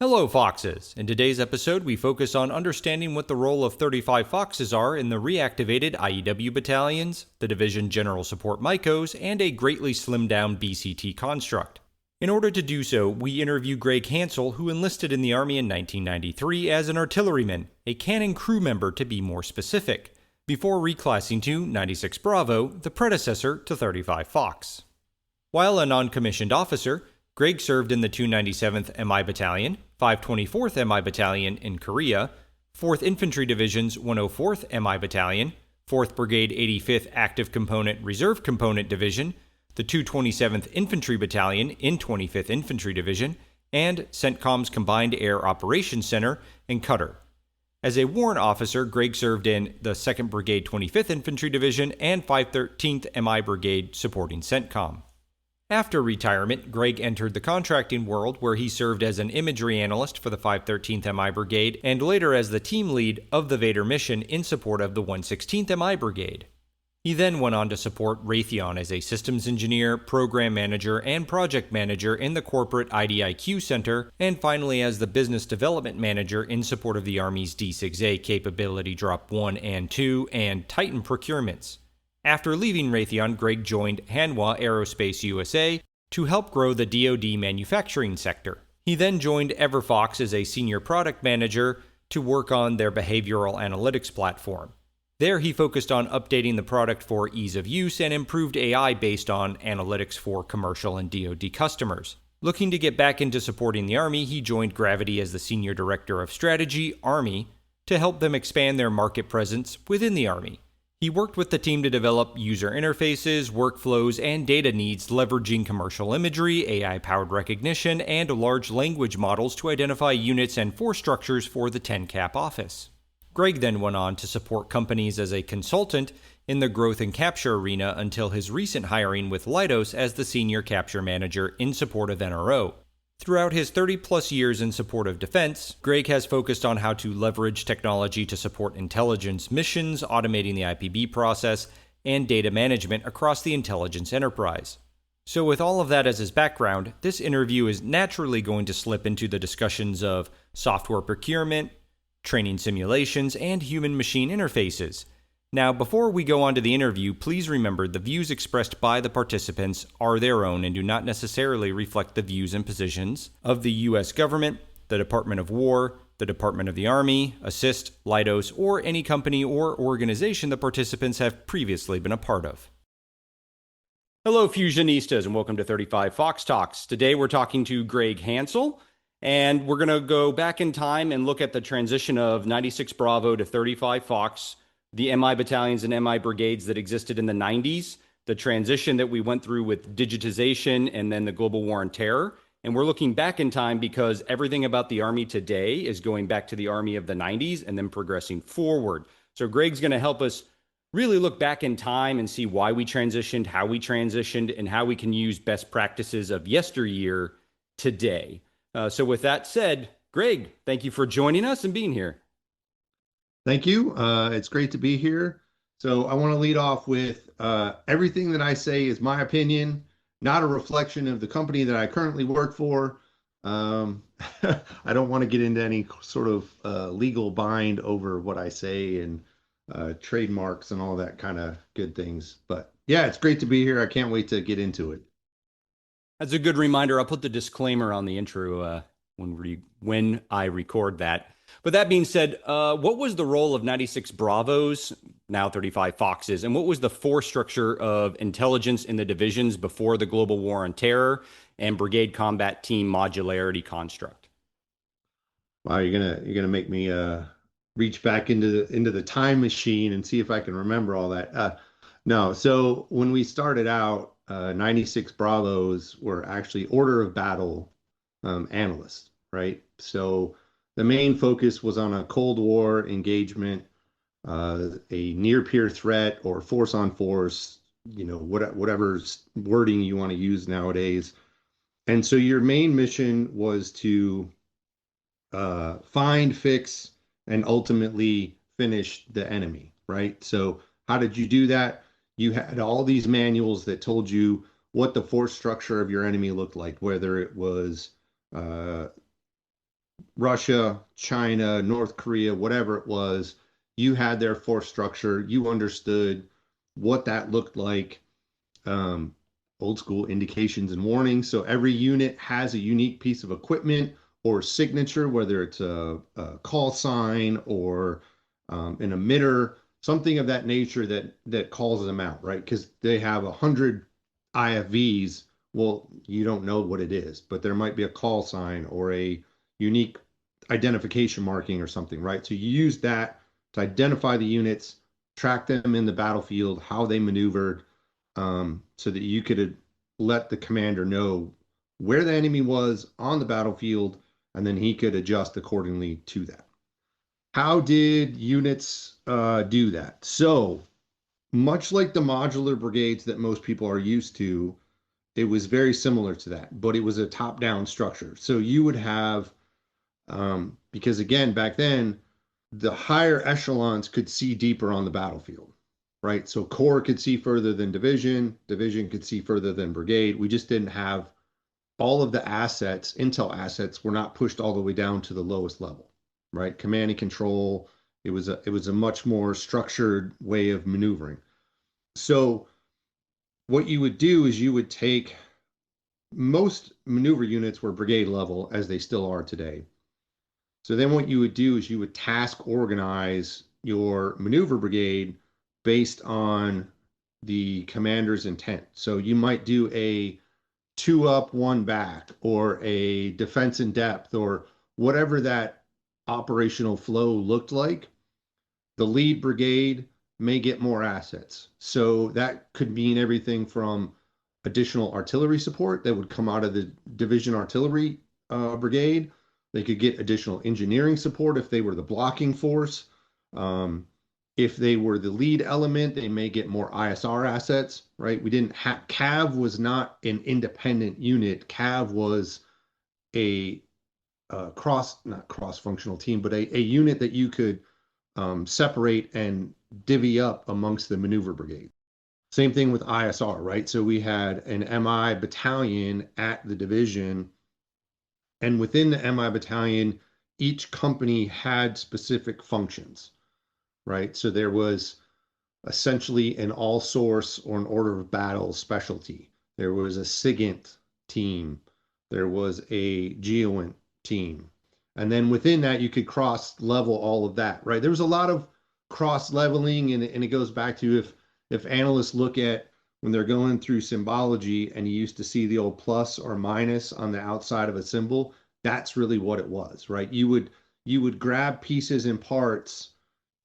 Hello, Foxes! In today's episode, we focus on understanding what the role of 35 Foxes are in the reactivated IEW battalions, the Division General Support MICOs, and a greatly slimmed down BCT construct. In order to do so, we interview Greg Hansel, who enlisted in the Army in 1993 as an artilleryman, a cannon crew member to be more specific, before reclassing to 96 Bravo, the predecessor to 35 Fox. While a non-commissioned officer, Greg served in the 297th MI Battalion, 524th MI Battalion in Korea, 4th Infantry Division's 104th MI Battalion, 4th Brigade 85th Active Component Reserve Component Division, the 227th Infantry Battalion in 25th Infantry Division, and CENTCOM's Combined Air Operations Center in Qatar. As a warrant officer, Greg served in the 2nd Brigade 25th Infantry Division and 513th MI Brigade supporting CENTCOM. After retirement, Greg entered the contracting world where he served as an imagery analyst for the 513th MI Brigade and later as the team lead of the Vader mission in support of the 116th MI Brigade. He then went on to support Raytheon as a systems engineer, program manager, and project manager in the corporate IDIQ Center, and finally as the business development manager in support of the Army's D6A capability Drop 1 and 2 and Titan procurements. After leaving Raytheon, Greg joined Hanwha Aerospace USA to help grow the DoD manufacturing sector. He then joined EverFox as a senior product manager to work on their behavioral analytics platform. There he focused on updating the product for ease of use and improved AI based on analytics for commercial and DoD customers. Looking to get back into supporting the Army, he joined Gravity as the Senior Director of Strategy, Army, to help them expand their market presence within the Army. He worked with the team to develop user interfaces, workflows, and data needs leveraging commercial imagery, AI-powered recognition, and large language models to identify units and force structures for the 10-cap office. Greg then went on to support companies as a consultant in the growth and capture arena until his recent hiring with Leidos as the Senior Capture Manager in support of NRO. Throughout his 30-plus years in support of defense, Greg has focused on how to leverage technology to support intelligence missions, automating the IPB process, and data management across the intelligence enterprise. So with all of that as his background, this interview is naturally going to slip into the discussions of software procurement, training simulations, and human-machine interfaces. Now, before we go on to the interview, please remember the views expressed by the participants are their own and do not necessarily reflect the views and positions of the U.S. government, the Department of War, the Department of the Army, ASSIST, Leidos, or any company or organization the participants have previously been a part of. Hello, Fusionistas, and welcome to 35 Fox Talks. Today we're talking to Greg Hansel, and we're going to go back in time and look at the transition of 96 Bravo to 35 Fox, the MI battalions and MI brigades that existed in the 90s, the transition that we went through with digitization and then the global war on terror. And we're looking back in time because everything about the Army today is going back to the Army of the 90s and then progressing forward. So Greg's going to help us really look back in time and see why we transitioned, how we transitioned, and how we can use best practices of yesteryear today. So with that said, Greg, thank you for joining us and being here. Thank you. It's great to be here. So I want to lead off with everything that I say is my opinion, not a reflection of the company that I currently work for. I don't want to get into any sort of legal bind over what I say and trademarks and all that kind of good things. But yeah, it's great to be here. I can't wait to get into it. That's a good reminder. I'll put the disclaimer on the intro when I record that. But that being said, what was the role of 96 Bravos, now 35 Foxes, and what was the force structure of intelligence in the divisions before the global war on terror and brigade combat team modularity construct? Wow, you're gonna make me reach back into the time machine and see if I can remember all that. No, so when we started out, 96 Bravos were actually order of battle analysts, right? So the main focus was on a Cold War engagement, a near-peer threat or force on force, whatever wording you want to use nowadays. And so your main mission was to find, fix, and ultimately finish the enemy, right? So how did you do that? You had all these manuals that told you what the force structure of your enemy looked like, whether it was Russia, China, North Korea, whatever it was, you had their force structure. You understood what that looked like. Um, Old school indications and warnings. So every unit has a unique piece of equipment or signature, whether it's a call sign or an emitter, something of that nature that calls them out, right? Because they have 100 IFVs. Well, you don't know what it is, but there might be a call sign or a unique identification marking or something, right? So you use that to identify the units, track them in the battlefield, how they maneuvered, so that you could let the commander know where the enemy was on the battlefield, and then he could adjust accordingly to that. How did units do that? So, much like the modular brigades that most people are used to, it was very similar to that, but it was a top-down structure. So you would have, because again, back then, the higher echelons could see deeper on the battlefield, right? So corps could see further than division, division could see further than brigade. We just didn't have all of the assets, intel assets were not pushed all the way down to the lowest level, right? Command and control, it was a much more structured way of maneuvering. So what you would do is you would take most maneuver units were brigade level as they still are today. So then what you would do is you would task organize your maneuver brigade based on the commander's intent. So you might do a 2 up, 1 back, or a defense in depth, or whatever that operational flow looked like. The lead brigade may get more assets. So that could mean everything from additional artillery support that would come out of the division artillery brigade. They could get additional engineering support if they were the blocking force. If they were the lead element, they may get more ISR assets, right? We didn't have, CAV was not an independent unit. CAV was a not cross-functional team, but a unit that you could separate and divvy up amongst the maneuver brigade. Same thing with ISR, right? So we had an MI battalion at the division, and within the MI battalion, each company had specific functions, right? So there was essentially an all source or an order of battle specialty. There was a SIGINT team. There was a GEOINT team. And then within that, you could cross level all of that, right? There was a lot of cross leveling, and it goes back to if analysts look at when they're going through symbology and you used to see the old plus or minus on the outside of a symbol, that's really what it was, right? You would grab pieces and parts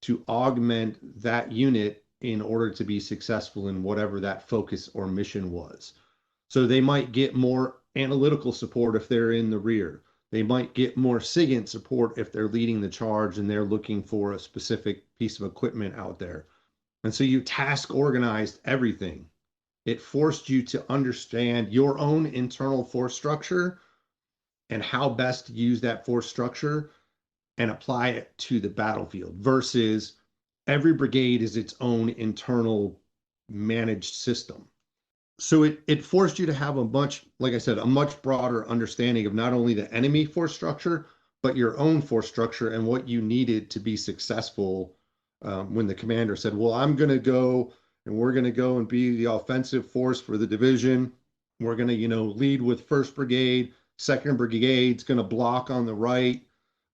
to augment that unit in order to be successful in whatever that focus or mission was. So they might get more analytical support if they're in the rear. They might get more SIGINT support if they're leading the charge and they're looking for a specific piece of equipment out there. And so you task organized everything. It forced you to understand your own internal force structure and how best to use that force structure and apply it to the battlefield versus every brigade is its own internal managed system. So it forced you to have a much, like I said, a much broader understanding of not only the enemy force structure, but your own force structure and what you needed to be successful. When the commander said, well, I'm going to go and we're going to go and be the offensive force for the division. We're going to, lead with 1st Brigade, 2nd Brigade's going to block on the right.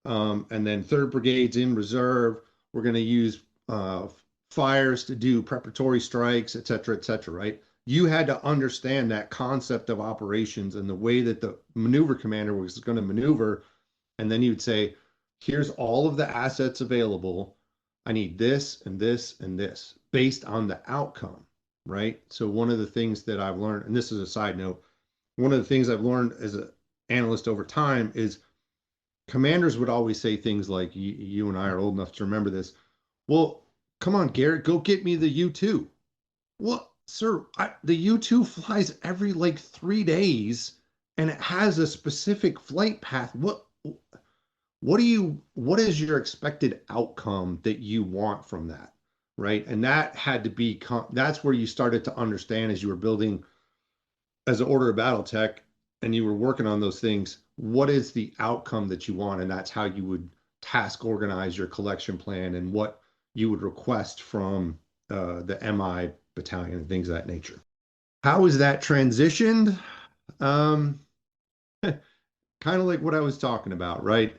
And then 3rd Brigade's in reserve. We're going to use fires to do preparatory strikes, et cetera, right? You had to understand that concept of operations and the way that the maneuver commander was going to maneuver. And then you'd say, here's all of the assets available. I need this and this and this based on the outcome, right? So one of the things that I've learned, and this is a side note, one of the things I've learned as an analyst over time is commanders would always say things like, you and I are old enough to remember this. Well, come on, Garrett, go get me the U-2. Well, sir, the U-2 flies every like 3 days and it has a specific flight path. What is your expected outcome that you want from that, right? And that had to be, that's where you started to understand as you were building as an order of battle tech and you were working on those things, what is the outcome that you want? And that's how you would task organize your collection plan and what you would request from the MI battalion and things of that nature. How is that transitioned? Um, kind of like what I was talking about, right?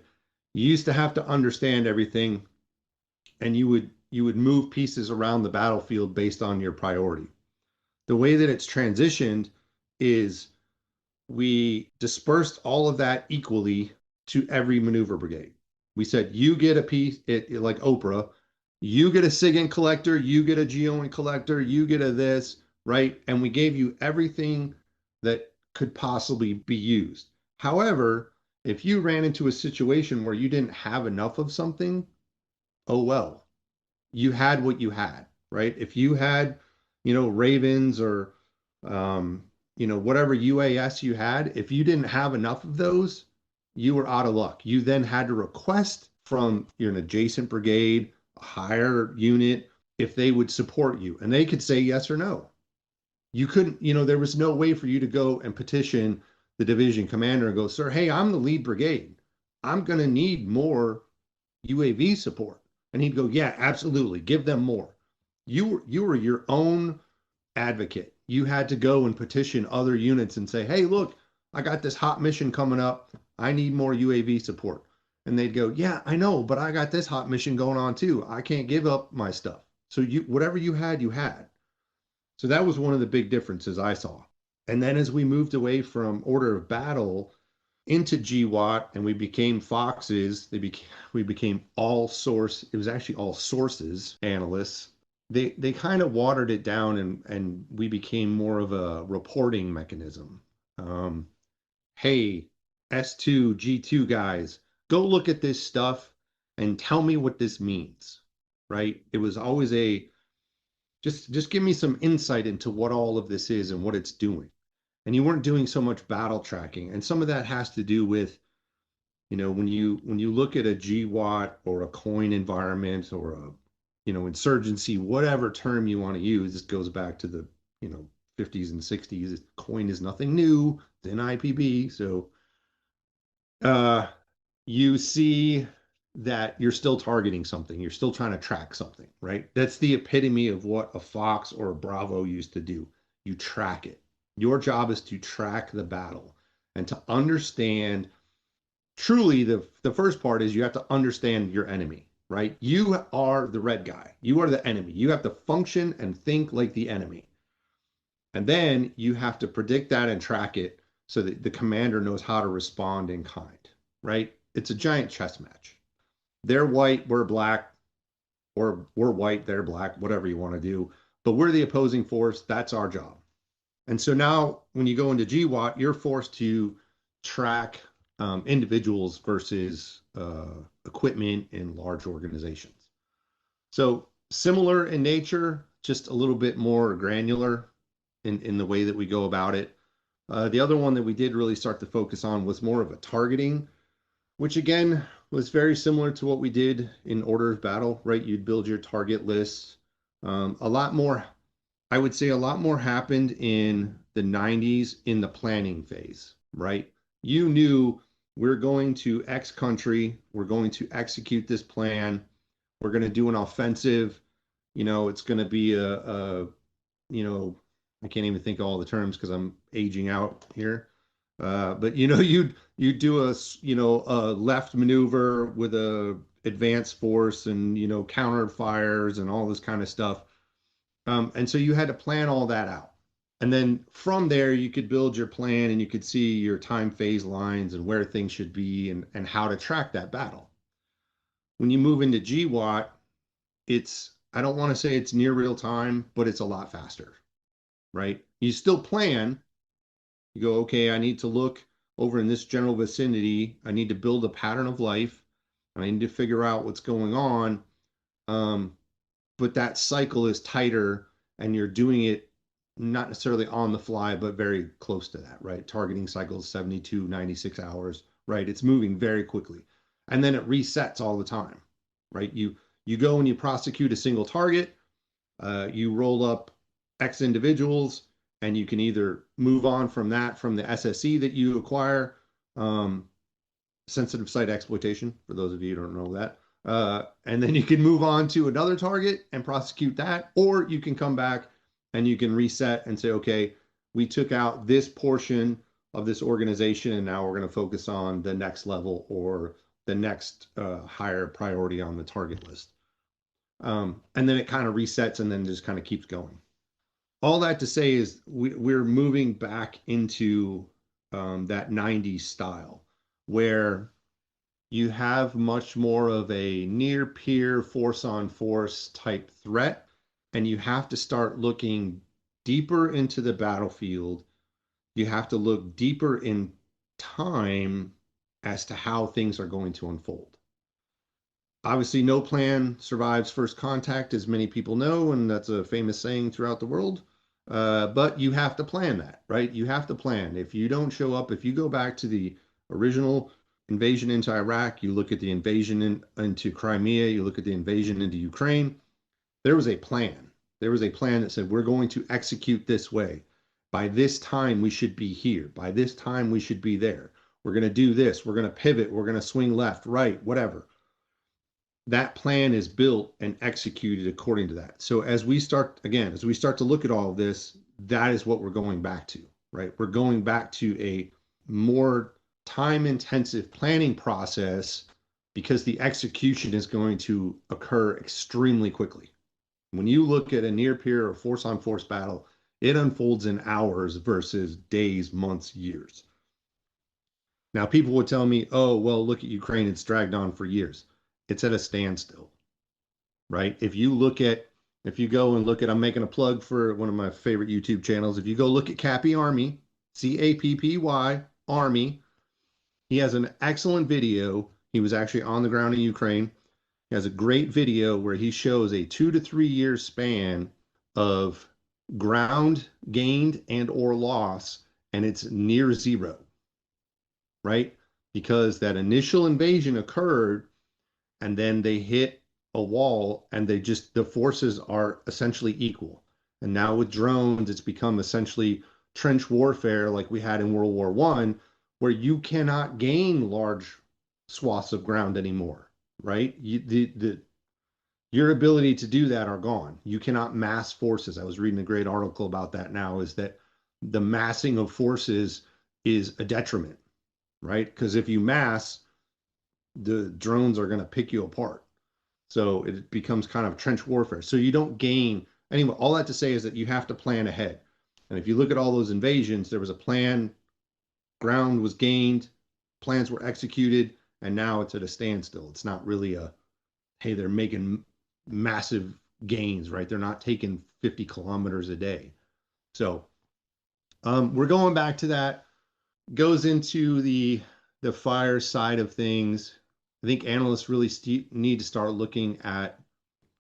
You used to have to understand everything, and you would move pieces around the battlefield based on your priority. The way that it's transitioned is we dispersed all of that equally to every maneuver brigade. We said, you get a piece, like Oprah, you get a SIGINT collector, you get a GEOINT collector, you get a this, right? And we gave you everything that could possibly be used. However, if you ran into a situation where you didn't have enough of something, oh well, you had what you had, right? If you had, Ravens or, whatever UAS you had, if you didn't have enough of those, you were out of luck. You then had to request from an adjacent brigade, a higher unit, if they would support you, and they could say yes or no. You couldn't, there was no way for you to go and petition the division commander and go, sir, hey, I'm the lead brigade. I'm going to need more UAV support. And he'd go, yeah, absolutely. Give them more. You were your own advocate. You had to go and petition other units and say, hey, look, I got this hot mission coming up. I need more UAV support. And they'd go, yeah, I know, but I got this hot mission going on too. I can't give up my stuff. So whatever you had, you had. So that was one of the big differences I saw. And then as we moved away from order of battle into GWAT and we became Foxes, we became all source. It was actually all sources analysts. They kind of watered it down and we became more of a reporting mechanism. Hey, S2, G2 guys, go look at this stuff and tell me what this means, right? It was always just give me some insight into what all of this is and what it's doing. And you weren't doing so much battle tracking. And some of that has to do with, when you look at a GWAT or a coin environment or a, insurgency, whatever term you want to use, this goes back to the, 50s and 60s. Coin is nothing new. It's in IPB. So you see that you're still targeting something. You're still trying to track something, right? That's the epitome of what a Fox or a Bravo used to do. You track it. Your job is to track the battle and to understand truly the first part is you have to understand your enemy, right? You are the red guy. You are the enemy. You have to function and think like the enemy. And then you have to predict that and track it so that the commander knows how to respond in kind, right? It's a giant chess match. They're white, we're black, or we're white, they're black, whatever you want to do. But we're the opposing force. That's our job. And so now when you go into GWAT, you're forced to track individuals versus equipment in large organizations. So similar in nature, just a little bit more granular in the way that we go about it. The other one that we did really start to focus on was more of a targeting, which again was very similar to what we did in order of battle, right? You'd build your target lists. A lot more, I would say a lot more happened in the 90s in the planning phase, right? You knew we're going to X country, we're going to execute this plan, we're going to do an offensive, it's going to be I can't even think of all the terms because I'm aging out here. But you'd do a left maneuver with a advanced force and counter fires and all this kind of stuff. And so you had to plan all that out. And then from there, you could build your plan and you could see your time phase lines and where things should be and how to track that battle. When you move into GWAT, I don't want to say it's near real time, but it's a lot faster, right? You still plan. You go, okay, I need to look over in this general vicinity. I need to build a pattern of life. I need to figure out what's going on. But that cycle is tighter and you're doing it not necessarily on the fly, but very close to that, right? Targeting cycles 72, 96 hours, right? It's moving very quickly. And then it resets all the time, right? You go and you prosecute a single target, you roll up X individuals, and you can either move on from that from the SSE that you acquire, um, sensitive site exploitation, for those of you who don't know that. And then you can move on to another target and prosecute that, or you can come back and you can reset and say, okay, we took out this portion of this organization, and now we're going to focus on the next level or the next higher priority on the target list. And then it kind of resets and then just kind of keeps going. All that to say is we're moving back into that 90s style where you have much more of a near peer force on force type threat, and you have to start looking deeper into the battlefield. You have to look deeper in time as to how things are going to unfold. Obviously, no plan survives first contact, as many people know, and that's a famous saying throughout the world. But you have to plan that, right? You have to plan. If you don't show up, if you go back to the original invasion into Iraq, you look at the invasion into Crimea, you look at the invasion into Ukraine, there was a plan. There was a plan that said, we're going to execute this way. By this time, we should be here. By this time, we should be there. We're going to do this. We're going to pivot. We're going to swing left, right, whatever. That plan is built and executed according to that. So as we start to look at all of this, that is what we're going back to, right? We're going back to a more time intensive planning process because the execution is going to occur extremely quickly. When you look at a near peer or force on force battle, it unfolds in hours versus days, months, years. Now, people would tell me, oh, well, look at Ukraine, it's dragged on for years. It's at a standstill, right? If you go and look at, I'm making a plug for one of my favorite YouTube channels. If you go look at Cappy Army, Cappy Army, he has an excellent video. He was actually on the ground in Ukraine. He has a great video where he shows a 2 to 3 year span of ground gained and or loss, and it's near zero, right? Because that initial invasion occurred, and then they hit a wall, and the forces are essentially equal. And now with drones, it's become essentially trench warfare like we had in World War I, where you cannot gain large swaths of ground anymore, right? Your ability to do that are gone. You cannot mass forces. I was reading a great article about that now, is that the massing of forces is a detriment, right? Because if you mass, the drones are going to pick you apart. So it becomes kind of trench warfare. So you don't gain. Anyway, all that to say is that you have to plan ahead. And if you look at all those invasions, there was a plan, ground was gained, plans were executed, and now it's at a standstill. It's not really hey, they're making massive gains, right? They're not taking 50 kilometers a day. So we're going back to that. Goes into the fire side of things. I think analysts really need to start looking at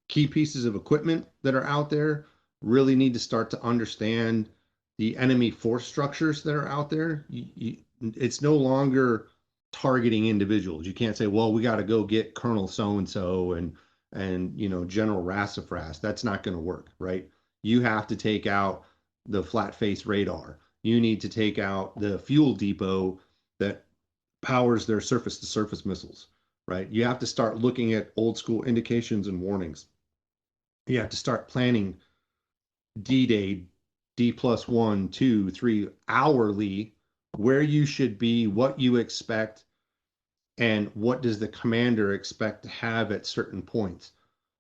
key pieces of equipment that are out there, really need to start to understand the enemy force structures that are out there. It's no longer targeting individuals. You can't say, well, we got to go get Colonel so-and-so and General Rassafras. That's not going to work, right? You have to take out the flat face radar. You need to take out the fuel depot that powers their surface to surface missiles, right? You have to start looking at old school indications and warnings. You have to start planning D-Day, D+1, 2, 3 hourly, where you should be, what you expect, and what does the commander expect to have at certain points.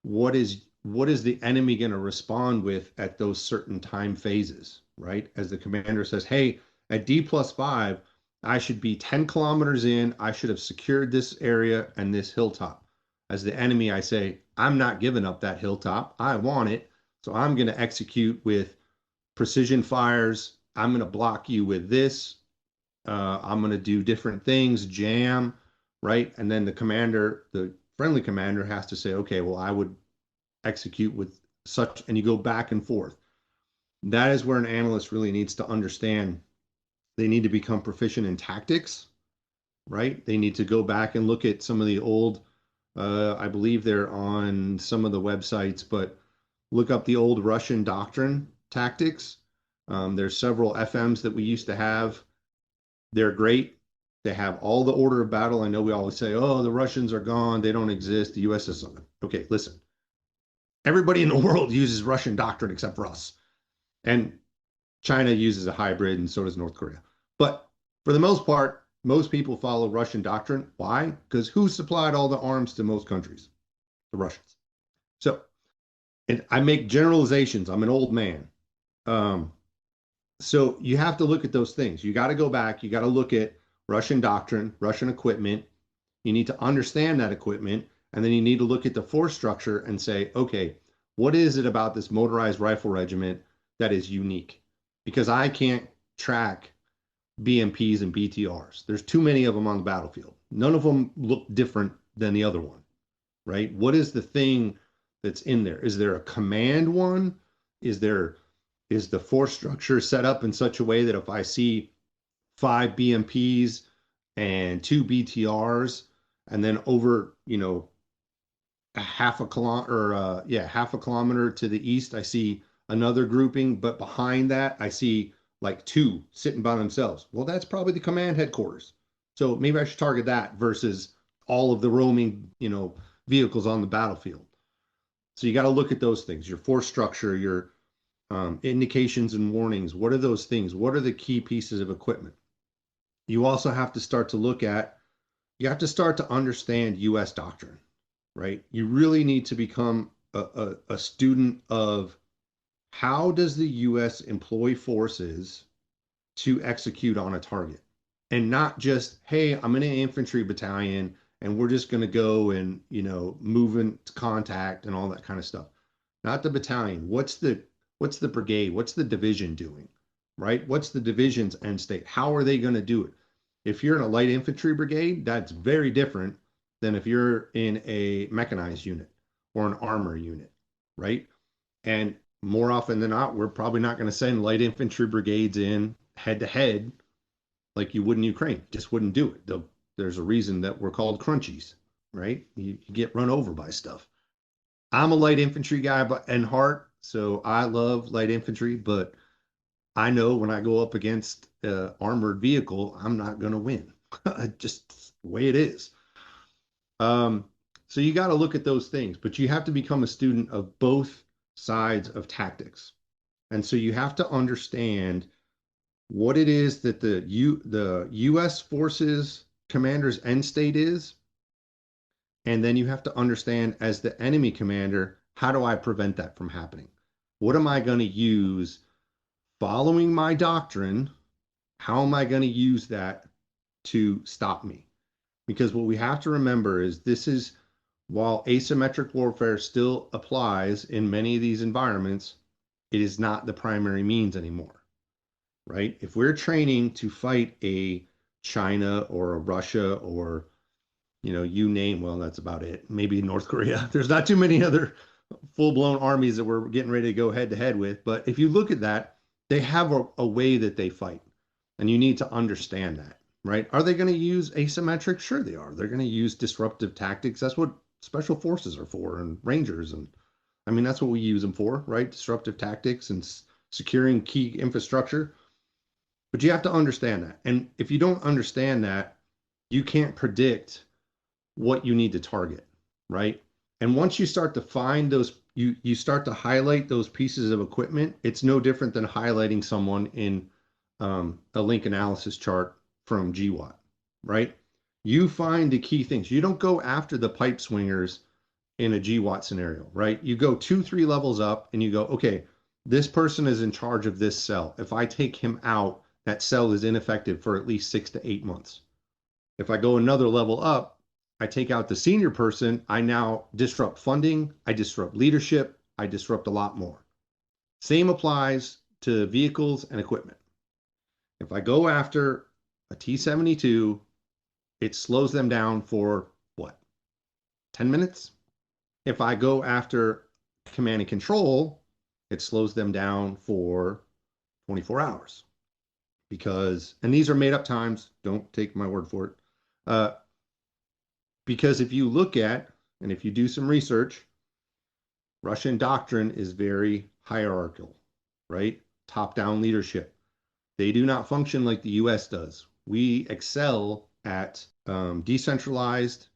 What is the enemy going to respond with at those certain time phases, right? As the commander says, hey, at D+5, I should be 10 kilometers in. I should have secured this area and this hilltop. As the enemy, I say, I'm not giving up that hilltop. I want it. So I'm going to execute with precision fires. I'm going to block you with this. I'm going to do different things, jam, right? And then the friendly commander has to say, okay, well, I would execute with such, and you go back and forth. That is where an analyst really needs to understand. They need to become proficient in tactics, right? They need to go back and look at some of the old, I believe they're on some of the websites, but look up the old Russian doctrine tactics, There's several FMs that we used to have. They're great. They have all the order of battle. I know we always say, oh, the Russians are gone. They don't exist. The US is on. Okay, listen. Everybody in the world uses Russian doctrine except for us. And China uses a hybrid, and so does North Korea. But for the most part, most people follow Russian doctrine. Why? Because who supplied all the arms to most countries? The Russians. So, and I make generalizations. I'm an old man. Um, so you have to look at those things. You got to go back. You got to look at Russian doctrine, Russian equipment. You need to understand that equipment. And then you need to look at the force structure and say, okay, what is it about this motorized rifle regiment that is unique? Because I can't track BMPs and BTRs. There's too many of them on the battlefield. None of them look different than the other one, right? What is the thing that's in there? Is there a command one? Is the force structure set up in such a way that if I see 5 BMPs and 2 BTRs, and then over, a half a kilometer, half a kilometer to the east, I see another grouping, but behind that, I see like 2 sitting by themselves. Well, that's probably the command headquarters. So maybe I should target that versus all of the roaming, vehicles on the battlefield. So you got to look at those things, your force structure, your indications and warnings. What are those things? What are the key pieces of equipment? You also have to start to understand U.S. doctrine, right? You really need to become a student of how does the U.S. employ forces to execute on a target, and not just, hey, I'm in an infantry battalion and we're just going to go and move into contact and all that kind of stuff. Not the battalion. What's the brigade? What's the division doing? Right? What's the division's end state? How are they going to do it? If you're in a light infantry brigade, that's very different than if you're in a mechanized unit or an armor unit, right? And more often than not, we're probably not going to send light infantry brigades in head to head like you would in Ukraine. Just wouldn't do it. There's a reason that we're called crunchies, right? You get run over by stuff. I'm a light infantry guy in heart, so I love light infantry, but I know when I go up against an armored vehicle, I'm not going to win. Just the way it is. So you got to look at those things, but you have to become a student of both sides of tactics. And so you have to understand what it is that the U.S. forces commander's end state is. And then you have to understand, as the enemy commander, how do I prevent that from happening? What am I going to use following my doctrine? How am I going to use that to stop me? Because what we have to remember is while asymmetric warfare still applies in many of these environments, it is not the primary means anymore, right? If we're training to fight a China or a Russia or, you name, well, that's about it. Maybe North Korea. There's not too many other full-blown armies that we're getting ready to go head-to-head with. But if you look at that, they have a way that they fight, and you need to understand that, right? Are they going to use asymmetric? Sure they are. They're going to use disruptive tactics. That's what special forces are for, and Rangers. And I mean, that's what we use them for, right? Disruptive tactics and securing key infrastructure. But you have to understand that. And if you don't understand that, you can't predict what you need to target, right? And once you start to find those, you start to highlight those pieces of equipment, it's no different than highlighting someone in a link analysis chart from GWAT, right? You find the key things. You don't go after the pipe swingers in a GWAT scenario, right? You go 2-3 levels up and you go, okay, this person is in charge of this cell. If I take him out, that cell is ineffective for at least 6 to 8 months. If I go another level up, I take out the senior person, I now disrupt funding, I disrupt leadership, I disrupt a lot more. Same applies to vehicles and equipment. If I go after a T-72, it slows them down for what? 10 minutes? If I go after command and control, it slows them down for 24 hours. And these are made up times, don't take my word for it. Because if you look at, and if you do some research, Russian doctrine is very hierarchical, right? top-down leadership. They do not function like the US does. We excel at decentralized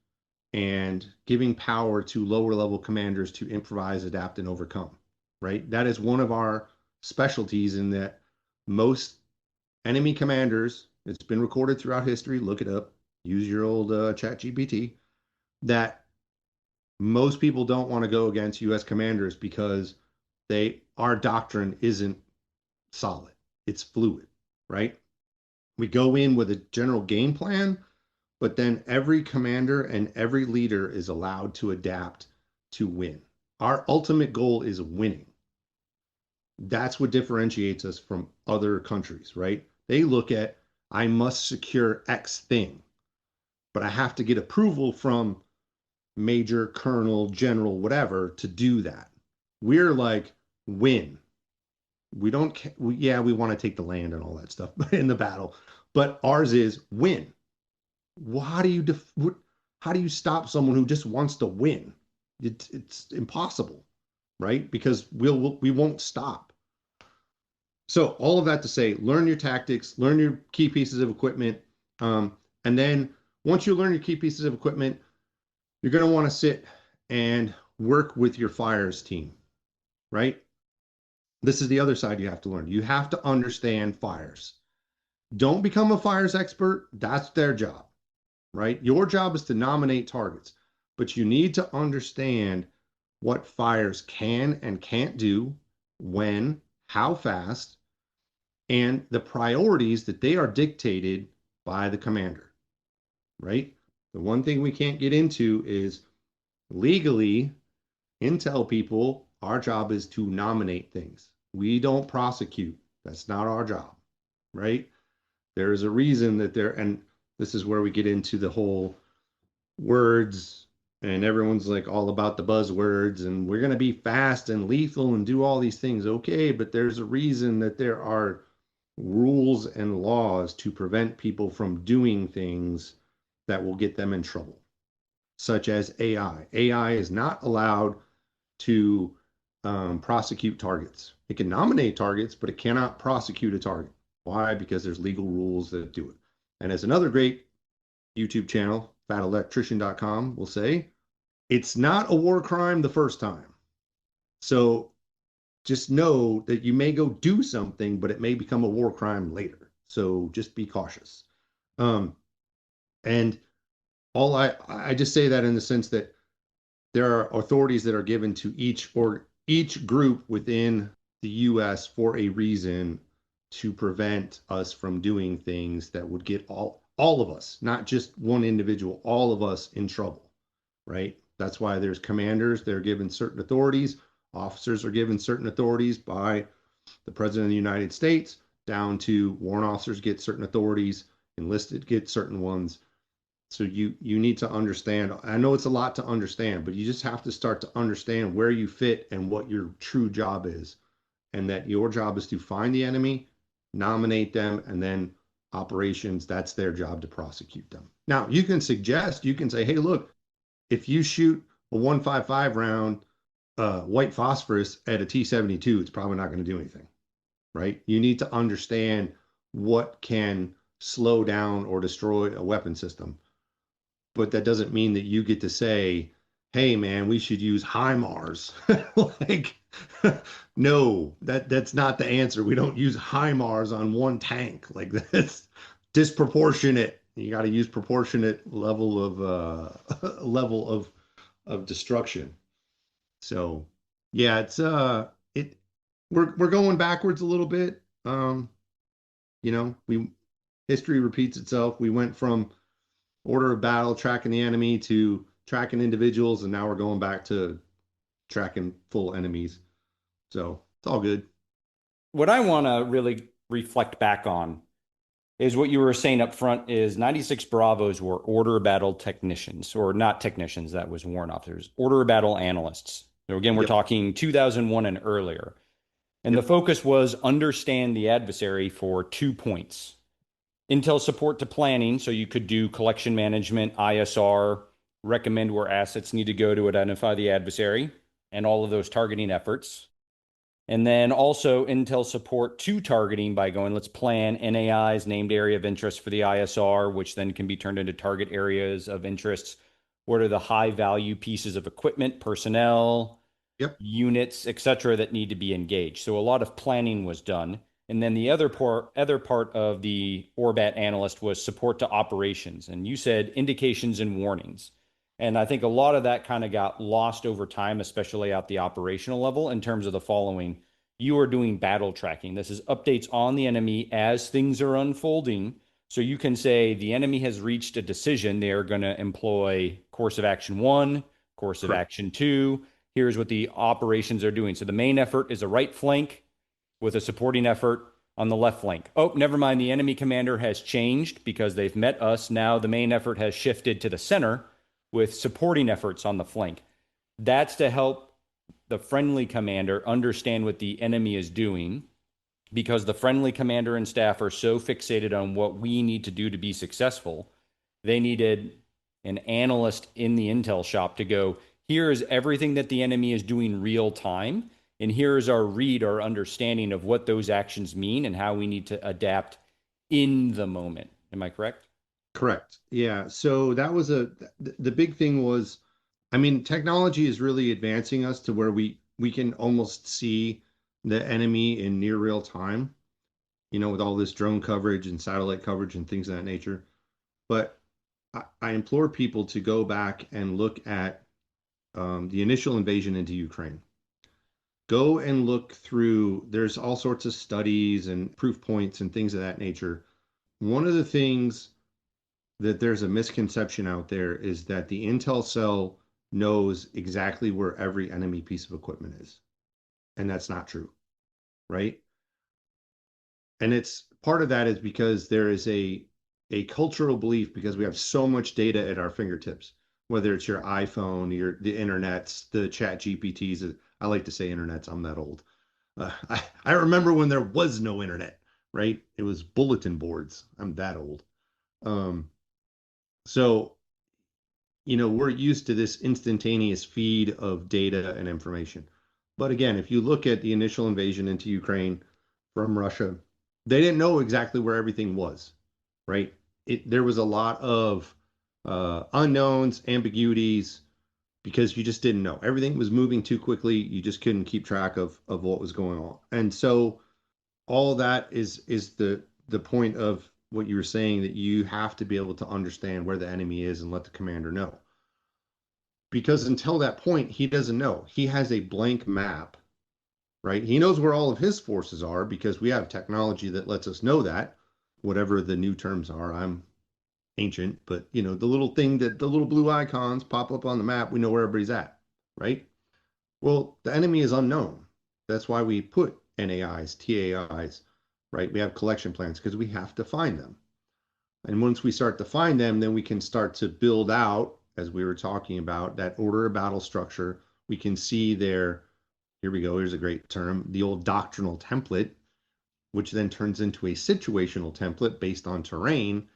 and giving power to lower level commanders to improvise, adapt, and overcome, right? That is one of our specialties in that most enemy commanders, it's been recorded throughout history, look it up, use your old chat GPT, that most people don't want to go against US commanders because our doctrine isn't solid. It's fluid, right? We go in with a general game plan, but then every commander and every leader is allowed to adapt to win. Our ultimate goal is winning. That's what differentiates us from other countries, right? They look at, I must secure X thing, but I have to get approval from major, colonel, general, whatever to do that. We're like, win. We don't, yeah, we want to take the land and all that stuff in the battle, but ours is win. Well, how do you stop someone who just wants to win? It's impossible, right? Because we won't stop. So all of that to say, learn your tactics, learn your key pieces of equipment, and then once you learn your key pieces of equipment, you're going to want to sit and work with your fires team, right? This is the other side you have to learn. You have to understand fires. Don't become a fires expert. That's their job, right? Your job is to nominate targets, but you need to understand what fires can and can't do, when, how fast, and the priorities that they are dictated by the commander, right? The one thing we can't get into is legally, intel people, our job is to nominate things. We don't prosecute. That's not our job, right? There's a reason that and this is where we get into the whole words, and everyone's like all about the buzzwords, and we're going to be fast and lethal and do all these things. Okay, but there's a reason that there are rules and laws to prevent people from doing things that will get them in trouble, such as AI. AI is not allowed to prosecute targets. It can nominate targets, but it cannot prosecute a target. Why? Because there's legal rules that do it. And as another great YouTube channel, fatelectrician.com, will say, it's not a war crime the first time. So just know that you may go do something, but it may become a war crime later. So just be cautious. And I just say that in the sense that there are authorities that are given to each group within the US for a reason, to prevent us from doing things that would get all of us, not just one individual, all of us in trouble, right? That's why there's commanders, they're given certain authorities, officers are given certain authorities by the President of the United States, down to warrant officers get certain authorities, enlisted get certain ones. So you need to understand. I know it's a lot to understand, but you just have to start to understand where you fit and what your true job is, and that your job is to find the enemy, nominate them, and then operations, that's their job to prosecute them. Now, you can suggest, you can say, hey, look, if you shoot a 155 round white phosphorus at a T-72, it's probably not going to do anything, right? You need to understand what can slow down or destroy a weapon system. But that doesn't mean that you get to say, hey, man, we should use HIMARS. Like, no, that's not the answer. We don't use HIMARS on one tank. Like, that's disproportionate. You got to use proportionate level of destruction. So, yeah, it's we're going backwards a little bit. History repeats itself. We went from order of battle, tracking the enemy, to tracking individuals, and now we're going back to tracking full enemies. So it's all good. What I want to really reflect back on is what you were saying up front is 96 Bravos were order of battle technicians, or not technicians, that was warrant officers, order of battle analysts. So again, we're talking 2001 and earlier. And the focus was understand the adversary for 2 points. Intel support to planning, so you could do collection management, ISR, recommend where assets need to go to identify the adversary, and all of those targeting efforts. And then also Intel support to targeting by going, let's plan NAI's named area of interest for the ISR, which then can be turned into target areas of interest. What are the high value pieces of equipment, personnel, Yep. units, et cetera, that need to be engaged? So a lot of planning was done. And then the other part of the Orbat analyst was support to operations. And you said indications and warnings. And I think a lot of that kind of got lost over time, especially at the operational level, in terms of the following. You are doing battle tracking. This is updates on the enemy as things are unfolding. So you can say the enemy has reached a decision. They are going to employ course of action one, course of Correct. action two. Here's what the operations are doing. So the main effort is a right flank with a supporting effort on the left flank. Oh, never mind. The enemy commander has changed because they've met us. Now the main effort has shifted to the center with supporting efforts on the flank. That's to help the friendly commander understand what the enemy is doing, because the friendly commander and staff are so fixated on what we need to do to be successful. They needed an analyst in the intel shop to go, here is everything that the enemy is doing real time. And here is our read, our understanding of what those actions mean and how we need to adapt in the moment. Am I correct? Correct. Yeah. So that was the big thing was, I mean, technology is really advancing us to where we can almost see the enemy in near real time, with all this drone coverage and satellite coverage and things of that nature. But I implore people to go back and look at the initial invasion into Ukraine. Go and look through, there's all sorts of studies and proof points and things of that nature. One of the things that there's a misconception out there is that the intel cell knows exactly where every enemy piece of equipment is. And that's not true, right? And it's part of that is because there is a cultural belief, because we have so much data at our fingertips, whether it's your iPhone, the internets, the chat GPTs. I like to say internets, I'm that old. I remember when there was no internet, right? It was bulletin boards. I'm that old. Um, so we're used to this instantaneous feed of data and information. But again, if you look at the initial invasion into Ukraine from Russia, they didn't know exactly where everything was, right? There was a lot of unknowns, ambiguities, because you just didn't know. Everything was moving too quickly. You just couldn't keep track of what was going on. And so all that is the point of what you were saying, that you have to be able to understand where the enemy is and let the commander know. Because until that point, he doesn't know. He has a blank map, right? He knows where all of his forces are because we have technology that lets us know that, whatever the new terms are. I'm ancient, but the little thing that the little blue icons pop up on the map, we know where everybody's at, right? Well, the enemy is unknown. That's why we put NAIs, TAIs, right? We have collection plans because we have to find them. And once we start to find them, then we can start to build out, as we were talking about, that order of battle structure. We can see there, here we go, here's a great term, the old doctrinal template, which then turns into a situational template based on terrain.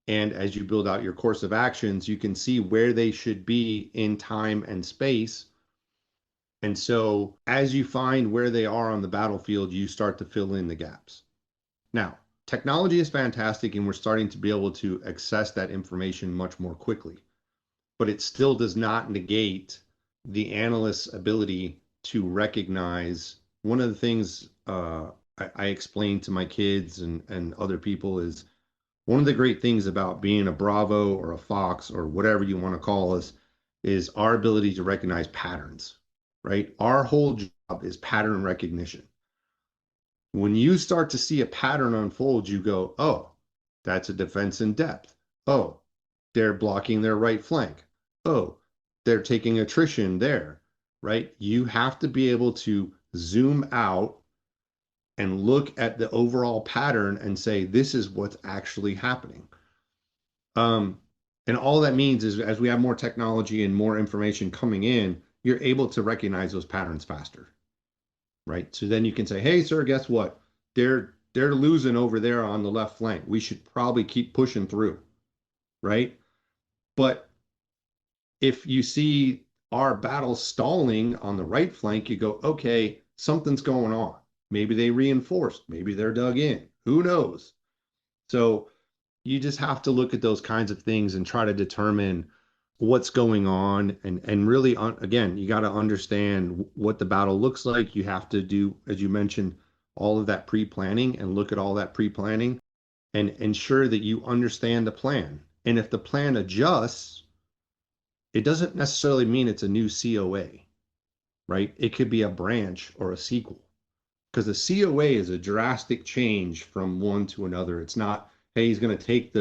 And as you build out your course of actions, you can see where they should be in time and space. And so as you find where they are on the battlefield, you start to fill in the gaps. Now, technology is fantastic, and we're starting to be able to access that information much more quickly, but it still does not negate the analyst's ability to recognize. One of the things I explain to my kids and other people is, one of the great things about being a Bravo or a Fox or whatever you want to call us is our ability to recognize patterns, right? Our whole job is pattern recognition. When you start to see a pattern unfold, you go, oh, that's a defense in depth. Oh, they're blocking their right flank. Oh, they're taking attrition there, right? You have to be able to zoom out and look at the overall pattern and say, this is what's actually happening. And all that means is, as we have more technology and more information coming in, you're able to recognize those patterns faster, right? So then you can say, hey, sir, guess what? They're losing over there on the left flank. We should probably keep pushing through, right? But if you see our battle stalling on the right flank, you go, okay, something's going on. Maybe they reinforced, maybe they're dug in. Who knows? So you just have to look at those kinds of things and try to determine what's going on and really again, you got to understand what the battle looks like. You have to do, as you mentioned, all of that pre-planning and look at all that pre-planning and ensure that you understand the plan. And if the plan adjusts, it doesn't necessarily mean it's a new COA, right? It could be a branch or a sequel because a COA is a drastic change from one to another. It's not, hey, he's going to take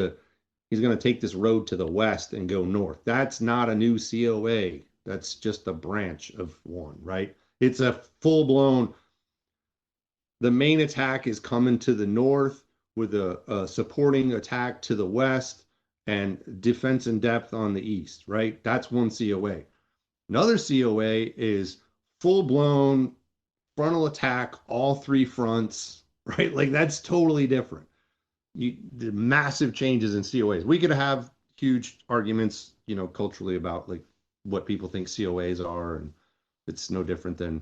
this road to the west and go north. That's not a new COA. That's just a branch of one, right? It's a full blown, the main attack is coming to the north with a supporting attack to the west and defense in depth on the east, right? That's one COA. Another COA is full blown frontal attack, all three fronts, right? Like that's totally different. The massive changes in COAs. We could have huge arguments, culturally about like what people think COAs are, and it's no different than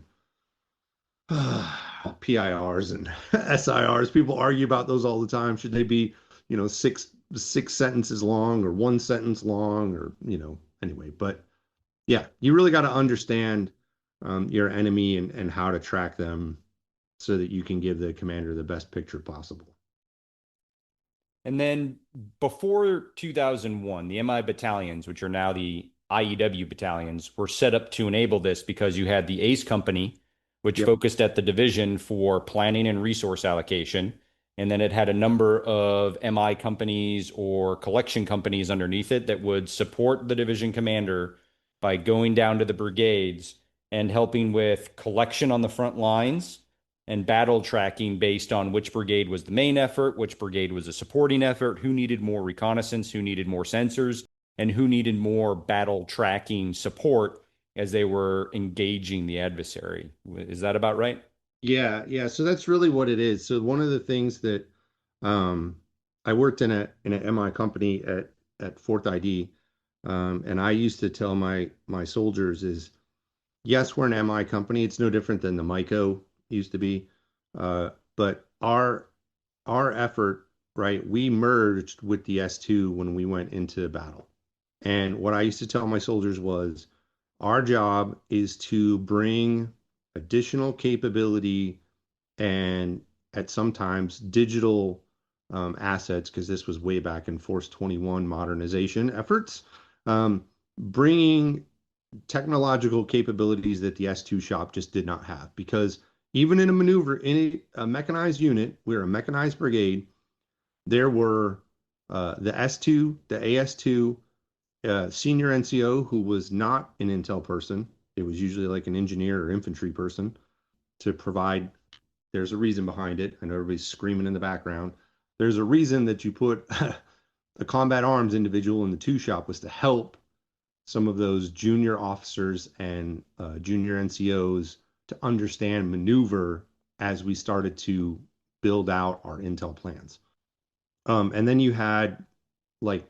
PIRs and SIRs. People argue about those all the time. Should they be, six sentences long or one sentence long or, anyway. But yeah, you really got to understand your enemy and how to track them so that you can give the commander the best picture possible. And then before 2001, the MI battalions, which are now the IEW battalions, were set up to enable this because you had the ACE company, which Yep. focused at the division for planning and resource allocation. And then it had a number of MI companies or collection companies underneath it that would support the division commander by going down to the brigades and helping with collection on the front lines and battle tracking based on which brigade was the main effort, which brigade was a supporting effort, who needed more reconnaissance, who needed more sensors, and who needed more battle tracking support as they were engaging the adversary. Is that about right? Yeah, yeah. So that's really what it is. So one of the things that I worked in an MI company at Fourth ID, and I used to tell my soldiers is yes, we're an MI company. It's no different than the MICO used to be, but our effort, right? We merged with the S2 when we went into battle, and what I used to tell my soldiers was our job is to bring additional capability and at sometimes digital assets, because this was way back in Force 21 modernization efforts, bringing technological capabilities that the S2 shop just did not have. Because even in a maneuver, in a mechanized unit, we're a mechanized brigade, there were the S2, the AS2, senior NCO who was not an intel person. It was usually like an engineer or infantry person to provide. There's a reason behind it. I know everybody's screaming in the background. There's a reason that you put a combat arms individual in the two shop was to help some of those junior officers and junior NCOs to understand maneuver as we started to build out our intel plans. And then you had like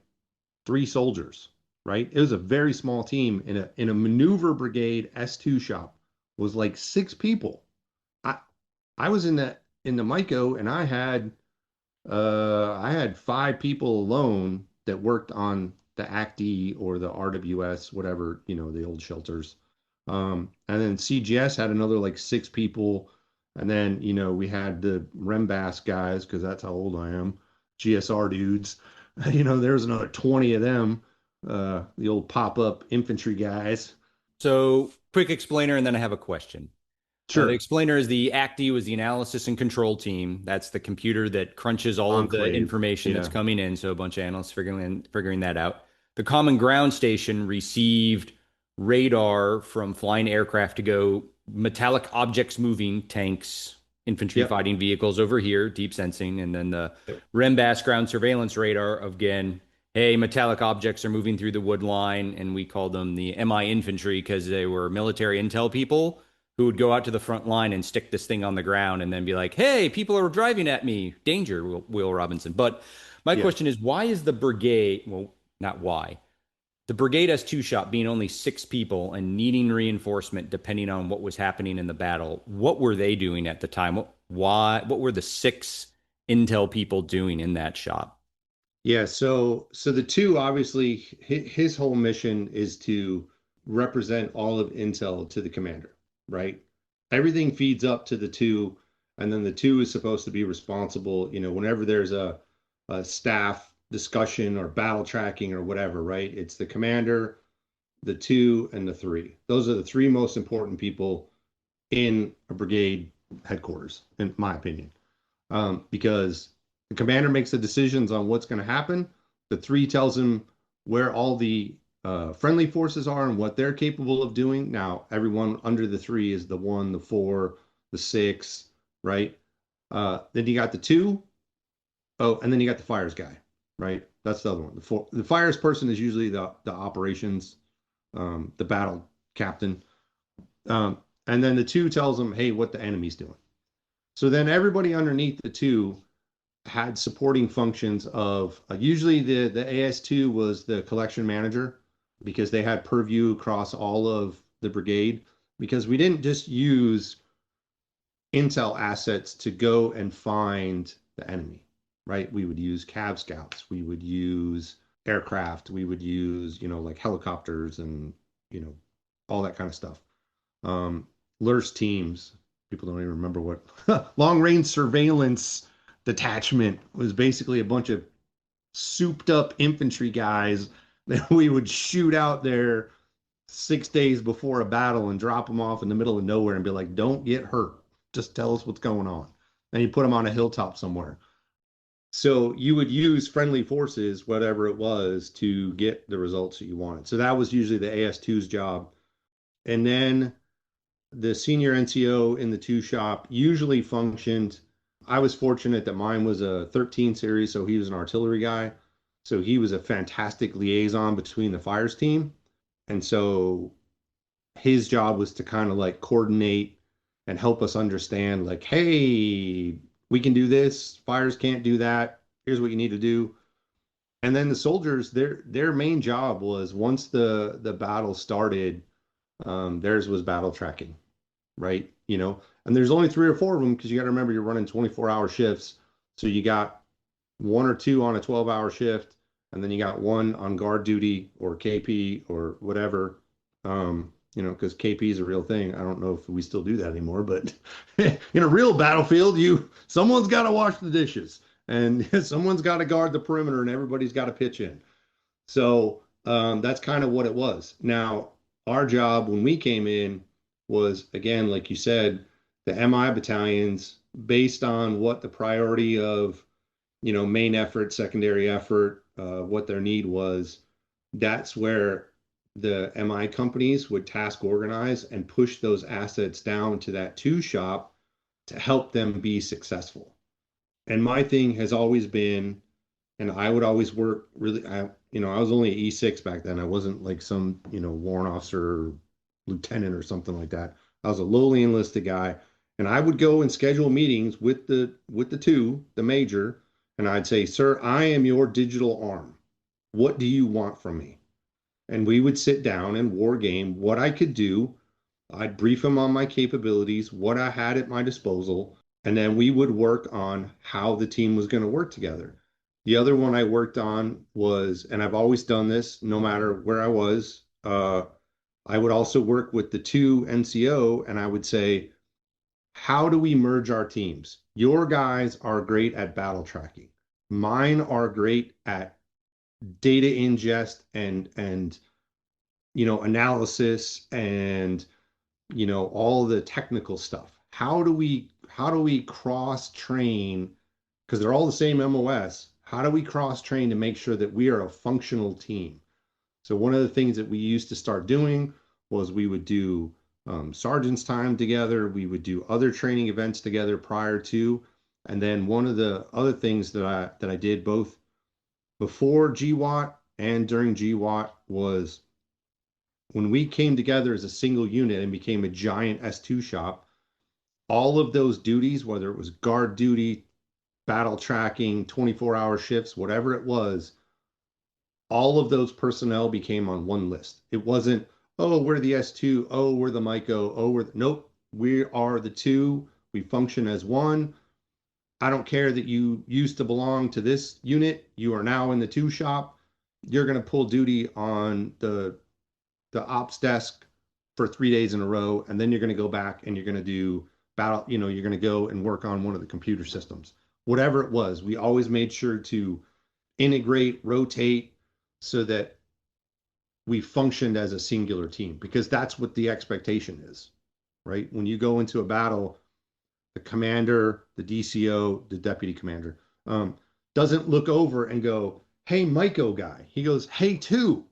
three soldiers, right? It was a very small team in a maneuver brigade S2 shop was like six people. I I was in the MICO and I had five people alone that worked on the ACD or the RWS, whatever, the old shelters. And then CGS had another like six people. And then, we had the REMBAS guys, because that's how old I am, GSR dudes. There's another 20 of them, the old pop-up infantry guys. So, quick explainer, and then I have a question. The Sure. explainer is the ACTI was the analysis and control team. That's the computer that crunches all of the Enclave. information that's Yeah. coming in. So a bunch of analysts figuring that out. The common ground station received radar from flying aircraft to go metallic objects moving, tanks, infantry Yep. fighting vehicles over here, deep sensing, and then the Yep. REMBAS ground surveillance radar again. Hey, metallic objects are moving through the wood line, and we called them the MI infantry because they were military intel people who would go out to the front line and stick this thing on the ground and then be like, hey, people are driving at me. Danger, Will Robinson. But my Yeah. question is, why is the brigade, well, not why, The Brigade S2 shop being only 6 people and needing reinforcement depending on what was happening in the battle, what were they doing at the time? What were the 6 intel people doing in that shop? Yeah, so the two, obviously his whole mission is to represent all of Intel to the commander, right? Everything feeds up to the two, and then the two is supposed to be responsible, whenever there's a staff discussion or battle tracking or whatever, right? It's the commander, the two, and the three. Those are the three most important people in a brigade headquarters, in my opinion, because the commander makes the decisions on what's going to happen. The three tells him where all the friendly forces are and what they're capable of doing. Now, everyone under the three is the one, the four, the six, right? Then you got the two. Oh, and then you got the fires guy, right? That's the other one. The fires person is usually the operations, the battle captain. And then the two tells them, hey, what the enemy's doing. So then everybody underneath the two had supporting functions of usually the AS2 was the collection manager because they had purview across all of the brigade because we didn't just use intel assets to go and find the enemy, right? We would use cav scouts, we would use aircraft, we would use, like helicopters and, all that kind of stuff. LURS teams, people don't even remember what long range surveillance detachment was basically a bunch of souped up infantry guys that we would shoot out there 6 days before a battle and drop them off in the middle of nowhere and be like, don't get hurt. Just tell us what's going on. And you put them on a hilltop somewhere. So you would use friendly forces, whatever it was, to get the results that you wanted. So that was usually the AS2's job. And then the senior NCO in the two shop usually functioned. I was fortunate that mine was a 13 series, so he was an artillery guy. So he was a fantastic liaison between the fires team. And so his job was to kind of like coordinate and help us understand, like, hey, we can do this, fires can't do that. Here's what you need to do. And then the soldiers, their main job was once the battle started, theirs was battle tracking, right? And there's only 3 or 4 of them because you got to remember you're running 24-hour shifts. So you got 1 or 2 on a 12-hour shift, and then you got one on guard duty or KP or whatever. Because KP is a real thing. I don't know if we still do that anymore, but in a real battlefield, someone's got to wash the dishes and someone's got to guard the perimeter and everybody's got to pitch in. So that's kind of what it was. Now, our job when we came in was, again, like you said, the MI battalions based on what the priority of, main effort, secondary effort, what their need was. That's where the MI companies would task organize and push those assets down to that two shop to help them be successful. And my thing has always been, and I would always work really, I was only E6 back then. I wasn't like some, warrant officer or lieutenant or something like that. I was a lowly enlisted guy. And I would go and schedule meetings with the two, the major, and I'd say, sir, I am your digital arm. What do you want from me? And we would sit down and war game what I could do. I'd brief him on my capabilities, what I had at my disposal, and then we would work on how the team was going to work together. The other one I worked on was, and I've always done this no matter where I was, I would also work with the two NCO and I would say, how do we merge our teams? Your guys are great at battle tracking. Mine are great at data ingest and analysis and all the technical stuff. How do we cross train, because they're all the same MOS? How do we cross train to make sure that we are a functional team? So one of the things that we used to start doing was we would do sergeant's time together. We would do other training events together prior to. And then one of the other things that I did both before GWAT and during GWAT was when we came together as a single unit and became a giant S2 shop, all of those duties, whether it was guard duty, battle tracking, 24-hour shifts, whatever it was, all of those personnel became on one list. It wasn't, oh, we're the S2, oh, we're the MICO, oh, nope, we are the two. We function as one. I don't care that you used to belong to this unit. You are now in the two shop. You're going to pull duty on the ops desk for 3 days in a row, and then you're going to go back and you're going to do battle. You're going to go and work on one of the computer systems, whatever it was. We always made sure to integrate, rotate, so that we functioned as a singular team, because that's what the expectation is, right? When you go into a battle, the commander, the DCO, the deputy commander, doesn't look over and go, hey, Myco guy. He goes, hey, two.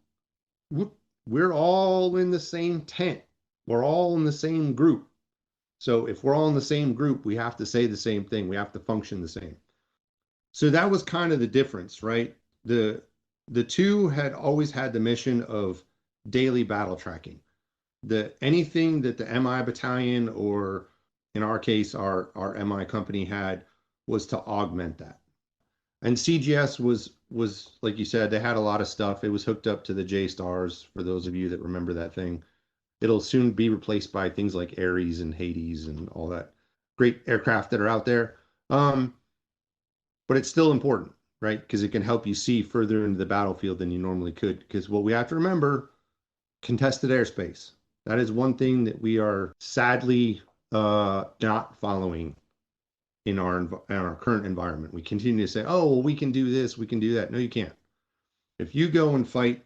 We're all in the same tent. We're all in the same group. So if we're all in the same group, we have to say the same thing. We have to function the same. So that was kind of the difference, right? The two had always had the mission of daily battle tracking. Anything that the MI battalion, or in our case, our MI company, had, was to augment that. And CGS was like you said, they had a lot of stuff. It was hooked up to the J Stars, for those of you that remember that thing. It'll soon be replaced by things like Ares and Hades and all that great aircraft that are out there. But it's still important, right? Because it can help you see further into the battlefield than you normally could. Because what we have to remember, contested airspace. That is one thing that we are sadly not following in our current environment. We continue to say, oh, well, we can do this, we can do that. No, you can't. If you go and fight,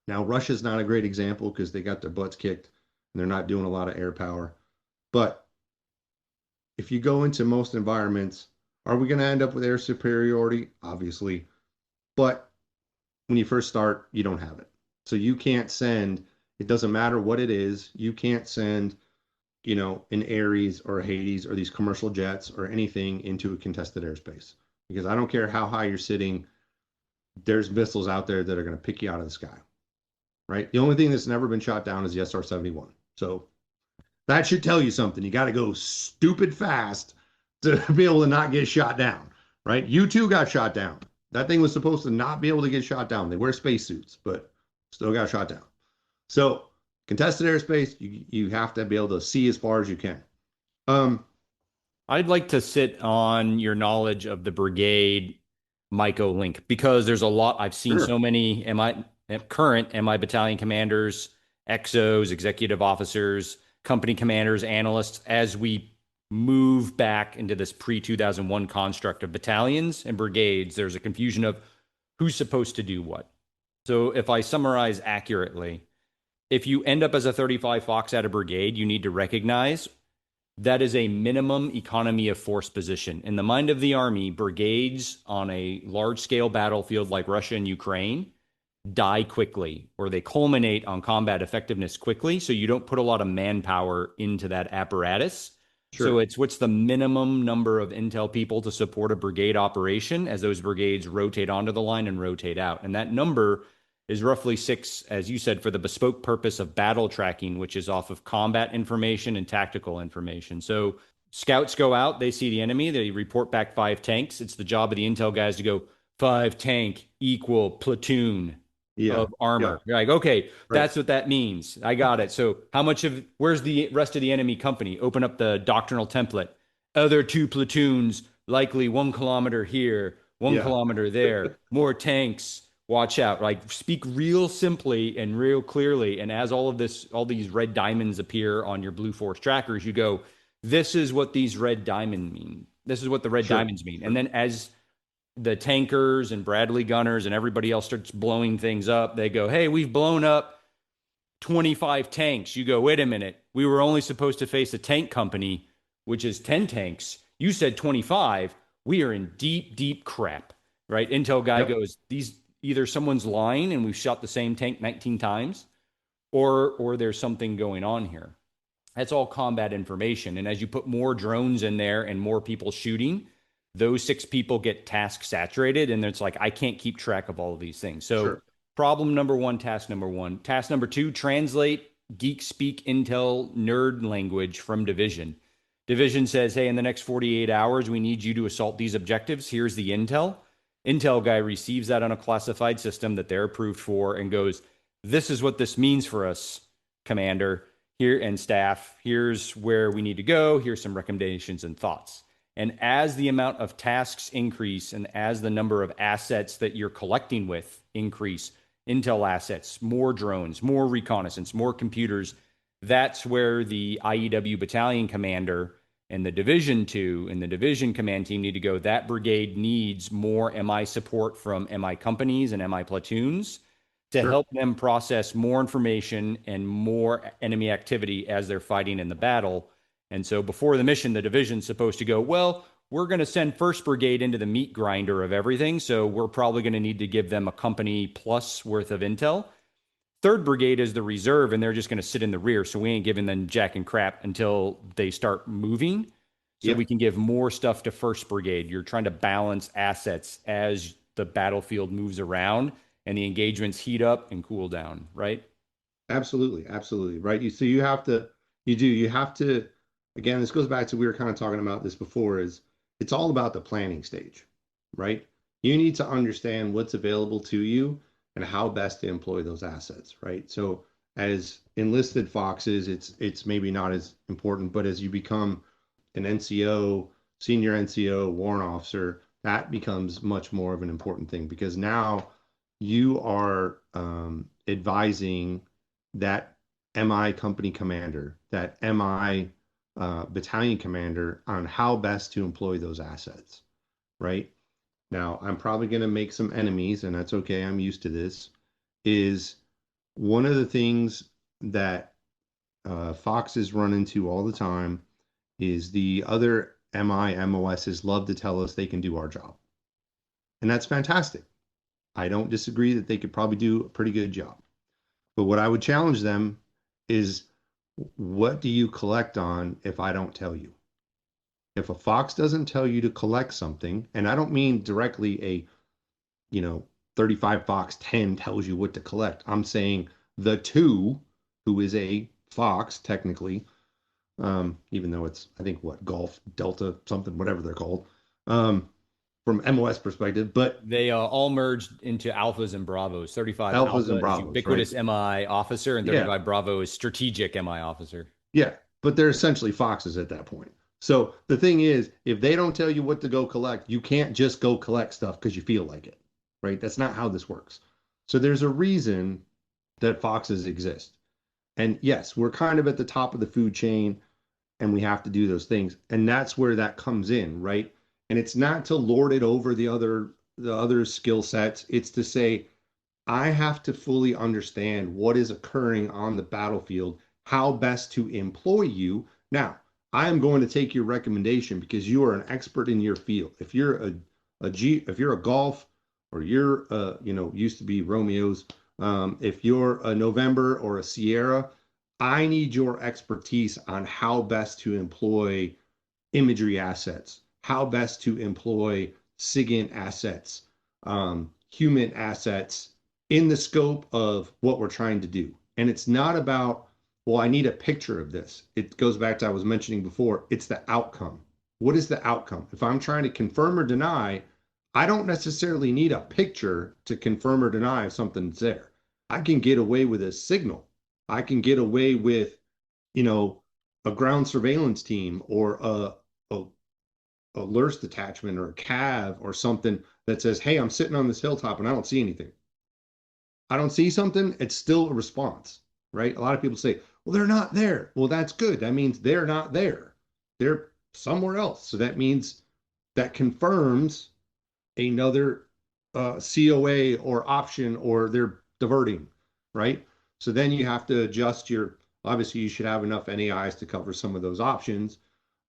now Russia's not a great example because they got their butts kicked and they're not doing a lot of air power. But if you go into most environments, are we going to end up with air superiority? Obviously. But when you first start, you don't have it. So you can't send, it doesn't matter what it is, you can't send, an Ares or a Hades or these commercial jets or anything into a contested airspace. Because I don't care how high you're sitting, there's missiles out there that are going to pick you out of the sky, right? The only thing that's never been shot down is the SR-71. So that should tell you something. You got to go stupid fast to be able to not get shot down, right? U-2 got shot down. That thing was supposed to not be able to get shot down. They wear spacesuits, but still got shot down. So contested airspace, you have to be able to see as far as you can. I'd like to sit on your knowledge of the brigade MICO link, because there's a lot. I've seen Sure. so many current MI battalion commanders, XOs, executive officers, company commanders, analysts, as we move back into this pre-2001 construct of battalions and brigades. There's a confusion of who's supposed to do what. So if I summarize accurately, if you end up as a 35 Fox at a brigade, you need to recognize that is a minimum economy of force position. In the mind of the Army, brigades on a large scale battlefield like Russia and Ukraine die quickly, or they culminate on combat effectiveness quickly. So you don't put a lot of manpower into that apparatus. Sure. So it's what's the minimum number of intel people to support a brigade operation as those brigades rotate onto the line and rotate out. And that number is roughly 6, as you said, for the bespoke purpose of battle tracking, which is off of combat information and tactical information. So scouts go out, they see the enemy, they report back 5 tanks. It's the job of the intel guys to go 5 tank equal platoon of armor. You're like, okay, right, that's what that means. I got it. So where's the rest of the enemy company? Open up the doctrinal template. Other 2 platoons, likely 1 kilometer here, 1 kilometer there, more tanks. Watch out, like speak real simply and real clearly. And as all these red diamonds appear on your Blue Force trackers, you go, this is what these red diamonds mean. This is what the red diamonds mean. And then as the tankers and Bradley gunners and everybody else starts blowing things up, they go, hey, we've blown up 25 tanks. You go, wait a minute. We were only supposed to face a tank company, which is 10 tanks. You said 25. We are in deep, deep crap, right? Intel guy goes, either someone's lying and we've shot the same tank 19 times, or there's something going on here. That's all combat information. And as you put more drones in there and more people shooting, those 6 people get task saturated. And it's like, I can't keep track of all of these things. So problem number 1, task number 1. Task number 2, translate geek speak intel nerd language from division. Division says, hey, in the next 48 hours, we need you to assault these objectives. Here's the intel. Intel guy receives that on a classified system that they're approved for and goes, this is what this means for us, commander, here and staff. Here's where we need to go. Here's some recommendations and thoughts. And as the amount of tasks increase and as the number of assets that you're collecting with increase, Intel assets, more drones, more reconnaissance, more computers, that's where the IEW battalion commander and the Division 2 and the Division command team need to go. That brigade needs more MI support from MI companies and MI platoons to Sure. help them process more information and more enemy activity as they're fighting in the battle. And so before the mission, the division's supposed to go, well, we're going to send 1st Brigade into the meat grinder of everything, so we're probably going to need to give them a company plus worth of intel. 3rd Brigade is the reserve, and they're just going to sit in the rear, so we ain't giving them jack and crap until they start moving, so we can give more stuff to 1st Brigade. You're trying to balance assets as the battlefield moves around and the engagements heat up and cool down, right? Absolutely, absolutely, right. You have to, again, this goes back to, we were kind of talking about this before, is it's all about the planning stage, right? You need to understand what's available to you and how best to employ those assets, right? So as enlisted foxes, it's maybe not as important, but as you become an NCO, senior NCO, warrant officer, that becomes much more of an important thing, because now you are advising that MI company commander, that MI battalion commander on how best to employ those assets, right? Now, I'm probably going to make some enemies, and that's okay. I'm used to this. Is one of the things that foxes run into all the time is the other MI MOSs love to tell us they can do our job. And that's fantastic. I don't disagree that they could probably do a pretty good job. But what I would challenge them is, what do you collect on if I don't tell you? If a fox doesn't tell you to collect something, and I don't mean directly a, 35 Fox 10 tells you what to collect. I'm saying the 2, who is a fox technically, even though it's, I think, what, Golf, Delta, something, whatever they're called, from MOS perspective, but they all merged into alphas and bravos. 35 alphas and alpha is bravos, ubiquitous right? MI officer, and Yeah, 35 bravo is strategic MI officer. yeah, but they're essentially foxes at that point. So the thing is, if they don't tell you what to go collect, you can't just go collect stuff because you feel like it, right? That's not how this works. So there's a reason that foxes exist. And yes, we're kind of at the top of the food chain and we have to do those things. And that's where that comes in, right? And it's not to lord it over the other skill sets. It's to say, I have to fully understand what is occurring on the battlefield, how best to employ you. Now, I am going to take your recommendation because you are an expert in your field. If you're if you're a golf, or you're used to be Romeo's, if you're a November or a Sierra, I need your expertise on how best to employ imagery assets, how best to employ SIGINT assets, human assets in the scope of what we're trying to do. And it's not about, well, I need a picture of this. It goes back to, I was mentioning before, it's the outcome. What is the outcome? If I'm trying to confirm or deny, I don't necessarily need a picture to confirm or deny if something's there. I can get away with a signal. I can get away with, a ground surveillance team, or a LURS detachment, or a CAV or something that says, hey, I'm sitting on this hilltop and I don't see anything. I don't see something, it's still a response, right? A lot of people say, well, they're not there. Well, that's good. That means they're not there. They're somewhere else. So that means that confirms another COA or option, or they're diverting, right? So then you have to adjust obviously you should have enough NAIs to cover some of those options.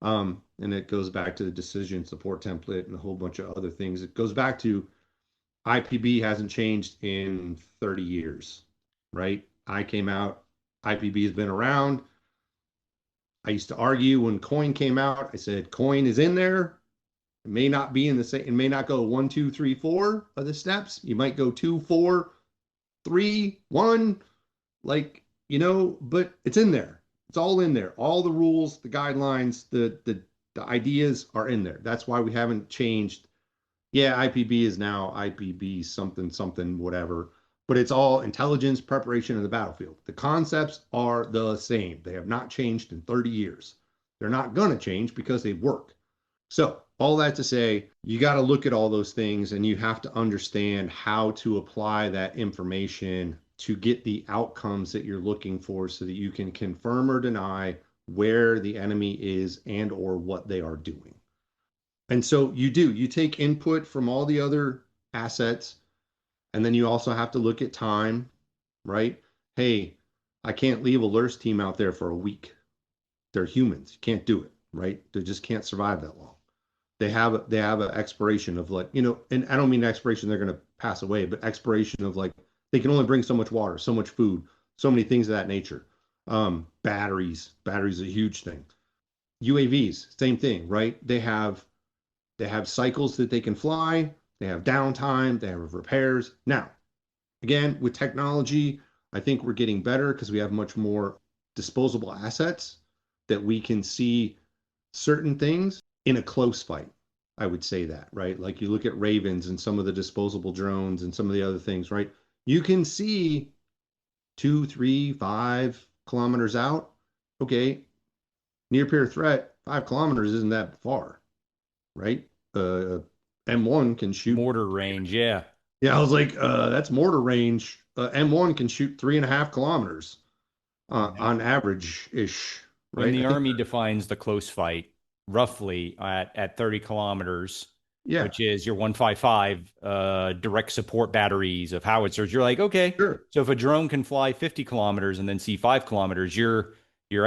And it goes back to the decision support template and a whole bunch of other things. It goes back to, IPB hasn't changed in 30 years, right? I came out, IPB has been around. I used to argue when COIN came out, I said, COIN is in there. It may not be in the same, it may not go 1, 2, 3, 4 of the steps. You might go 2, 4, 3, 1, but it's in there. It's all in there. All the rules, the guidelines, the ideas are in there. That's why we haven't changed, Yeah, IPB is now IPB something something whatever, but it's all intelligence preparation of the battlefield. The concepts are the same. They have not changed in 30 years. They're not going to change because they work. So, all that to say, you got to look at all those things and you have to understand how to apply that information to get the outcomes that you're looking for so that you can confirm or deny where the enemy is and or what they are doing. And so you take input from all the other assets, and then you also have to look at time, right? Hey, I can't leave a LURS team out there for a week. They're humans. You can't do it, right? They just can't survive that long. They have an expiration of like, and I don't mean expiration they're gonna pass away, but expiration of like they can only bring so much water, so much food, so many things of that nature. Batteries is a huge thing. UAVs, same thing, right? They have cycles that they can fly, they have downtime, they have repairs. Now, again, with technology, I think we're getting better because we have much more disposable assets that we can see certain things in a close fight. I would say that, right? Like you look at Ravens and some of the disposable drones and some of the other things, right? You can see 2, 3, 5 kilometers out. Okay, near peer threat, 5 kilometers isn't that far, right? M1 can shoot. Mortar range, yeah. Yeah, I was like, that's mortar range. M1 can shoot 3.5 kilometers on average ish, When right? I the think, Army defines the close fight roughly at 30 kilometers, yeah, which is your 155 direct support batteries of howitzers, you're like, okay, sure. so if a drone can fly 50 kilometers and then see 5 kilometers, you're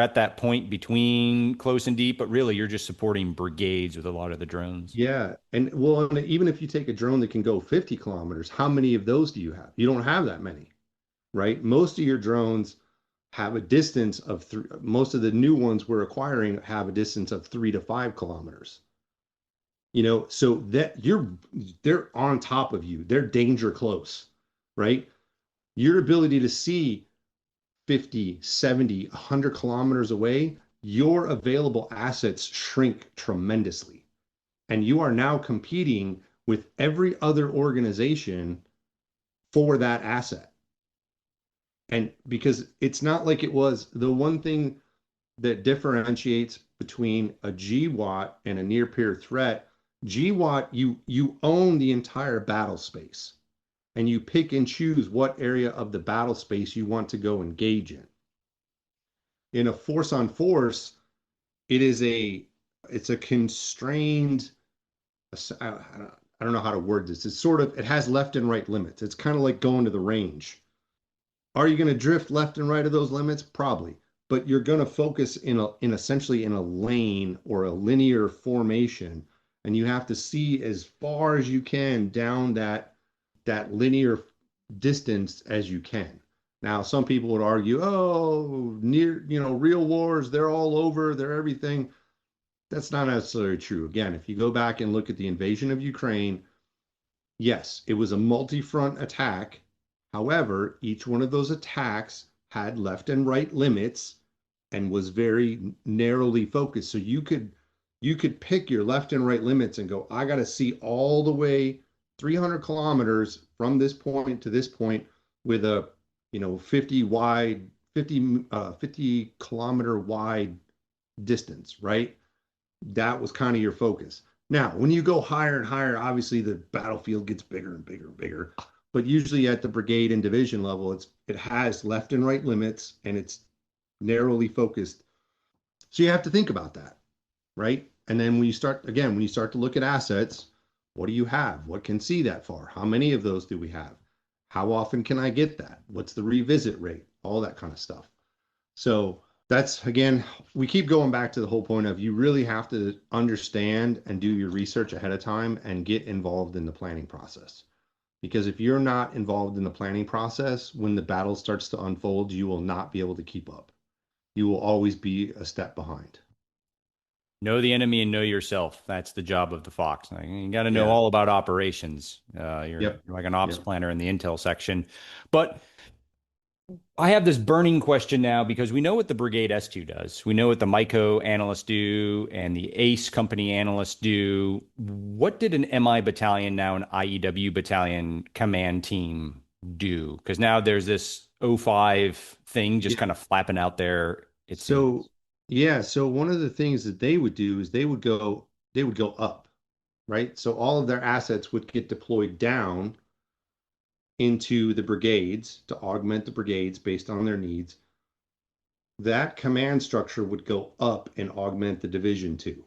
at that point between close and deep, but really you're just supporting brigades with a lot of the drones. Yeah. And well, and even if you take a drone that can go 50 kilometers, how many of those do you have? You don't have that many, right? Most of your drones have a distance of three, most of the new ones we're acquiring have a distance of 3 to 5 kilometers. So that they're on top of you. They're danger close, right? Your ability to see 50, 70, 100 kilometers away, your available assets shrink tremendously. And you are now competing with every other organization for that asset. And because it's not like it was the one thing that differentiates between a GWAT and a near peer threat. GWAT, you own the entire battle space and you pick and choose what area of the battle space you want to go engage in. In a force on force, it's a constrained. I don't know how to word this. It has left and right limits. It's kind of like going to the range. Are you going to drift left and right of those limits? Probably, but you're going to focus in essentially in a lane or a linear formation, and you have to see as far as you can down that linear distance as you can. Now, some people would argue, oh, real wars, they're all over, they're everything. That's not necessarily true. Again, if you go back and look at the invasion of Ukraine, yes, it was a multi-front attack. However, each one of those attacks had left and right limits and was very narrowly focused. So you could pick your left and right limits and go, I got to see all the way 300 kilometers from this point to this point with a 50 wide 50 kilometer wide distance, right? That was kind of your focus. Now, when you go higher and higher, obviously the battlefield gets bigger and bigger and bigger. But usually at the brigade and division level, it has left and right limits and it's narrowly focused. So you have to think about that, right? And then when you start to look at assets, what do you have? What can see that far? How many of those do we have? How often can I get that? What's the revisit rate? All that kind of stuff. So that's again, we keep going back to the whole point of you really have to understand and do your research ahead of time and get involved in the planning process. Because if you're not involved in the planning process, when the battle starts to unfold, you will not be able to keep up. You will always be a step behind. Know the enemy and know yourself. That's the job of the Fox. You got to know Yeah. all about operations. Yep. You're like an ops Yep. planner in the intel section. But I have this burning question now because we know what the Brigade S2 does. We know what the MICO analysts do and the ACE company analysts do. What did an MI battalion, now an IEW battalion command team do? Because now there's this O5 thing just Yeah. kind of flapping out there, it seems. So yeah, so one of the things that they would do is they would go up, right? So all of their assets would get deployed down into the brigades to augment the brigades based on their needs. That command structure would go up and augment the division too.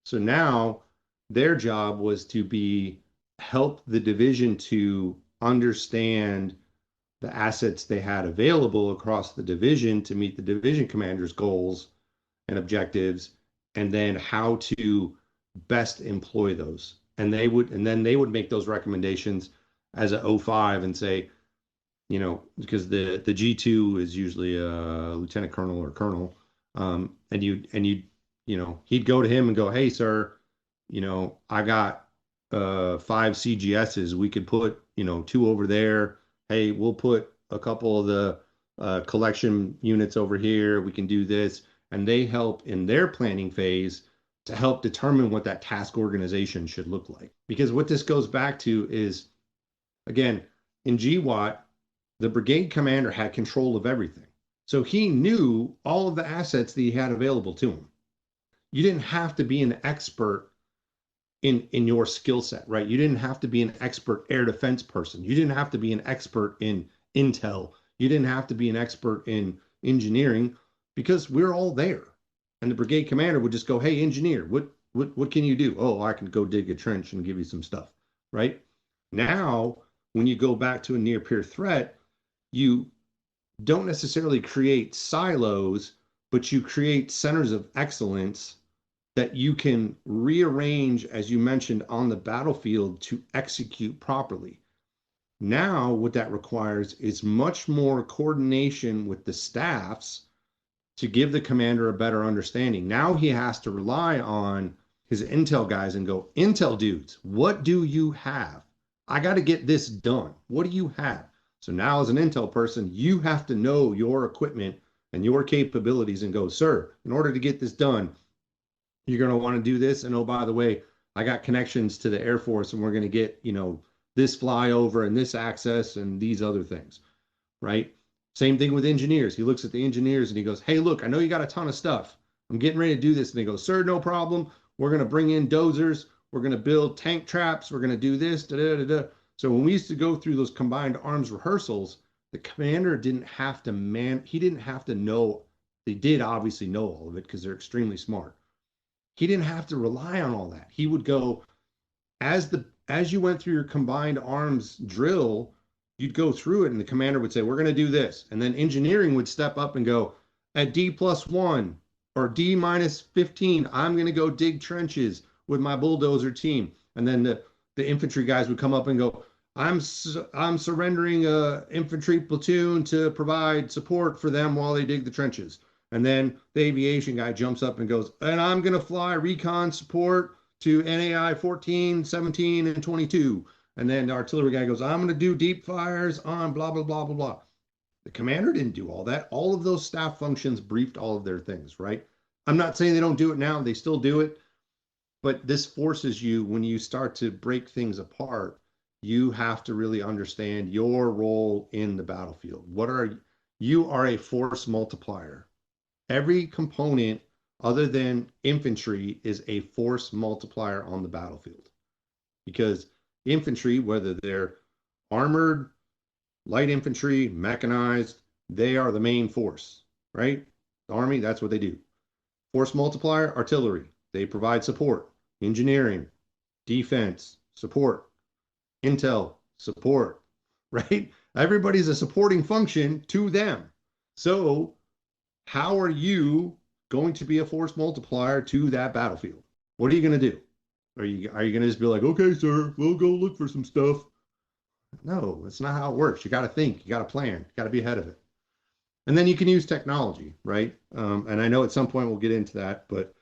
So now their job was to be help the division to understand the assets they had available across the division to meet the division commander's goals and objectives, and then how to best employ those. And then they would make those recommendations as a O5 and say, because the G2 is usually a lieutenant colonel or colonel, he'd go to him and go, hey, sir, I got five CGSs. We could put, two over there. Hey, we'll put a couple of the collection units over here. We can do this. And they help in their planning phase to help determine what that task organization should look like. Because what this goes back to is, again, in GWAT, the brigade commander had control of everything. So he knew all of the assets that he had available to him. You didn't have to be an expert in your skill set, right? You didn't have to be an expert air defense person. You didn't have to be an expert in intel. You didn't have to be an expert in engineering because we're all there. And the brigade commander would just go, "Hey, engineer, what can you do?" "Oh, I can go dig a trench and give you some stuff," right? Now, when you go back to a near peer threat, you don't necessarily create silos, but you create centers of excellence that you can rearrange, as you mentioned, on the battlefield to execute properly. Now, what that requires is much more coordination with the staffs to give the commander a better understanding. Now he has to rely on his intel guys and go, "Intel dudes, what do you have? I got to get this done. What do you have?" So now, as an intel person, you have to know your equipment and your capabilities and go, "Sir, in order to get this done, you're going to want to do this. And oh, by the way, I got connections to the Air Force and we're going to get, this flyover and this access and these other things," right? Same thing with engineers. He looks at the engineers and he goes, "Hey, look, I know you got a ton of stuff. I'm getting ready to do this." And they go, "Sir, no problem. We're going to bring in dozers. We're going to build tank traps. We're going to do this. Da, da, da, da." So when we used to go through those combined arms rehearsals, the commander didn't have to he didn't have to know. They did obviously know all of it because they're extremely smart. He didn't have to rely on all that. He would go, as you went through your combined arms drill, you'd go through it and the commander would say, "We're going to do this." And then engineering would step up and go, "At D+1 or D-15, I'm going to go dig trenches with my bulldozer team." And then the infantry guys would come up and go, I'm surrendering a infantry platoon to provide support for them while they dig the trenches." And then the aviation guy jumps up and goes, "And I'm going to fly recon support to NAI 14, 17, and 22. And then the artillery guy goes, "I'm going to do deep fires on blah, blah, blah, blah, blah." The commander didn't do all that. All of those staff functions briefed all of their things, right? I'm not saying they don't do it now. They still do it. But this forces you, when you start to break things apart, you have to really understand your role in the battlefield. You are a force multiplier. Every component other than infantry is a force multiplier on the battlefield, because infantry, whether they're armored, light infantry, mechanized, they are the main force, right? The Army, that's what they do. Force multiplier, artillery, they provide support. Engineering, defense, support. Intel, support, right? Everybody's a supporting function to them. So how are you going to be a force multiplier to that battlefield? What are you going to do? Are you going to just be like, "Okay, sir, we'll go look for some stuff"? No, that's not how it works. You got to think, you got to plan, you got to be ahead of it. And then you can use technology, right? And I know at some point we'll get into that, but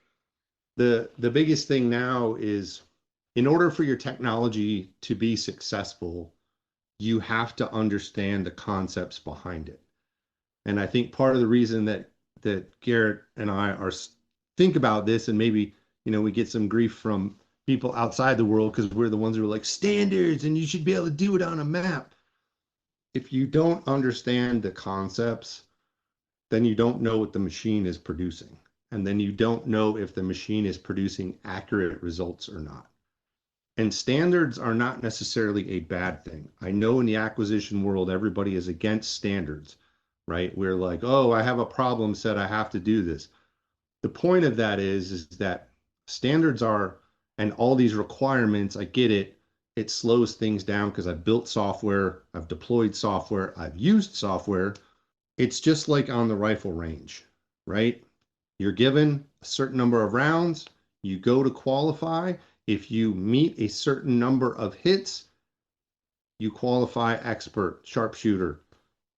the biggest thing now is, in order for your technology to be successful, you have to understand the concepts behind it. And I think part of the reason that Garrett and I are think about this, and maybe we get some grief from people outside the world because we're the ones who are like standards and you should be able to do it on a map. If you don't understand the concepts, then you don't know what the machine is producing. And then you don't know if the machine is producing accurate results or not. And standards are not necessarily a bad thing. I know in the acquisition world, everybody is against standards, right? We're like, oh, I have a problem set, I have to do this. The point of that is that standards are, and all these requirements, I get it, it slows things down because I've built software, I've deployed software, I've used software. It's just like on the rifle range, right? You're given a certain number of rounds, you go to qualify. If you meet a certain number of hits, you qualify expert, sharpshooter,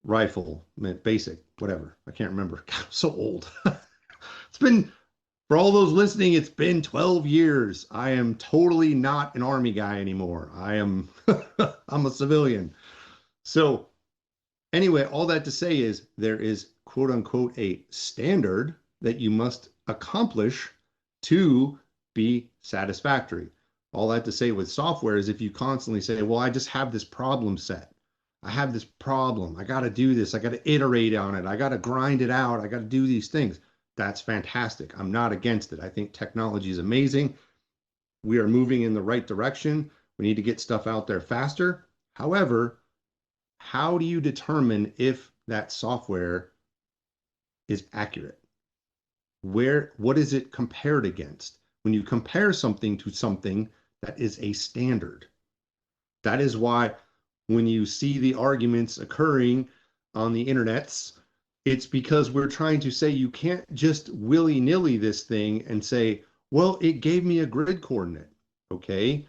rifle, basic, whatever. I can't remember. God, I'm so old. It's been, for all those listening, it's been 12 years. I am totally not an Army guy anymore. I'm a civilian. So anyway, all that to say is there is quote unquote a standard that you must accomplish to be satisfactory. All that to say with software is if you constantly say, well, I just have this problem set. I have this problem. I got to do this. I got to iterate on it. I got to grind it out. I got to do these things. That's fantastic. I'm not against it. I think technology is amazing. We are moving in the right direction. We need to get stuff out there faster. However, how do you determine if that software is accurate? What is it compared against? When you compare something to something that is a standard. That is why when you see the arguments occurring on the internets, it's because we're trying to say you can't just willy-nilly this thing and say, well, it gave me a grid coordinate. Okay.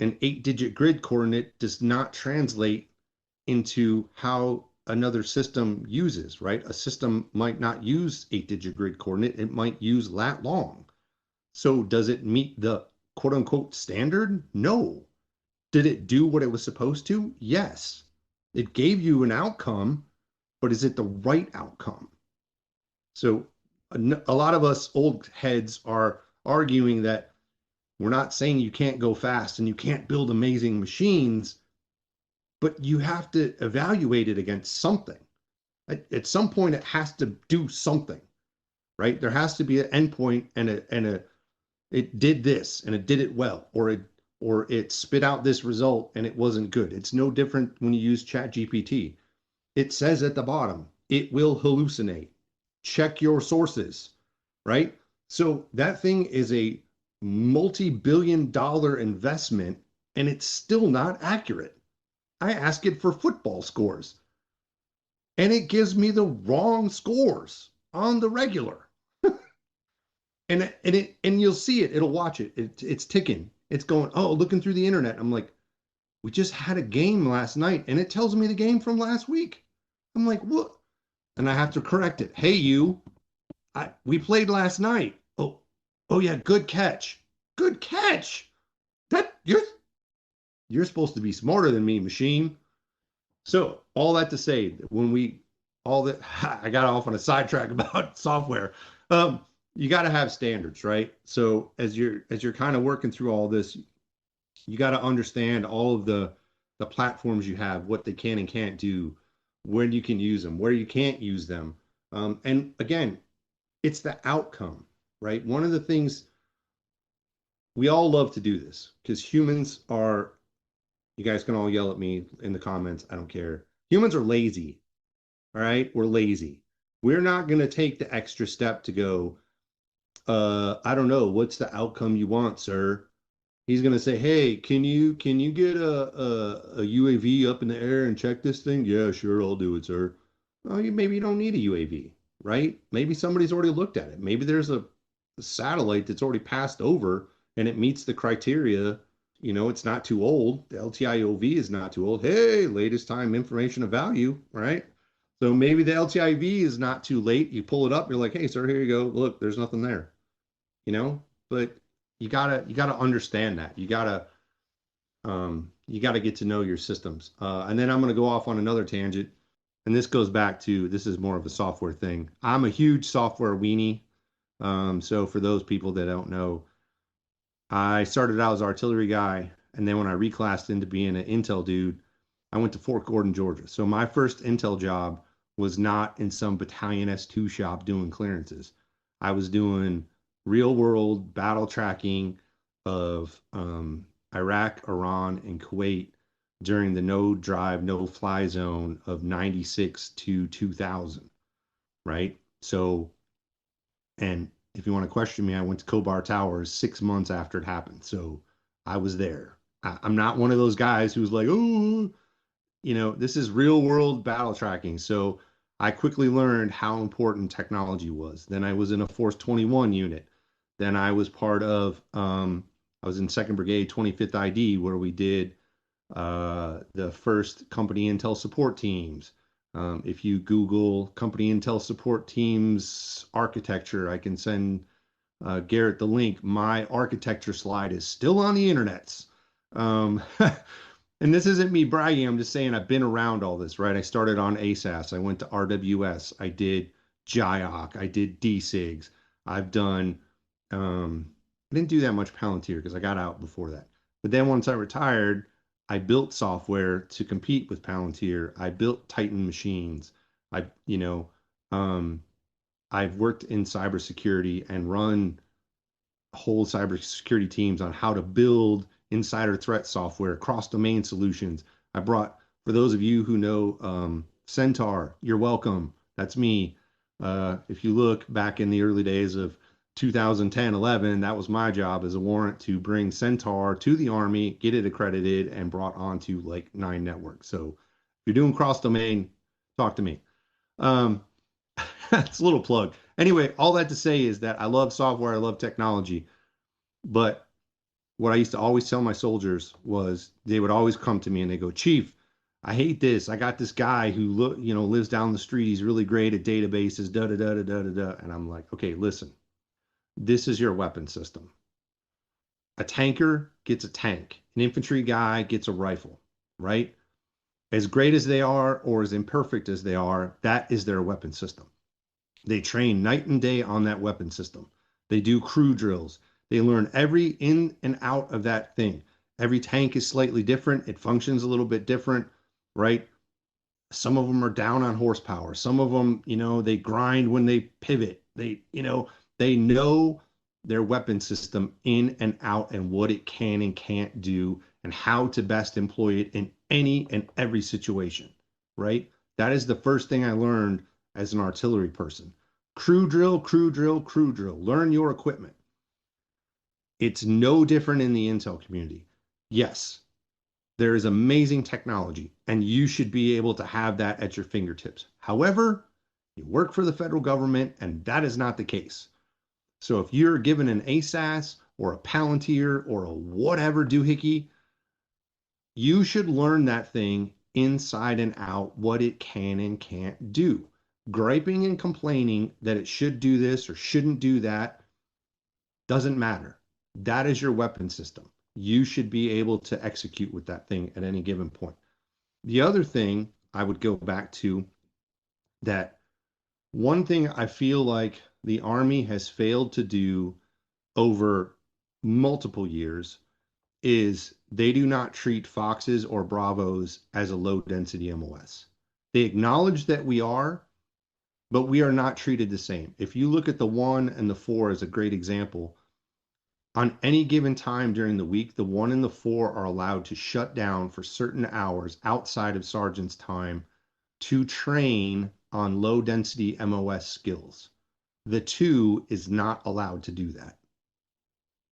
An 8-digit grid coordinate does not translate into how another system uses, right? A system might not use 8-digit grid coordinate. It might use lat long. So does it meet the quote unquote standard? No. Did it do what it was supposed to? Yes. It gave you an outcome, but is it the right outcome? So a lot of us old heads are arguing that we're not saying you can't go fast and you can't build amazing machines, but you have to evaluate it against something. At some point, it has to do something, right? There has to be an endpoint and it did this and it did it well, or it spit out this result and it wasn't good. It's no different when you use ChatGPT. It says at the bottom, it will hallucinate. Check your sources, right? So that thing is a multi-billion-dollar investment and it's still not accurate. I ask it for football scores and it gives me the wrong scores on the regular. And you'll see it. It'll watch it. It's ticking. It's going, oh, looking through the internet. I'm like, we just had a game last night and it tells me the game from last week. I'm like, what? And I have to correct it. Hey, we played last night. Oh yeah, good catch. Good catch. That you're supposed to be smarter than me, machine. So all that to say, I got off on a sidetrack about software. You got to have standards, right? So as you're kind of working through all this, you got to understand all of the platforms you have, what they can and can't do, when you can use them, where you can't use them. And again, it's the outcome, right? One of the things we all love to do this because humans are, you guys can all yell at me in the comments. I don't care. Humans are lazy. All right. We're lazy. We're not going to take the extra step to go, I don't know. What's the outcome you want, sir? He's going to say, hey, can you get a UAV up in the air and check this thing? Yeah, sure. I'll do it, sir. Well, maybe you don't need a UAV, right? Maybe somebody's already looked at it. Maybe there's a satellite that's already passed over and it meets the criteria. It's not too old. The LTIOV is not too old. Hey, latest time information of value, right? So maybe the LTIV is not too late. You pull it up, you're like, hey, sir, here you go. Look, there's nothing there. But you gotta understand that. You gotta get to know your systems. And then I'm gonna go off on another tangent. and this goes back to, this is more of a software thing. I'm a huge software weenie. So for those people that don't know, I started out as an artillery guy, and then when I reclassed into being an Intel dude, I went to Fort Gordon, Georgia. So my first Intel job was not in some battalion S2 shop doing clearances. I was doing real world battle tracking of Iraq, Iran, and Kuwait during the no drive, no fly zone of 96 to 2000, right? So, and if you want to question me, I went to Kobar Towers 6 months after it happened. So I was there. I'm not one of those guys who's like, oh, this is real world battle tracking. So I quickly learned how important technology was. Then I was in a Force 21 unit. Then I was part of, I was in 2nd Brigade 25th ID, where we did the first company Intel support teams. If you Google company Intel support teams architecture, I can send Garrett the link. My architecture slide is still on the internets. Um, and this isn't me bragging. I'm just saying I've been around all this, right? I started on ASAS. I went to RWS. I did GIOC. I did DSIGs. I've done, I didn't do that much Palantir because I got out before that. But then once I retired, I built software to compete with Palantir. I built Titan machines. I, you know, um, I've worked in cybersecurity and run whole cybersecurity teams on how to build insider threat software, cross-domain solutions. I brought, for those of you who know Centaur, you're welcome. That's me. If you look back in the early days of 2010, 11, that was my job as a warrant to bring Centaur to the Army, get it accredited, and brought onto like 9 networks. So if you're doing cross-domain, talk to me. Um, that's a little plug. Anyway, all that to say is that I love software, I love technology, but what I used to always tell my soldiers was they would always come to me and they go, Chief, I hate this. I got this guy who lives down the street. He's really great at databases, da da da da da da da. And I'm like, okay, listen, this is your weapon system. A tanker gets a tank. An infantry guy gets a rifle, right? As great as they are or as imperfect as they are, that is their weapon system. They train night and day on that weapon system. They do crew drills. They learn every in and out of that thing. Every tank is slightly different. It functions a little bit different, right? Some of them are down on horsepower. Some of them, they grind when they pivot. They know their weapon system in and out and what it can and can't do and how to best employ it in any and every situation, right? That is the first thing I learned as an artillery person. Crew drill, crew drill, crew drill. Learn your equipment. It's no different in the Intel community. Yes, there is amazing technology, and you should be able to have that at your fingertips. However, you work for the federal government, and that is not the case. So if you're given an ASAS or a Palantir or a whatever doohickey, you should learn that thing inside and out, what it can and can't do. Griping and complaining that it should do this or shouldn't do that doesn't matter. That is your weapon system. You should be able to execute with that thing at any given point. The other thing I would go back to, that one thing I feel like the Army has failed to do over multiple years is they do not treat Foxes or Bravos as a low density MOS. They acknowledge that we are, but we are not treated the same. If you look at the 1 and the 4 as a great example, on any given time during the week, the 1 and the 4 are allowed to shut down for certain hours outside of sergeant's time to train on low density MOS skills. The 2 is not allowed to do that.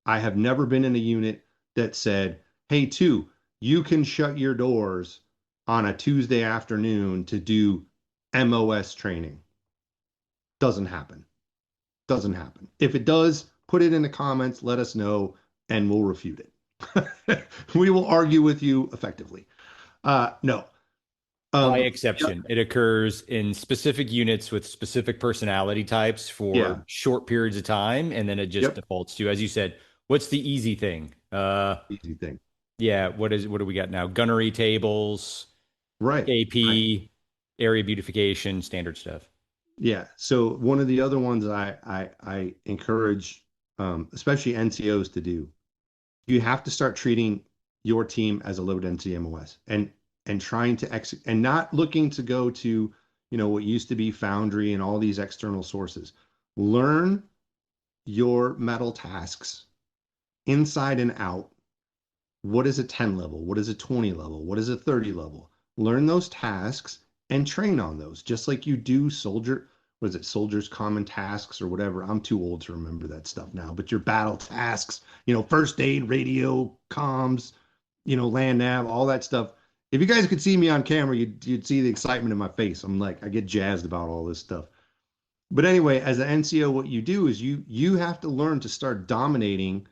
I have never been in a unit that said, hey, 2, you can shut your doors on a Tuesday afternoon to do MOS training. Doesn't happen. Doesn't happen. If it does, put it in the comments, let us know, and we'll refute it. We will argue with you effectively. No. By Yeah. exception, it occurs in specific units with specific personality types Yeah. for short periods of time, and then it just Yep. defaults to, as you said, what's the easy thing? Easy thing. Yeah, what do we got now? Gunnery tables, Right. Right. AP. area beautification, standard stuff. Yeah. So one of the other ones I encourage, especially NCOs to do, you have to start treating your team as a low density MOS and trying to exit and not looking to go to, what used to be Foundry and all these external sources. Learn your metal tasks inside and out. What is a 10 level? What is a 20 level? What is a 30 level? Learn those tasks and train on those, just like you do was it soldiers common tasks or whatever? I'm too old to remember that stuff now, but your battle tasks, first aid, radio, comms, land nav, all that stuff. If you guys could see me on camera, you'd see the excitement in my face. I'm like, I get jazzed about all this stuff. But anyway, as an NCO, what you do is you have to learn to start dominating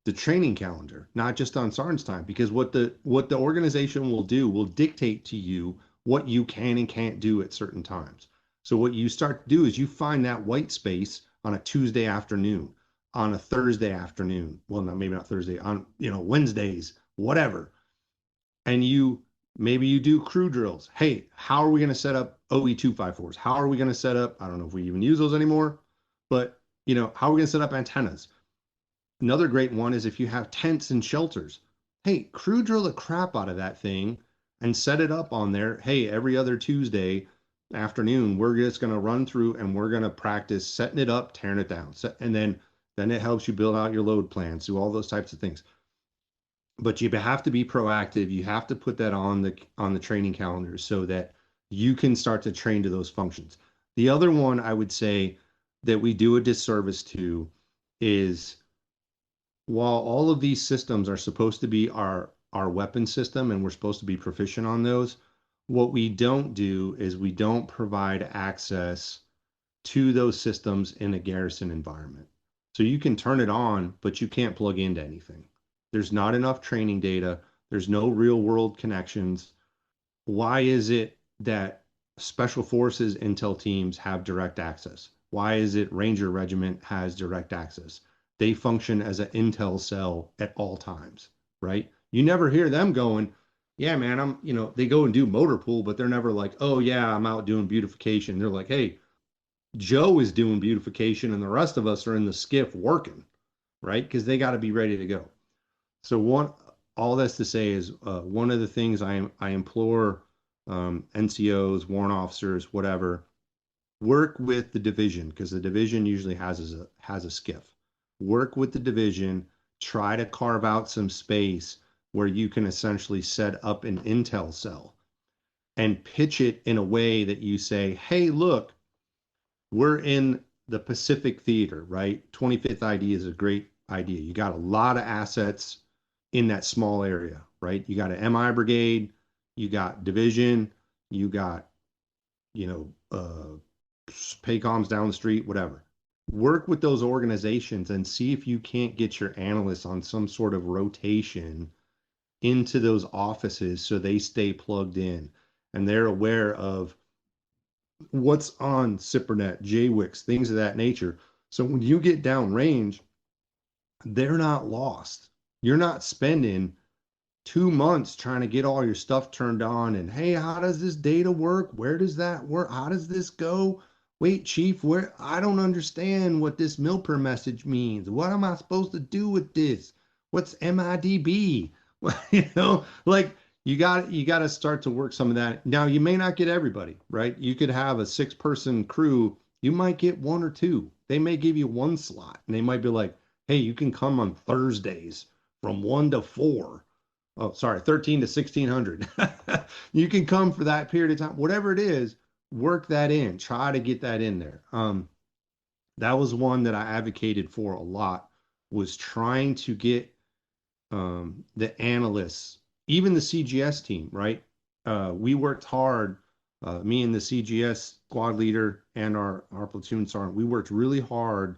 the training calendar, not just on Sergeant's time, because what the organization will do will dictate to you what you can and can't do at certain times. So what you start to do is you find that white space on a Tuesday afternoon, on a Thursday afternoon. Well, not maybe not Thursday, on Wednesdays, whatever. And maybe you do crew drills. Hey, how are we going to set up OE254s? How are we going to set up? I don't know if we even use those anymore, but how are we going to set up antennas? Another great one is if you have tents and shelters. Hey, crew drill the crap out of that thing and set it up on there. Hey, every other Tuesday afternoon, we're just going to run through and we're going to practice setting it up, tearing it down. And then it helps you build out your load plans, do all those types of things. But you have to be proactive. You have to put that on the training calendar so that you can start to train to those functions. The other one I would say that we do a disservice to is, while all of these systems are supposed to be our weapon system and we're supposed to be proficient on those, what we don't do is we don't provide access to those systems in a garrison environment. So you can turn it on, but you can't plug into anything. There's not enough training data. There's no real world connections. Why is it that special forces intel teams have direct access? Why is it Ranger Regiment has direct access? They function as an intel cell at all times, right? You never hear them going, yeah, man, they go and do motor pool, but they're never like, oh yeah, I'm out doing beautification. They're like, hey, Joe is doing beautification and the rest of us are in the skiff working, right? Because they got to be ready to go. So all that's to say is one of the things I implore NCOs, warrant officers, whatever, work with the division, because the division usually has a skiff. Work with the division, try to carve out some space where you can essentially set up an intel cell and pitch it in a way that you say, hey, look, we're in the Pacific Theater, right? 25th ID is a great idea. You got a lot of assets in that small area, right? You got an MI brigade, you got division, you got, Paycoms down the street, whatever. Work with those organizations and see if you can't get your analysts on some sort of rotation into those offices so they stay plugged in and they're aware of what's on SIPRNet, JWICs, things of that nature. So when you get downrange, they're not lost. You're not spending 2 months trying to get all your stuff turned on and, hey, how does this data work? Where does that work? How does this go? Wait, Chief, I don't understand what this MILPER message means. What am I supposed to do with this? What's MIDB? Like you got to start to work some of that. Now, you may not get everybody, right? You could have a 6-person crew. You might get 1 or 2. They may give you 1 slot and they might be like, hey, you can come on Thursdays from 1 to 4. Oh, sorry, 13 to 1600. You can come for that period of time, whatever it is, work that in, try to get that in there. That was one that I advocated for a lot, was trying to get the analysts, even the CGS team, right? We worked hard, me and the CGS squad leader and our platoon sergeant, we worked really hard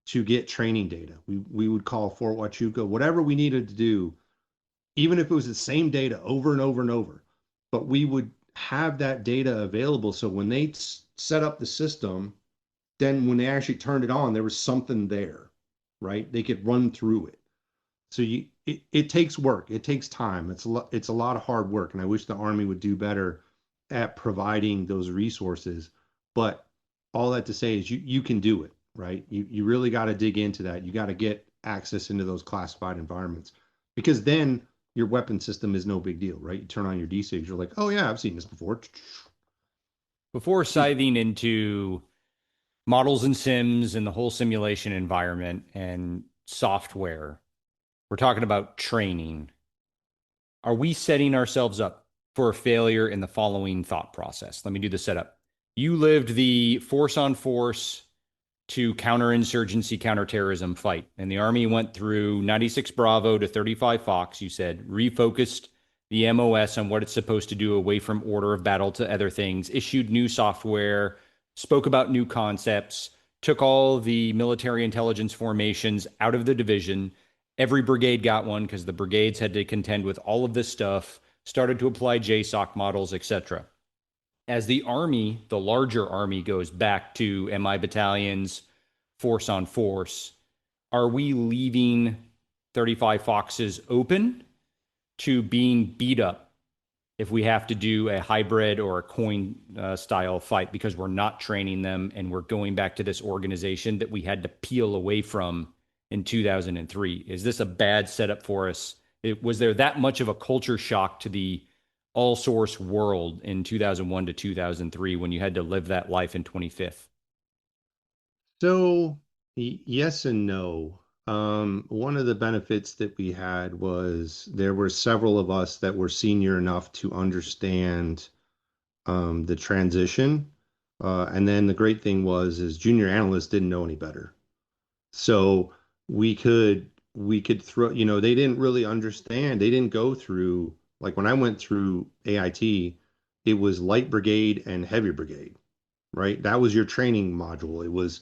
to get training data. We would call Fort Huachuca, whatever we needed to do, even if it was the same data over and over and over, but we would have that data available. So when they set up the system, then when they actually turned it on, there was something there, right? They could run through it. So it takes work. It takes time. It's a lot of hard work. And I wish the Army would do better at providing those resources. But all that to say is you can do it, right? You really got to dig into that. You got to get access into those classified environments, because then your weapon system is no big deal, right? You turn on your DSIGs, you're like, oh yeah, I've seen this before. Before Excuse me. scything into models and sims and the whole simulation environment and software, we're talking about training. Are we setting ourselves up for a failure in the following thought process? Let me do the setup. You lived the force on force to counterinsurgency, counterterrorism fight. And the Army went through 96 Bravo to 35 Fox, you said, refocused the MOS on what it's supposed to do away from order of battle to other things, issued new software, spoke about new concepts, took all the military intelligence formations out of the division. Every brigade got one because the brigades had to contend with all of this stuff, started to apply JSOC models, etc. As the Army, the larger Army, goes back to MI battalions, force on force, are we leaving 35 Foxes open to being beat up if we have to do a hybrid or a coin style fight because we're not training them and we're going back to this organization that we had to peel away from in 2003? Is this a bad setup for us? Was there that much of a culture shock to the all source world in 2001 to 2003 when you had to live that life in 25th? So yes and no. One of the benefits that we had was there were several of us that were senior enough to understand the transition. And then the great thing was is junior analysts didn't know any better. So we could throw, they didn't really understand. They didn't go through, like when I went through AIT, it was light brigade and heavy brigade, right? That was your training module. It was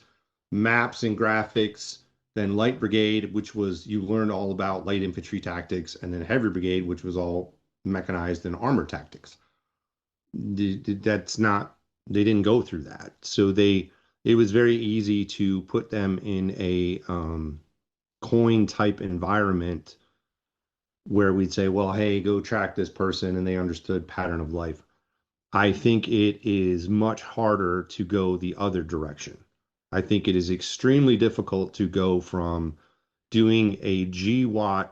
maps and graphics, then light brigade, which was you learned all about light infantry tactics, and then heavy brigade, which was all mechanized and armor tactics. That's not, they didn't go through that. So it was very easy to put them in a coin type environment where we'd say, well, hey, go track this person, and they understood pattern of life. I think it is much harder to go the other direction. I think it is extremely difficult to go from doing a GWAT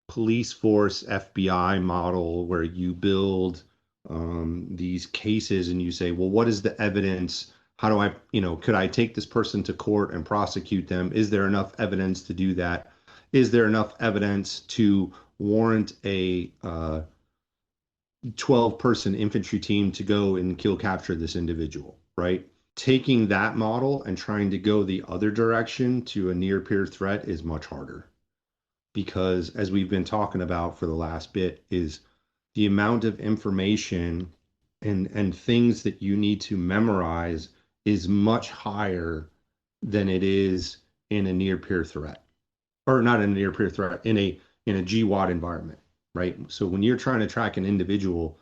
police force FBI model where you build these cases and you say, well, what is the evidence? How do I, could I take this person to court and prosecute them? Is there enough evidence to do that? Is there enough evidence to warrant a 12-person infantry team to go and kill capture this individual, right? Taking that model and trying to go the other direction to a near peer threat is much harder, because as we've been talking about for the last bit is the amount of information and things that you need to memorize is much higher than it is in a near peer threat, or not in a near peer threat, in a GWAT environment, right? So when you're trying to track an individual,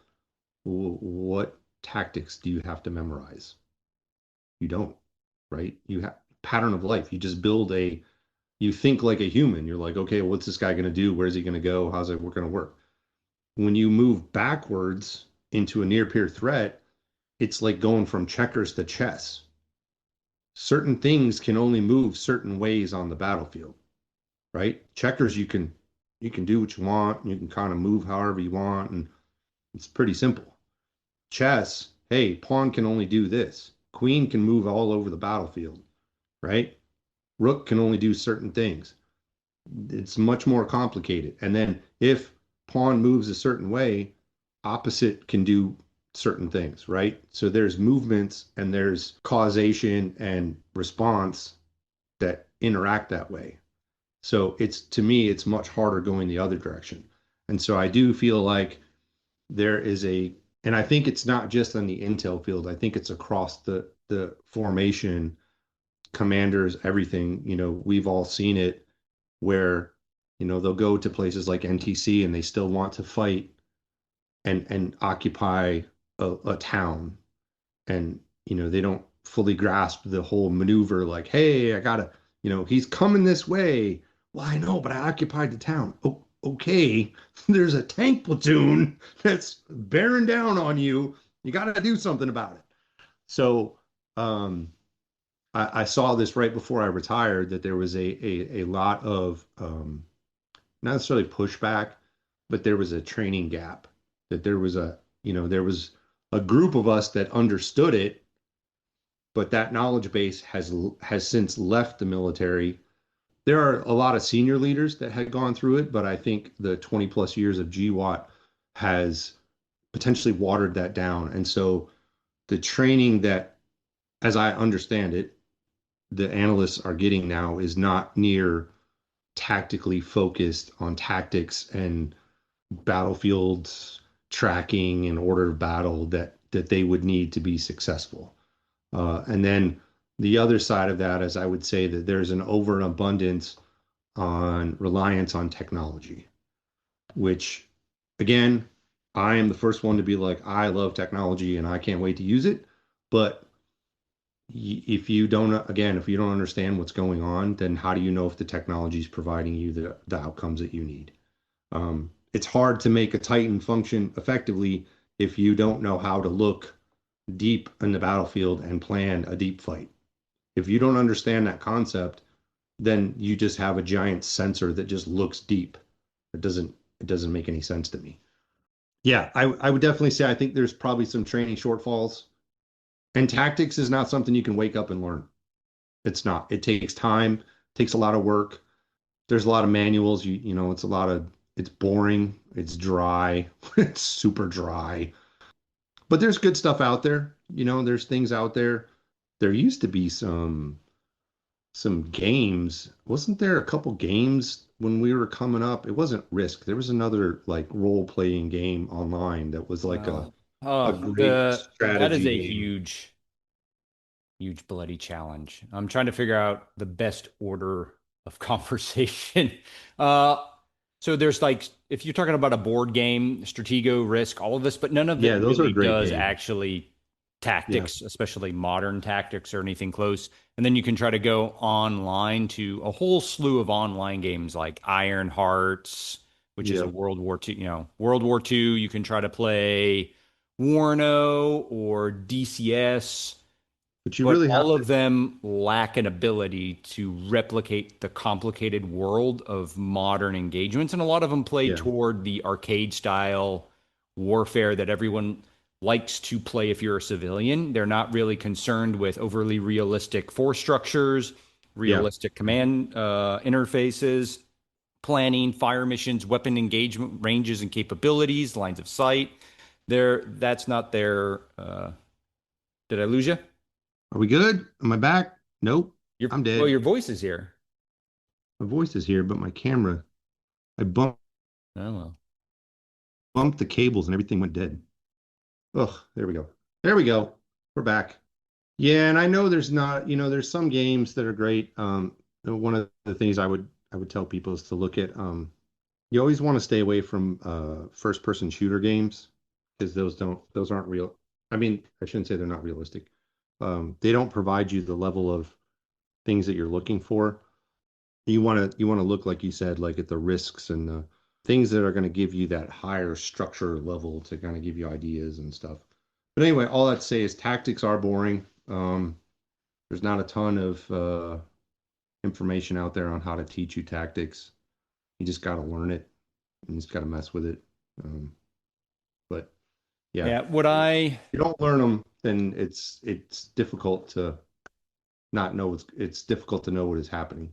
what tactics do you have to memorize? You don't, right? You have pattern of life. You just build you think like a human. You're like, okay, what's this guy going to do? Where's he going to go? How's it going to work? When you move backwards into a near peer threat, it's like going from checkers to chess. Certain things can only move certain ways on the battlefield, right? Checkers, you can do what you want. You can kind of move however you want, and it's pretty simple. Chess, hey, pawn can only do this. Queen can move all over the battlefield, right? Rook can only do certain things. It's much more complicated. And then if pawn moves a certain way, opposite can do certain things, right? So there's movements and there's causation and response that interact that way. So to me, it's much harder going the other direction. And so I do feel like there is and I think it's not just on the intel field. I think it's across the formation, commanders, everything. We've all seen it where, they'll go to places like NTC and they still want to fight and occupy a town. And, they don't fully grasp the whole maneuver, like, hey, I gotta, he's coming this way. Well, I know, but I occupied the town. Oh, okay. There's a tank platoon that's bearing down on you. You got to do something about it. So um, I saw this right before I retired that there was a lot of not necessarily pushback, but there was a training gap. That there was there was a group of us that understood it, but that knowledge base has since left the military. There are a lot of senior leaders that had gone through it, but I think the 20 plus years of GWAT has potentially watered that down. And so the training that, as I understand it, the analysts are getting now is not near tactically focused on tactics and battlefields tracking and order of battle that they would need to be successful. And then the other side of that is I would say that there's an overabundance on reliance on technology, which again, I am the first one to be like, I love technology and I can't wait to use it. But if you don't, again, if you don't understand what's going on, then how do you know if the technology is providing you the outcomes that you need? It's hard to make a Titan function effectively if you don't know how to look deep in the battlefield and plan a deep fight. If you don't understand that concept, then you just have a giant sensor that just looks deep. It doesn't make any sense to me. Yeah, I would definitely say I think there's probably some training shortfalls. And tactics is not something you can wake up and learn. It's not. It takes time, takes a lot of work. There's a lot of manuals. It's boring, it's dry, it's super dry. But there's good stuff out there. There's things out there. There used to be some games. Wasn't there a couple games when we were coming up? It wasn't Risk. There was another like role-playing game online that was like a Oh, a oh, great that is strategy a game. huge bloody challenge. I'm trying to figure out the best order of conversation. Uh, so there's like, if you're talking about a board game, Stratego, Risk, all of this, but none of it Yeah, those are really great does games. actually Yeah. tactics, especially modern tactics or anything close. And then you can try to go online to a whole slew of online games like Iron Hearts, which is a Yeah. World War II, World War II. You can try to play Warno or DCS, But you but really have all to. of them lack an ability to replicate the complicated world of modern engagements. And a lot of them play Yeah. toward the arcade style warfare that everyone likes to play if you're a civilian. They're not really concerned with overly realistic force structures, Yeah. realistic command interfaces, planning, fire missions, weapon engagement ranges and capabilities, lines of sight. That's not their. Did I lose you? Are we good? Am I back? Nope. I'm dead. Your voice is here. My voice is here, but my camera, I Oh well. bumped the cables and everything went dead. Ugh, there we go. There we go. We're back. Yeah, and I know there's not, there's some games that are great. One of the things I would tell people is to look at you always want to stay away from first person shooter games because those aren't real. I mean, I shouldn't say they're not realistic. They don't provide you the level of things that you're looking for. You want to look like you said, like at the risks and the things that are going to give you that higher structure level to kind of give you ideas and stuff. But anyway, all that to say is tactics are boring. There's not a ton of information out there on how to teach you tactics. You just got to learn it and you just got to mess with it. Um, but yeah, Yeah, what if I you don't learn them, then it's difficult to not know it's difficult to know what is happening.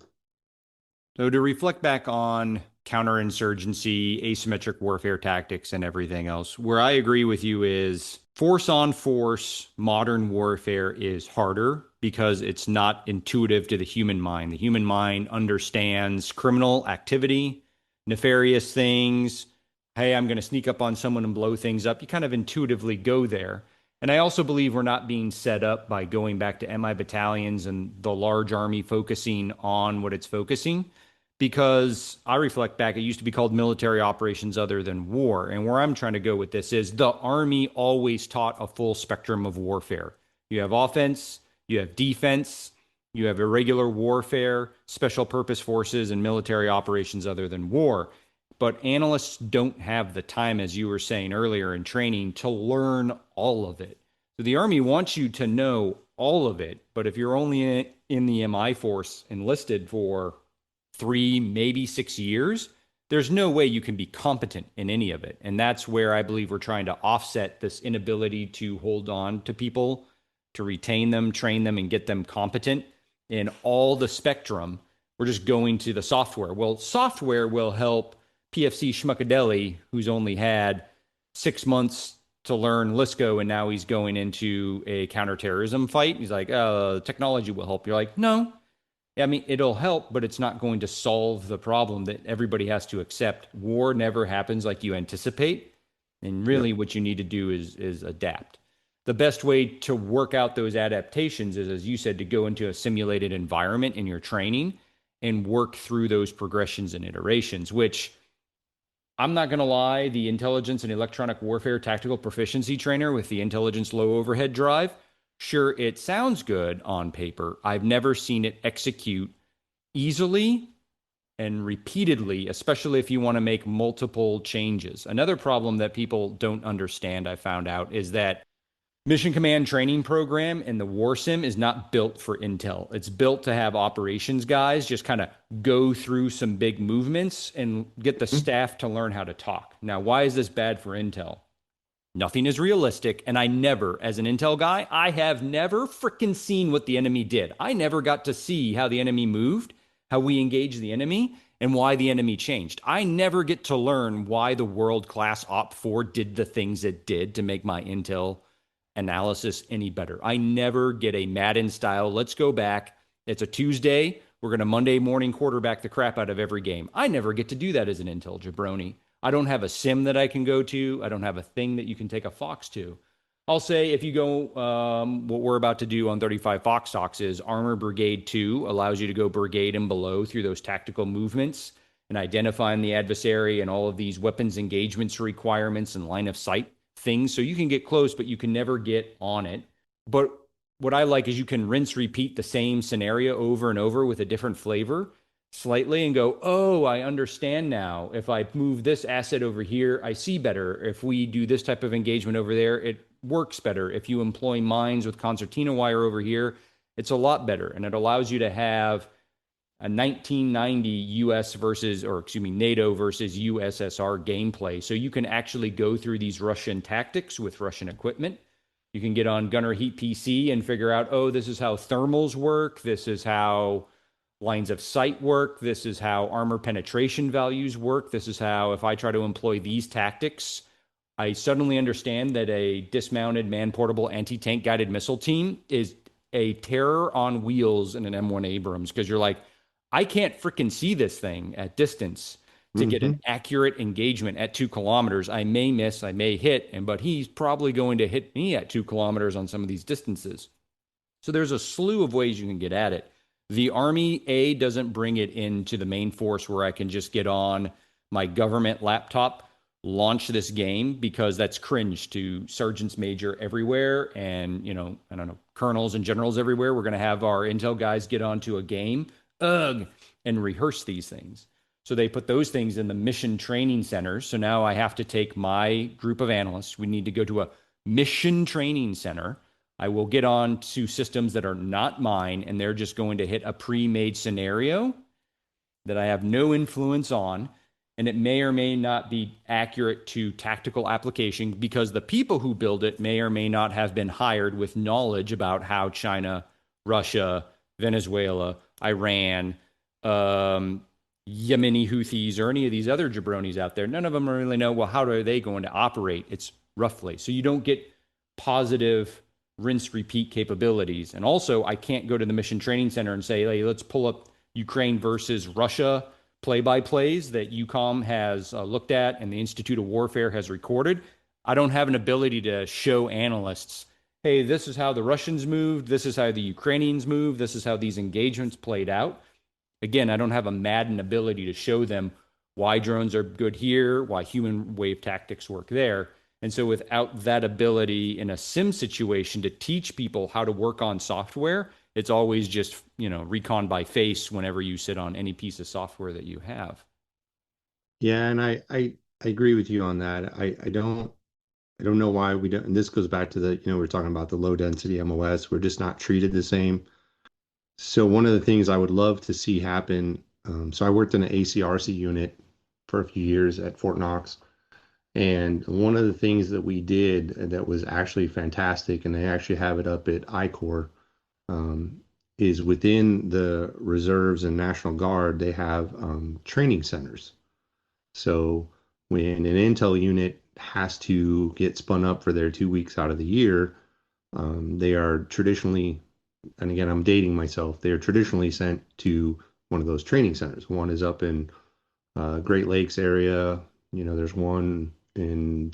So to reflect back on counterinsurgency, asymmetric warfare tactics, and everything else, where I agree with you is force on force, modern warfare is harder because it's not intuitive to the human mind. The human mind understands criminal activity, nefarious things. Hey, I'm going to sneak up on someone and blow things up. You kind of intuitively go there. And I also believe we're not being set up by going back to MI battalions and the large army focusing on what it's focusing, because I reflect back, it used to be called military operations other than war. And where I'm trying to go with this is the Army always taught a full spectrum of warfare. You have offense, you have defense, you have irregular warfare, special purpose forces, and military operations other than war. but analysts don't have the time, as you were saying earlier in training, to learn all of it. So the Army wants you to know all of it, but if you're only in the MI force enlisted for 3, maybe 6 years, there's no way you can be competent in any of it. And that's where I believe we're trying to offset this inability to hold on to people, to retain them, train them, and get them competent in all the spectrum. We're just going to the software. Well, software will help PFC Schmuckadelli, who's only had 6 months to learn Lisco, and now he's going into a counterterrorism fight. He's like, technology will help. You're like, no. I mean, it'll help, but it's not going to solve the problem that everybody has to accept. War never happens like you anticipate. And really, what you need to do is adapt. The best way to work out those adaptations is, as you said, to go into a simulated environment in your training and work through those progressions and iterations, which I'm not going to lie, the intelligence and electronic warfare tactical proficiency trainer with the intelligence low overhead drive, sure, it sounds good on paper. I've never seen it execute easily and repeatedly, especially if you want to make multiple changes. Another problem that people don't understand, I found out, is that Mission Command training program and the War Sim is not built for intel. It's built to have operations guys just kind of go through some big movements and get the staff to learn how to talk. Now, why is this bad for intel? Nothing is realistic, and I never, as an intel guy, I have never freaking seen what the enemy did. I never got to see how the enemy moved, how we engaged the enemy, and why the enemy changed. I never get to learn why the world-class OP4 did the things it did to make my intel analysis any better. I never get a Madden style, let's go back. It's a Tuesday. We're going to Monday morning quarterback the crap out of every game. I never get to do that as an intel jabroni. I don't have a sim that I can go to. I don't have a thing that you can take a Fox to. I'll say if you go, what we're about to do on 35 Fox Talks is Armor Brigade 2 allows you to go brigade and below through those tactical movements and identifying the adversary and all of these weapons engagements requirements and line of sight things. So you can get close, but you can never get on it. But what I like is you can rinse, repeat the same scenario over and over with a different flavor slightly and go, oh, I understand now. If I move this asset over here, I see better. If we do this type of engagement over there, it works better. If you employ mines with concertina wire over here, it's a lot better. And it allows you to have a 1990 US versus, or excuse me, NATO versus USSR gameplay. So you can actually go through these Russian tactics with Russian equipment. You can get on Gunner Heat PC and figure out, oh, this is how thermals work. This is how lines of sight work. This is how armor penetration values work. This is how, if I try to employ these tactics, I suddenly understand that a dismounted man-portable anti-tank guided missile team is a terror on wheels in an M1 Abrams, because you're like, I can't freaking see this thing at distance to get an accurate engagement at 2 kilometers. I may miss, I may hit, but he's probably going to hit me at 2 kilometers on some of these distances. So there's a slew of ways you can get at it. The Army, A, doesn't bring it into the main force where I can just get on my government laptop, launch this game, because that's cringe to sergeants major everywhere and, I don't know, colonels and generals everywhere. We're going to have our intel guys get onto a game, and rehearse these things. So they put those things in the mission training centers. So now I have to take my group of analysts. We need to go to a mission training center. I will get on to systems that are not mine, and they're just going to hit a pre-made scenario that I have no influence on, and it may or may not be accurate to tactical application because the people who build it may or may not have been hired with knowledge about how China, Russia, Venezuela, Iran, Yemeni Houthis, or any of these other jabronis out there. None of them really know, well, how are they going to operate? It's roughly. So you don't get positive rinse repeat capabilities. And also, I can't go to the mission training center and say, hey, let's pull up Ukraine versus Russia play-by-plays that EUCOM has looked at and the Institute of Warfare has recorded. I don't have an ability to show analysts, hey, this is how the Russians moved, this is how the Ukrainians moved, this is how these engagements played out. Again, I don't have a Madden ability to show them why drones are good here, why human wave tactics work there. And so without that ability in a sim situation to teach people how to work on software, it's always just, recon by face whenever you sit on any piece of software that you have. Yeah, and I agree with you on that. I don't know why we don't, and this goes back to the, we're talking about the low density MOS. We're just not treated the same. So one of the things I would love to see happen, so I worked in an ACRC unit for a few years at Fort Knox, and one of the things that we did that was actually fantastic, and they actually have it up at I-Corps, um, is within the reserves and National Guard, they have training centers. So when an intel unit has to get spun up for their 2 weeks out of the year, they are traditionally, and again, I'm dating myself, they are traditionally sent to one of those training centers. One is up in Great Lakes area. There's one in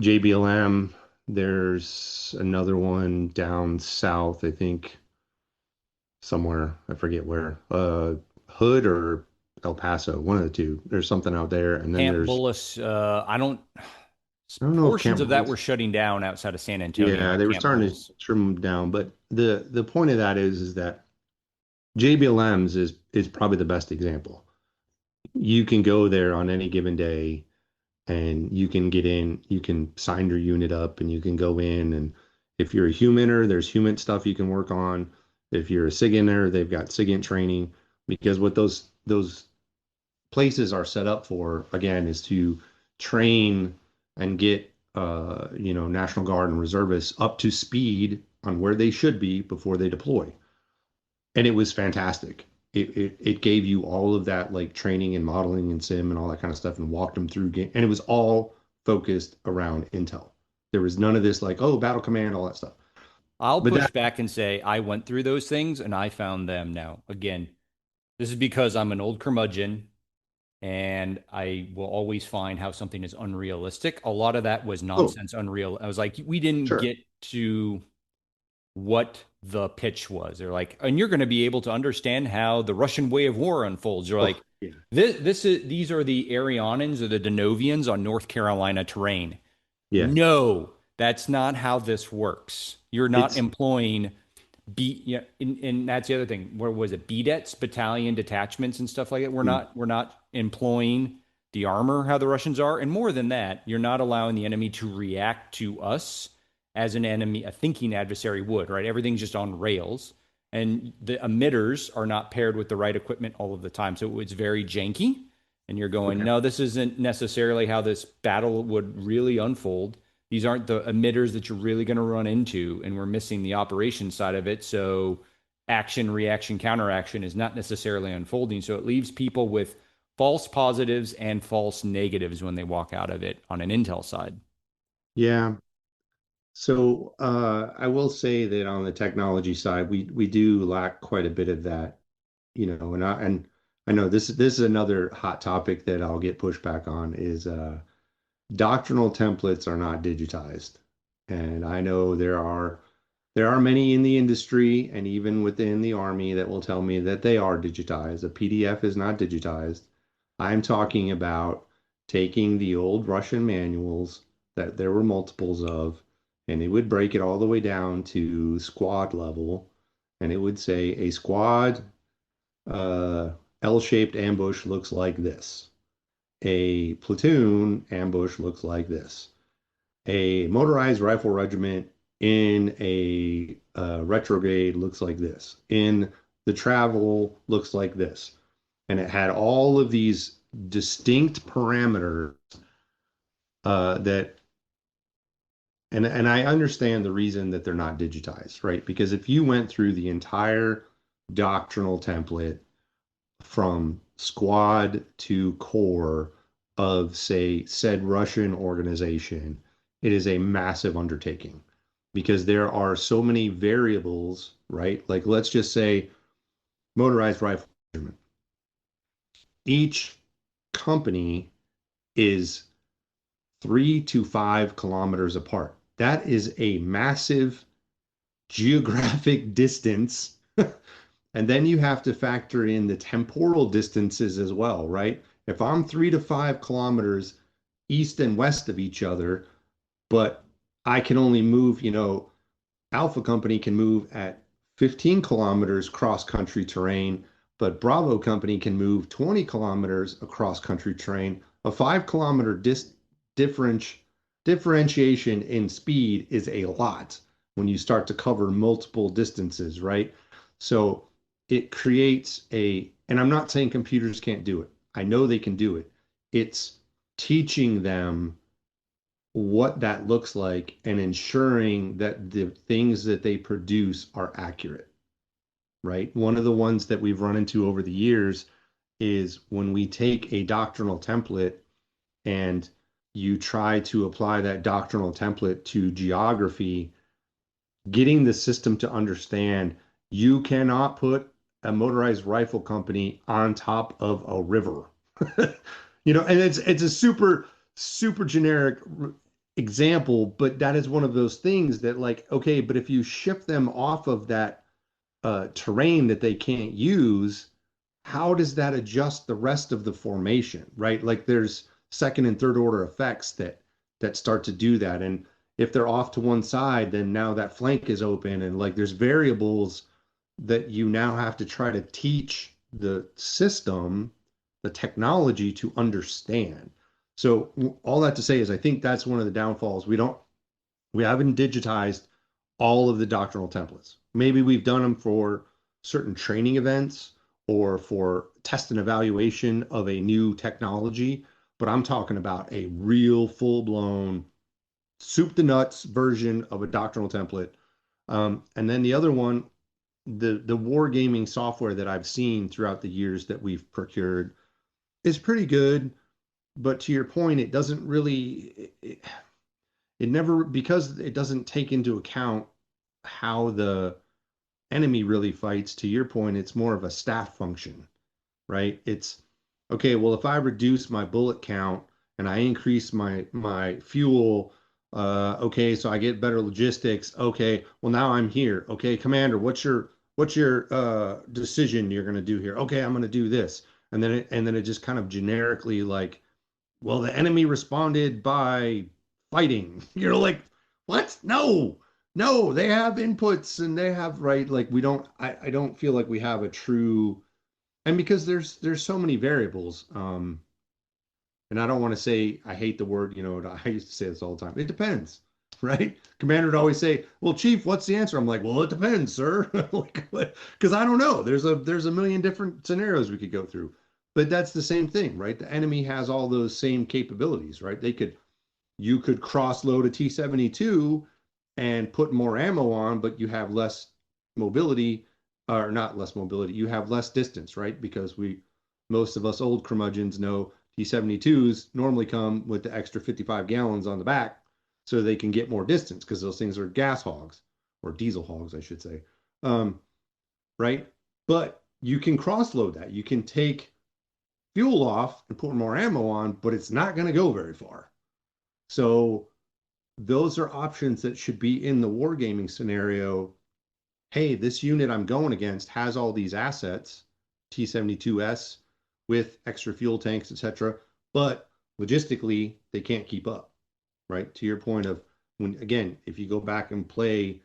JBLM. There's another one down south, I think, somewhere, I forget where, Hood or El Paso, one of the two. There's something out there, and then Camp there's, Bullis, I don't, I don't know if portions Camp of that were Bullis. shutting down outside of San Antonio Yeah, at they were Camp starting to Bullis. trim them down, but the point of that is that JBLMs is probably the best example. You can go there on any given day and you can get in, you can sign your unit up and you can go in. And if you're a humaner, there's human stuff you can work on. If you're a SIGINter, they've got SIGINT training, because what those places are set up for, again, is to train and get National Guard and reservists up to speed on where they should be before they deploy. And it was fantastic. It gave you all of that, like, training and modeling and sim and all that kind of stuff, and walked them through game, and it was all focused around intel. There was none of this like, oh, battle command, all that stuff. I'll But push that, back and say I went through those things and I found them now. Again, this is because I'm an old curmudgeon and I will always find how something is unrealistic. A lot of that was oh, nonsense, unreal. I was like, we didn't sure, get to what the pitch was. They're like, and you're going to be able to understand how the Russian way of war unfolds. You're oh like, yeah, these are the Arianans or the Denovians on North Carolina terrain. yeah, No, that's not how this works. You're not it's employing B, yeah, and that's the other thing. Where was it? BDETs, battalion detachments, and stuff like that. We're not employing the armor how the Russians are, and more than that, you're not allowing the enemy to react to us as an enemy, a thinking adversary would. Right? Everything's just on rails, and the emitters are not paired with the right equipment all of the time, so it's very janky. And you're going, okay. no, this isn't necessarily how this battle would really unfold. These aren't the emitters that you're really going to run into, and we're missing the operation side of it. So action, reaction, counteraction is not necessarily unfolding. So it leaves people with false positives and false negatives when they walk out of it on an intel side. Yeah. So I will say that on the technology side, we do lack quite a bit of that, and I know this is another hot topic that I'll get pushback on, is doctrinal templates are not digitized. And I know there are many in the industry and even within the Army that will tell me that they are digitized. A PDF is not digitized. I'm talking about taking the old Russian manuals that there were multiples of, and it would break it all the way down to squad level, and it would say a squad uh, L-shaped ambush looks like this. A platoon ambush looks like this. A motorized rifle regiment in a retrograde looks like this. In the travel looks like this. And it had all of these distinct parameters that, and I understand the reason that they're not digitized, right? Because if you went through the entire doctrinal template from squad to core of, say, said Russian organization, it is a massive undertaking because there are so many variables, right? Like, let's just say motorized rifle regiment. Each company is 3 to 5 kilometers apart. That is a massive geographic distance. And then you have to factor in the temporal distances as well, right? If I'm 3 to 5 kilometers east and west of each other, but I can only move, Alpha Company can move at 15 kilometers cross country terrain. but Bravo Company can move 20 kilometers across country terrain. A 5 kilometer differentiation in speed is a lot when you start to cover multiple distances, right? So it creates and I'm not saying computers can't do it. I know they can do it. It's teaching them what that looks like and ensuring that the things that they produce are accurate, right? One of the ones that we've run into over the years is when we take a doctrinal template and you try to apply that doctrinal template to geography, getting the system to understand you cannot put a motorized rifle company on top of a river. And it's a super generic example, but that is one of those things that, like, okay, but if you shift them off of that terrain that they can't use, how does that adjust the rest of the formation, right? Like there's second and third order effects that start to do that. And if they're off to one side, then now that flank is open, and like there's variables that you now have to try to teach the system, the technology to understand. So all that to say is I think that's one of the downfalls. We haven't digitized all of the doctrinal templates. Maybe we've done them for certain training events or for test and evaluation of a new technology, but I'm talking about a real full-blown soup to nuts version of a doctrinal template. And then the other one, the wargaming software that I've seen throughout the years that we've procured is pretty good, but to your point, it doesn't really, it never, because it doesn't take into account how the enemy really fights. To your point, it's more of a staff function, right? It's okay, well, if I reduce my bullet count and I increase my fuel, okay, so I get better logistics. Okay, well, now I'm here. Okay, commander, what's your decision you're going to do here? Okay, I'm going to do this. And then it just kind of generically, like, well, the enemy responded by fighting. You're like, what? No, they have inputs and they have, right. Like I don't feel like we have a true, and because there's so many variables. And I don't want to say, I hate the word, I used to say this all the time. It depends, right? Commander would always say, well, Chief, what's the answer? I'm like, well, it depends, sir. Like, because I don't know. There's a million different scenarios we could go through. But that's the same thing, right? The enemy has all those same capabilities, right? You could cross load a T-72 and put more ammo on, but you have less mobility, or not less mobility, you have less distance, right? Because most of us old curmudgeons know T-72s normally come with the extra 55 gallons on the back so they can get more distance, because those things are gas hogs, or diesel hogs, I should say. Right? But you can cross load that. You can take fuel off and put more ammo on, but it's not going to go very far. So those are options that should be in the wargaming scenario. Hey, this unit I'm going against has all these assets, T-72S, with extra fuel tanks, etc. But logistically, they can't keep up, right? To your point of, when, again, if you go back and play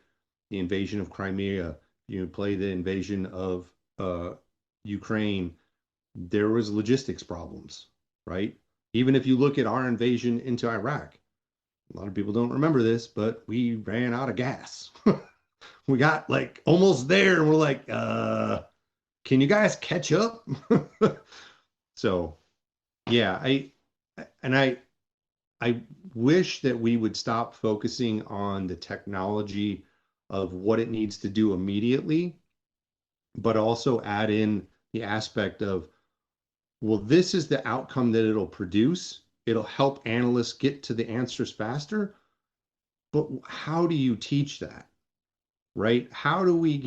the invasion of Crimea, you play the invasion of Ukraine, there was logistics problems, right? Even if you look at our invasion into Iraq, a lot of people don't remember this, but we ran out of gas. We got like almost there, and we're like, can you guys catch up? So yeah, I wish that we would stop focusing on the technology of what it needs to do immediately, but also add in the aspect of, well, this is the outcome that it'll produce. It'll help analysts get to the answers faster. But how do you teach that, right? How do we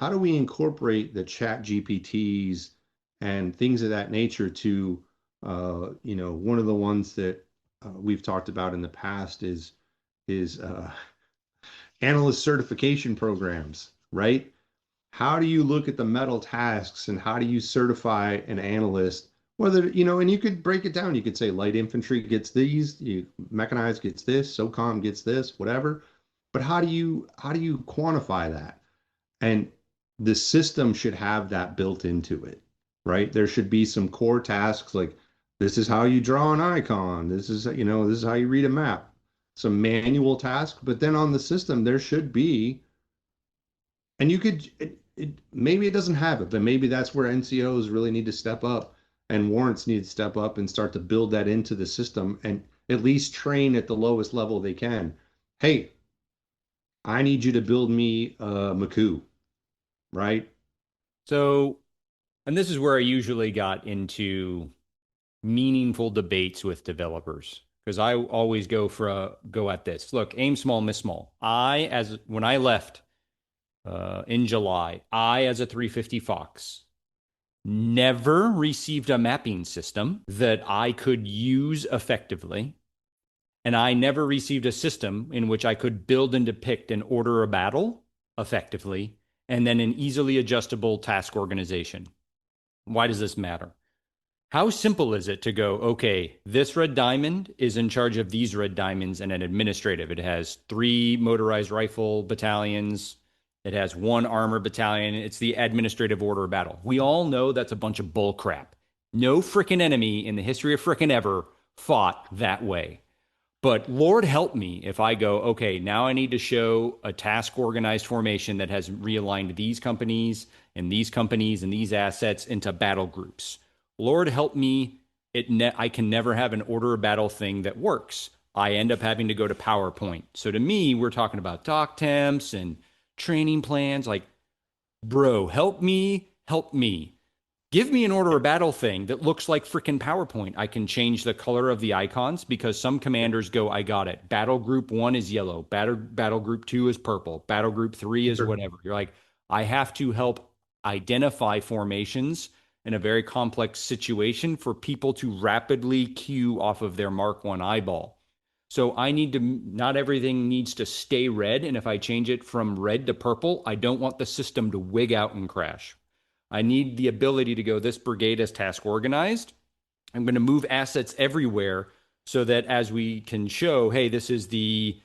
incorporate the chat GPTs and things of that nature to, one of the ones that we've talked about in the past is analyst certification programs, right? How do you look at the metal tasks and how do you certify an analyst? Whether, and you could break it down. You could say light infantry gets these, mechanized gets this, SOCOM gets this, whatever. But how do you quantify that? And the system should have that built into it, right? There should be some core tasks like this is how you draw an icon. This is, this is how you read a map. Some manual task, but then on the system there should be, and you could, maybe it doesn't have it, but maybe that's where NCOs really need to step up and warrants need to step up and start to build that into the system and at least train at the lowest level they can. Hey, I need you to build me a McCoo, right? So, and this is where I usually got into meaningful debates with developers because I always go at this. Look, aim small, miss small. When I left in July, I as a 350 Fox never received a mapping system that I could use effectively. And I never received a system in which I could build and depict and order a battle effectively, and then an easily adjustable task organization. Why does this matter? How simple is it to go, okay, this red diamond is in charge of these red diamonds and an administrative. It has 3 motorized rifle battalions. It has 1 armor battalion. It's the administrative order of battle. We all know that's a bunch of bull crap. No frickin' enemy in the history of frickin' ever fought that way. But Lord help me if I go, okay, now I need to show a task organized formation that has realigned these companies and these assets into battle groups. Lord help me, I can never have an order of battle thing that works. I end up having to go to PowerPoint. So to me, we're talking about doc temps and training plans. Like, bro, help me, help me. Give me an order of battle thing that looks like freaking PowerPoint. I can change the color of the icons because some commanders go, I got it. Battle group 1 is yellow. Battle group 2 is purple. Battle group 3 is whatever. You're like, I have to help identify formations in a very complex situation for people to rapidly queue off of their Mark 1 eyeball. So not everything needs to stay red. And if I change it from red to purple, I don't want the system to wig out and crash. I need the ability to go, this brigade is task organized. I'm going to move assets everywhere so that as we can show, hey, this is the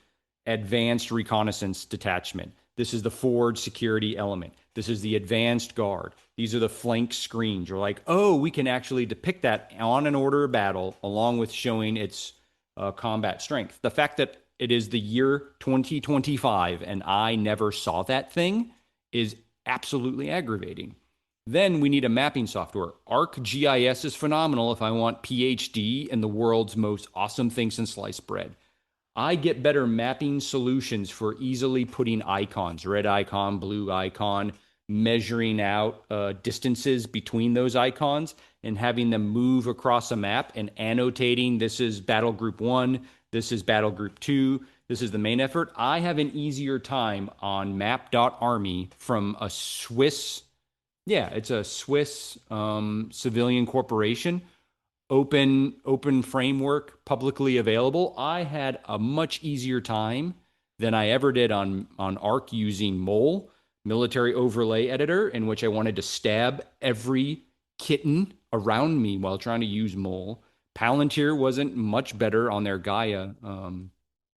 advanced reconnaissance detachment. This is the forward security element. This is the advanced guard. These are the flank screens. You're like, oh, we can actually depict that on an order of battle along with showing its combat strength. The fact that it is the year 2025 and I never saw that thing is absolutely aggravating. Then we need a mapping software. ArcGIS is phenomenal if I want PhD and the world's most awesome thing since sliced bread. I get better mapping solutions for easily putting icons, red icon, blue icon, measuring out distances between those icons and having them move across a map and annotating this is battle group 1, this is battle group 2, this is the main effort. I have an easier time on map.army from a Swiss. Yeah, it's a Swiss civilian corporation, open framework, publicly available. I had a much easier time than I ever did on Arc using Mole, military overlay editor, in which I wanted to stab every kitten around me while trying to use Mole. Palantir wasn't much better on their Gaia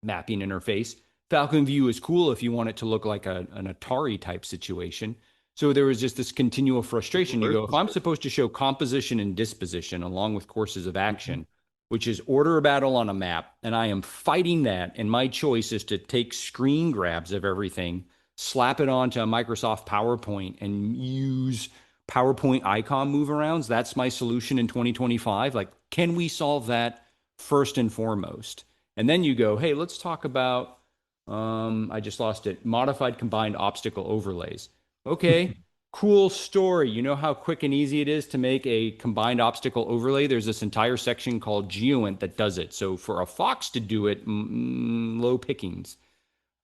mapping interface. Falcon View is cool if you want it to look like an Atari type situation. So there was just this continual frustration. You go, if I'm supposed to show composition and disposition along with courses of action, which is order of battle on a map, and I am fighting that, and my choice is to take screen grabs of everything, slap it onto a Microsoft PowerPoint, and use PowerPoint icon move arounds, that's my solution in 2025. Like, can we solve that first and foremost? And then you go, hey, let's talk about, I just lost it, modified combined obstacle overlays. Okay, cool story. You know how quick and easy it is to make a combined obstacle overlay? There's this entire section called GeoInt that does it. So for a Fox to do it, low pickings.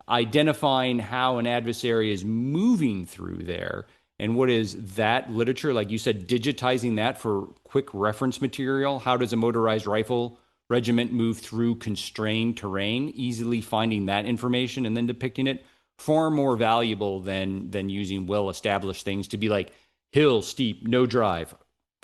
Identifying how an adversary is moving through there and what is that literature, like you said, digitizing that for quick reference material. How does a motorized rifle regiment move through constrained terrain? Easily finding that information and then depicting it. Far more valuable than using well-established things to be like hill, steep, no drive.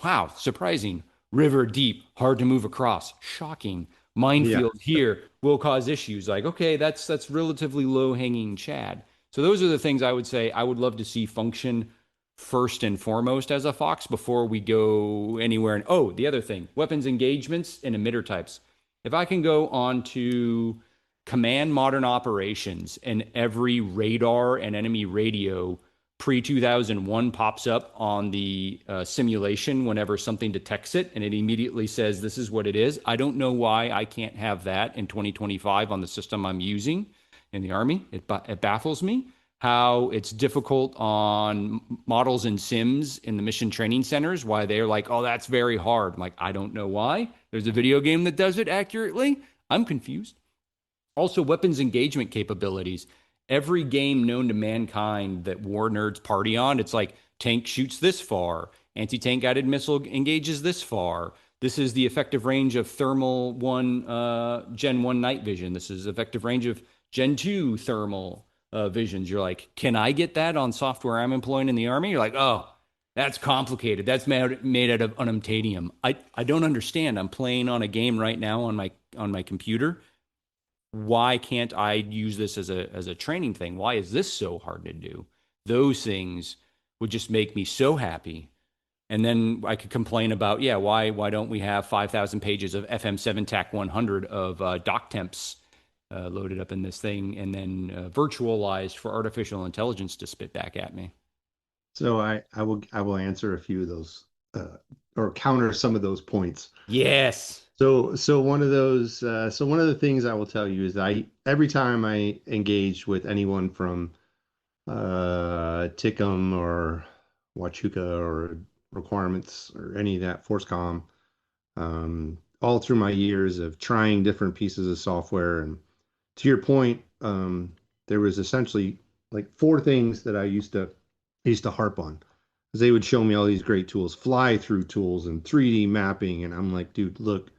Wow, surprising. River, deep, hard to move across. Shocking. Minefield here will cause issues. Like, okay, that's relatively low-hanging Chad. So those are the things I would say I would love to see function first and foremost as a Fox before we go anywhere. And oh, the other thing, weapons engagements and emitter types. If I can go on to command modern operations and every radar and enemy radio pre 2001 pops up on the simulation whenever something detects it and it immediately says this is what it is. I don't know why I can't have that in 2025 on the system I'm using in the Army. It baffles me how it's difficult on models and sims in the mission training centers, why they're like, oh, that's very hard. I'm like, I don't know why. There's a video game that does it accurately. I'm confused. Also, weapons engagement capabilities. Every game known to mankind that war nerds party on, it's like tank shoots this far, anti-tank guided missile engages this far. This is the effective range of thermal one Gen 1 night vision. This is effective range of Gen 2 thermal visions. You're like, can I get that on software I'm employing in the Army? You're like, oh, that's complicated. That's made out of unobtainium. I don't understand. I'm playing on a game right now on my computer. Why can't I use this as a training thing? Why is this so hard to do? Those things would just make me so happy. And then I could complain about, yeah, why don't we have 5,000 pages of FM7 TAC 100 of doc temps loaded up in this thing and then virtualized for artificial intelligence to spit back at me? So I will answer a few of those or counter some of those points. Yes. So one of those one of the things I will tell you is I every time I engage with anyone from Tickum or Huachuca or requirements or any of that ForceCom, all through my years of trying different pieces of software. And to your point, there was essentially like four things that I used to harp on. 'Cause they would show me all these great tools, fly through tools and 3D mapping. And I'm like, dude, look,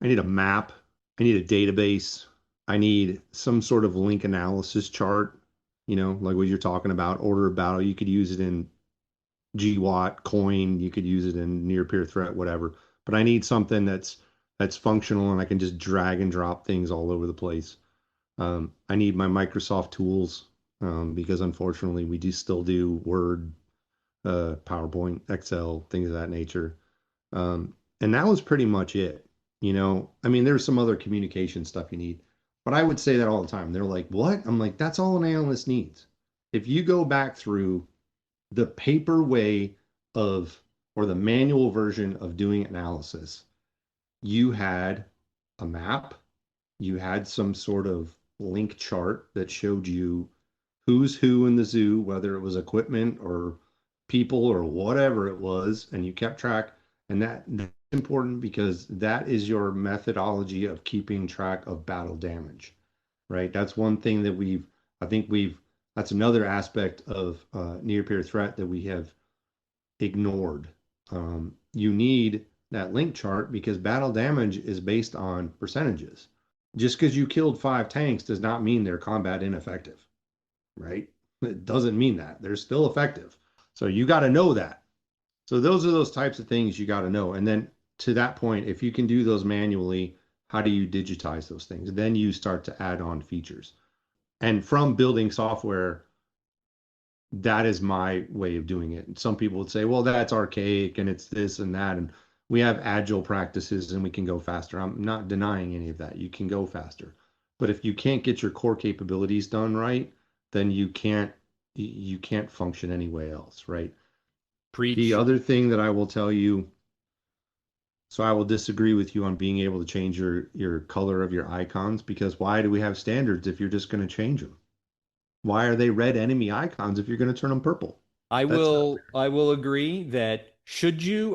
I need a map. I need a database. I need some sort of link analysis chart, like what you're talking about, order of battle. You could use it in GWAT, coin, you could use it in near peer threat, whatever. But I need something that's functional and I can just drag and drop things all over the place. I need my Microsoft tools because unfortunately we do still do Word, PowerPoint, Excel, things of that nature. And that was pretty much it. I mean, there's some other communication stuff you need, but I would say that all the time. They're like, what? I'm like, that's all an analyst needs. If you go back through the paper way of, or the manual version of doing analysis, you had a map, you had some sort of link chart that showed you who's who in the zoo, whether it was equipment or people or whatever it was, and you kept track. And that's important because that is your methodology of keeping track of battle damage, right? That's one thing that I think that's another aspect of near peer threat that we have ignored. You need that link chart because battle damage is based on percentages. Just because you killed 5 tanks does not mean they're combat ineffective, right? It doesn't mean that. They're still effective. So you got to know that. So those are those types of things you got to know. And then to that point, if you can do those manually, how do you digitize those things? Then you start to add on features. And from building software, that is my way of doing it. And some people would say, well, that's archaic and it's this and that. And we have agile practices and we can go faster. I'm not denying any of that. You can go faster. But if you can't get your core capabilities done right, then you can't function anyway else, right? Preach. The other thing that I will tell you, so I will disagree with you on being able to change your color of your icons, because why do we have standards if you're just going to change them? Why are they red enemy icons if you're going to turn them purple? I That's not will I will agree that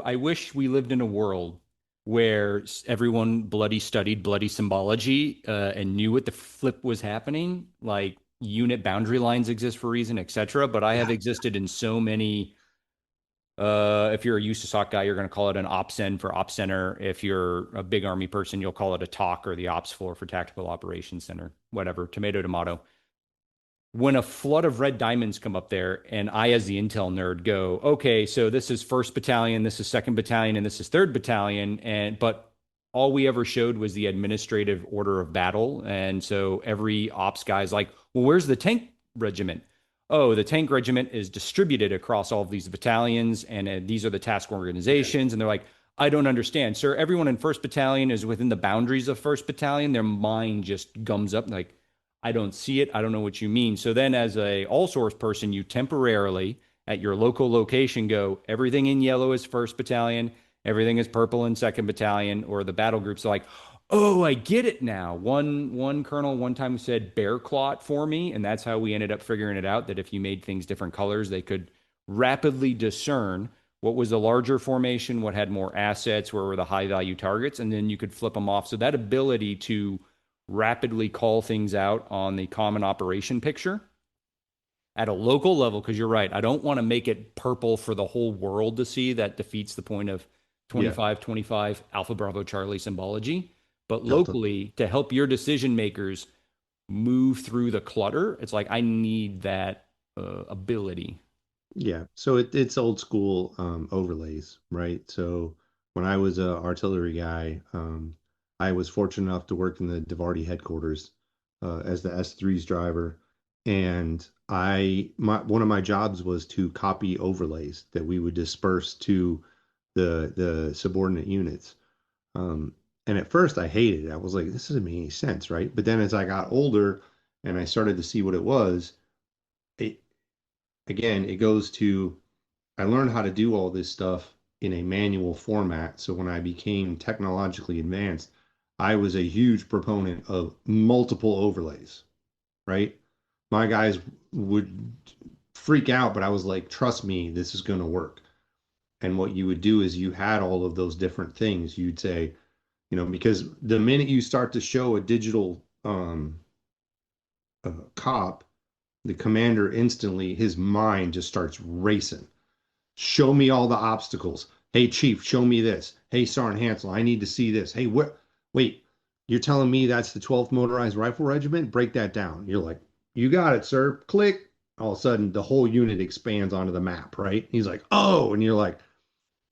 I wish we lived in a world where everyone bloody studied bloody symbology and knew what the flip was happening, like unit boundary lines exist for a reason, etc. But I have yeah. existed in so many. If you're a USASOC guy, you're going to call it an OpSen for Ops Center. If you're a big Army person, you'll call it a TOC or the Ops floor for Tactical Operations Center, whatever, tomato, tomato. When a flood of red diamonds come up there, and I, as the intel nerd, go, okay, so this is 1st Battalion, this is 2nd Battalion, and this is 3rd Battalion, but all we ever showed was the administrative order of battle, and so every ops guy's like, well, where's the tank regiment? oh, the tank regiment is distributed across all of these battalions, and these are the task Yeah. organizations. And they're like, I don't understand, sir. Everyone in First Battalion is within the boundaries of First Battalion. Their mind just gums up like, I don't see it. I don't know what you mean. So then, as a all source person, you temporarily at your local location go, everything in yellow is First Battalion, everything is purple in Second Battalion, or the battle groups are like, oh, I get it now. One colonel one time said bear clot for me, and that's how we ended up figuring it out that if you made things different colors, they could rapidly discern what was the larger formation, what had more assets, where were the high value targets, and then you could flip them off. So that ability to rapidly call things out on the common operation picture at a local level, because you're right, I don't want to make it purple for the whole world to see. That defeats the point of Yeah. 25-25 Alpha Bravo Charlie symbology. But Delta. locally, to help your decision makers move through the clutter, it's like I need that ability. Yeah, so it's old school overlays, right? So when I was a artillery guy, I was fortunate enough to work in the Divardi headquarters as the S3's driver, and one of my jobs was to copy overlays that we would disperse to the subordinate units. Um, and at first I hated it. I was like, this doesn't make any sense, right? But then as I got older and I started to see what it was, it again, it goes to I learned how to do all this stuff in a manual format. So when I became technologically advanced, I was a huge proponent of multiple overlays, right? My guys would freak out, but I was like, trust me, this is going to work. And what you would do is you had all of those different things. You'd say, because the minute you start to show a digital cop, the commander instantly, his mind just starts racing. Show me all the obstacles. Hey, Chief, show me this. Hey, Sergeant Hansel, I need to see this. Hey, what? Wait, you're telling me that's the 12th Motorized Rifle Regiment? Break that down. You're like, you got it, sir. Click. All of a sudden, the whole unit expands onto the map, right? He's like, oh, and you're like,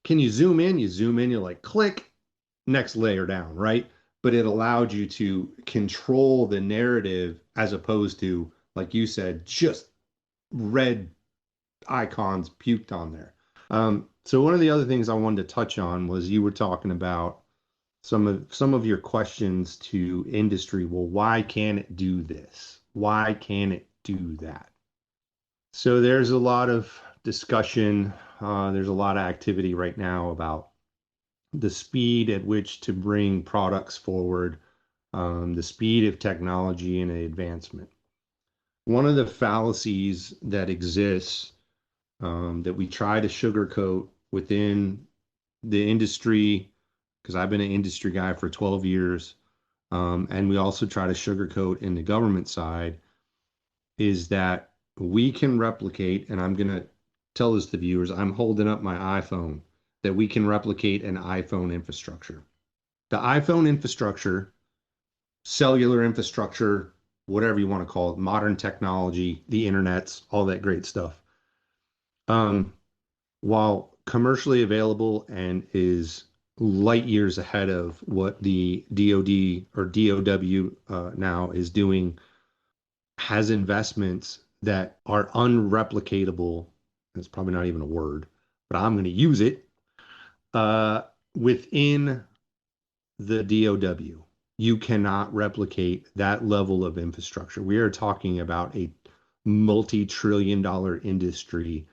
can you zoom in? You zoom in, you're like, click, next layer down, right? But it allowed you to control the narrative as opposed to, like you said, just red icons puked on there. So one of the other things I wanted to touch on was you were talking about some of your questions to industry. Well, why can't it do this? Why can't it do that? So there's a lot of discussion. There's a lot of activity right now about the speed at which to bring products forward, the speed of technology and advancement. One of the fallacies that exists that we try to sugarcoat within the industry, because I've been an industry guy for 12 years, and we also try to sugarcoat in the government side, is that we can replicate, and I'm going to tell this to viewers, I'm holding up my iPhone, that we can replicate an iPhone infrastructure. The iPhone infrastructure, cellular infrastructure, whatever you want to call it, modern technology, the internets, all that great stuff. Um, while commercially available and is light years ahead of what the DoD or DOW now is doing, has investments that are unreplicatable. That's probably not even a word, but I'm going to use it uh, within the DOW. You cannot replicate that level of infrastructure. We are talking about a multi-trillion-dollar industry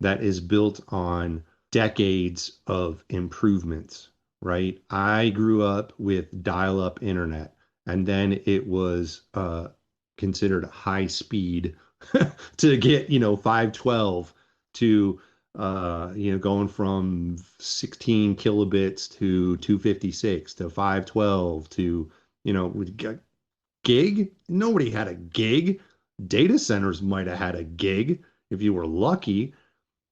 that is built on decades of improvements, right? I grew up with dial-up internet, and then it was considered high speed to get, 512 to going from 16 kilobits to 256 to 512 to, gig. Nobody had a gig. Data centers might have had a gig if you were lucky.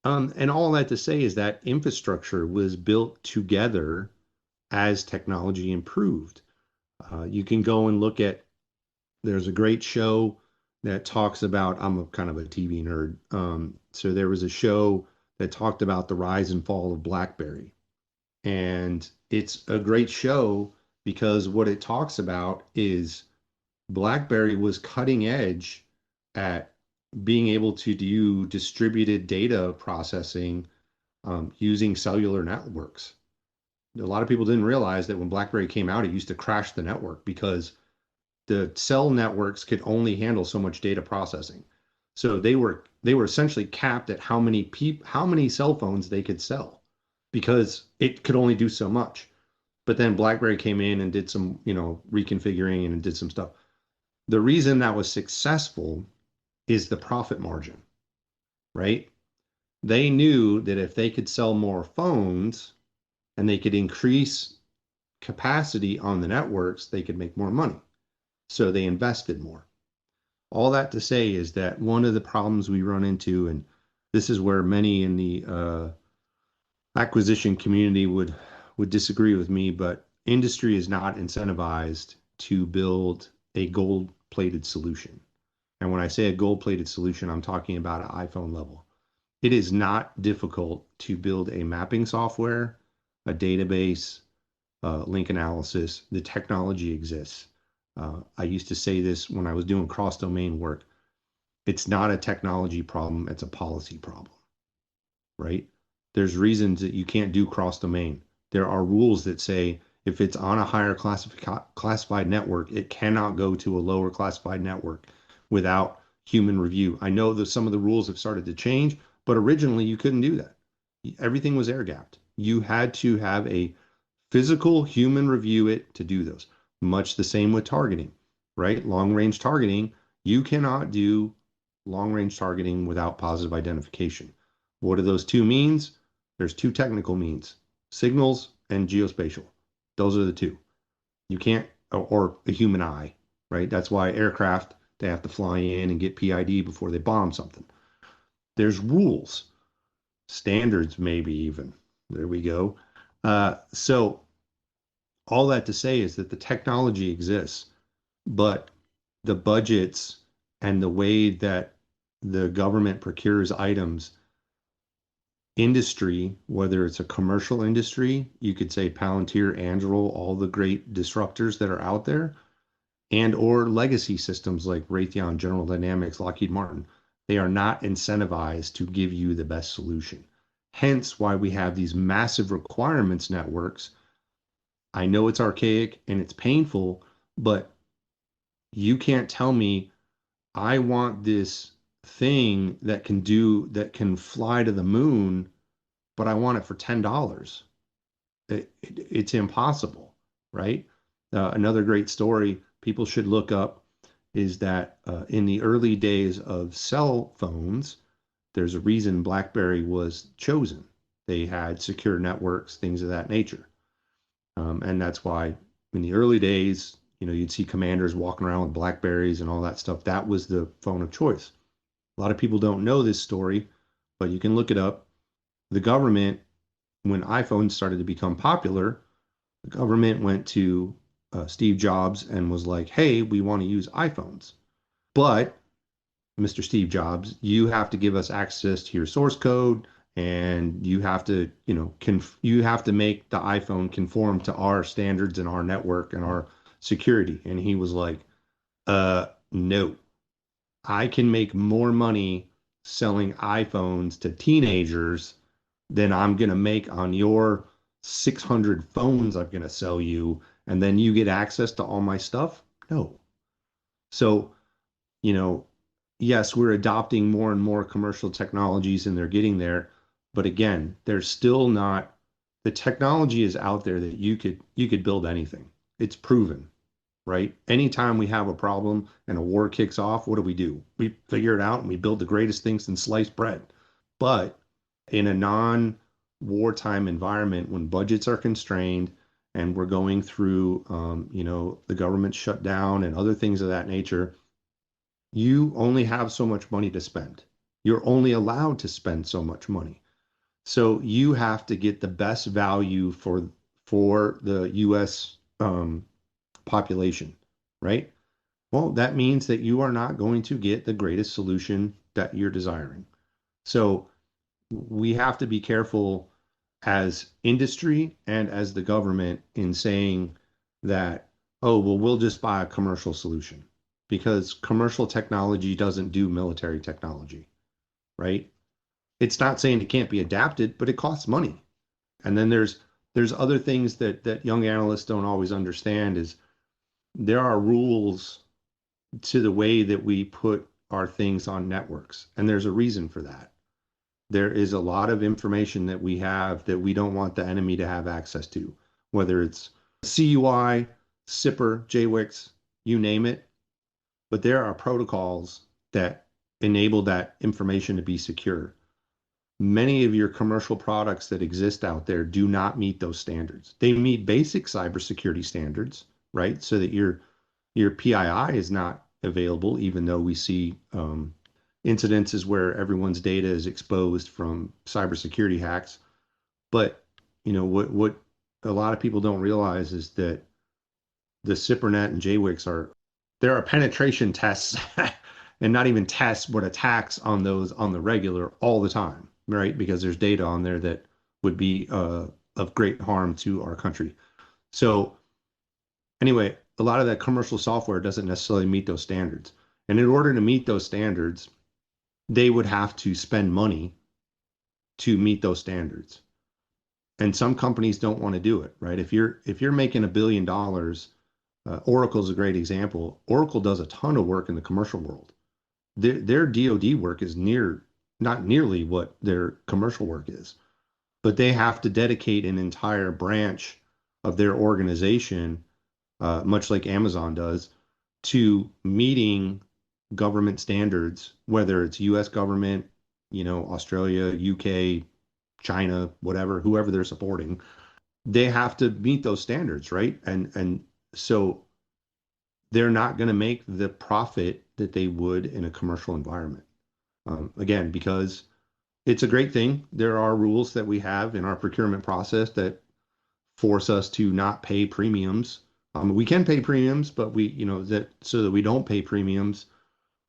And all that to say is that infrastructure was built together as technology improved. You can go and look at, there's a great show that talks about, I'm a kind of a TV nerd. So there was a show that talked about the rise and fall of BlackBerry. And it's a great show because what it talks about is BlackBerry was cutting edge at being able to do distributed data processing using cellular networks. A lot of people didn't realize that when BlackBerry came out, it used to crash the network because the cell networks could only handle so much data processing. So they were essentially capped at how many cell phones they could sell because it could only do so much. But then BlackBerry came in and did some, reconfiguring and did some stuff. The reason that was successful is the profit margin, right? They knew that if they could sell more phones and they could increase capacity on the networks, they could make more money. So they invested more. All that to say is that one of the problems we run into, and this is where many in the acquisition community would disagree with me, but industry is not incentivized to build a gold-plated solution. And when I say a gold-plated solution, I'm talking about an iPhone level. It is not difficult to build a mapping software, a database, link analysis. The technology exists. I used to say this when I was doing cross-domain work. It's not a technology problem, it's a policy problem, right? There's reasons that you can't do cross-domain. There are rules that say if it's on a higher classified network, it cannot go to a lower classified network without human review. I know that some of the rules have started to change, but originally you couldn't do that. Everything was air gapped. You had to have a physical human review it to do those. Much the same with targeting, right? Long range targeting, you cannot do long range targeting without positive identification. What are those two means? There's two technical means, signals and geospatial. Those are the two. You can't, or a human eye, right? That's why aircraft, they have to fly in and get PID before they bomb something. There's rules, standards, maybe even. There we go. So all that to say is that the technology exists, but the budgets and the way that the government procures items, industry, whether it's a commercial industry, you could say Palantir, Anduril, all the great disruptors that are out there, and or legacy systems like Raytheon, General Dynamics, Lockheed Martin, they are not incentivized to give you the best solution. Hence why we have these massive requirements networks. I know it's archaic and it's painful, but you can't tell me I want this thing that can fly to the moon, but I want it for $10. It's impossible, right? Another great story people should look up is that in the early days of cell phones, there's a reason BlackBerry was chosen. They had secure networks, things of that nature. And that's why in the early days, you'd see commanders walking around with Blackberries and all that stuff. That was the phone of choice. A lot of people don't know this story, but you can look it up. The government, when iPhones started to become popular, the government went to Steve Jobs and was like, hey, we want to use iPhones. But Mr. Steve Jobs, you have to give us access to your source code and you have to, you have to make the iPhone conform to our standards and our network and our security. And he was like, no, I can make more money selling iPhones to teenagers than I'm going to make on your 600 phones I'm going to sell you. And then you get access to all my stuff. No. So, yes, we're adopting more and more commercial technologies and they're getting there. But again, there's still not, the technology is out there that you could build anything. It's proven, right? Anytime we have a problem and a war kicks off, what do? We figure it out and we build the greatest things since sliced bread. But in a non-wartime environment, when budgets are constrained and we're going through, the government shutdown and other things of that nature, you only have so much money to spend. You're only allowed to spend so much money. So you have to get the best value for the U.S. Population, right? Well, that means that you are not going to get the greatest solution that you're desiring. So we have to be careful as industry and as the government in saying that, oh, well, we'll just buy a commercial solution because commercial technology doesn't do military technology, right? It's not saying it can't be adapted, but it costs money. And then there's other things that young analysts don't always understand is there are rules to the way that we put our things on networks. And there's a reason for that. There is a lot of information that we have that we don't want the enemy to have access to, whether it's CUI, SIPR, JWICs, you name it. But there are protocols that enable that information to be secure. Many of your commercial products that exist out there do not meet those standards. They meet basic cybersecurity standards, right? So that your PII is not available, even though we see incidences where everyone's data is exposed from cybersecurity hacks. But what a lot of people don't realize is that the SIPRNet and JWICs there are penetration tests and not even tests, but attacks on those on the regular all the time, right? Because there's data on there that would be of great harm to our country. So anyway, a lot of that commercial software doesn't necessarily meet those standards. And in order to meet those standards, they would have to spend money to meet those standards. And some companies don't want to do it, right? If you're making $1 billion, Oracle's a great example. Oracle does a ton of work in the commercial world. Their DoD work is not nearly what their commercial work is, but they have to dedicate an entire branch of their organization, much like Amazon does, to meeting government standards, whether it's U.S. government, Australia, UK, China, whatever, whoever they're supporting. They have to meet those standards, right? And so they're not going to make the profit that they would in a commercial environment. Again, because it's a great thing. There are rules that we have in our procurement process that force us to not pay premiums. We can pay premiums, but that so that we don't pay premiums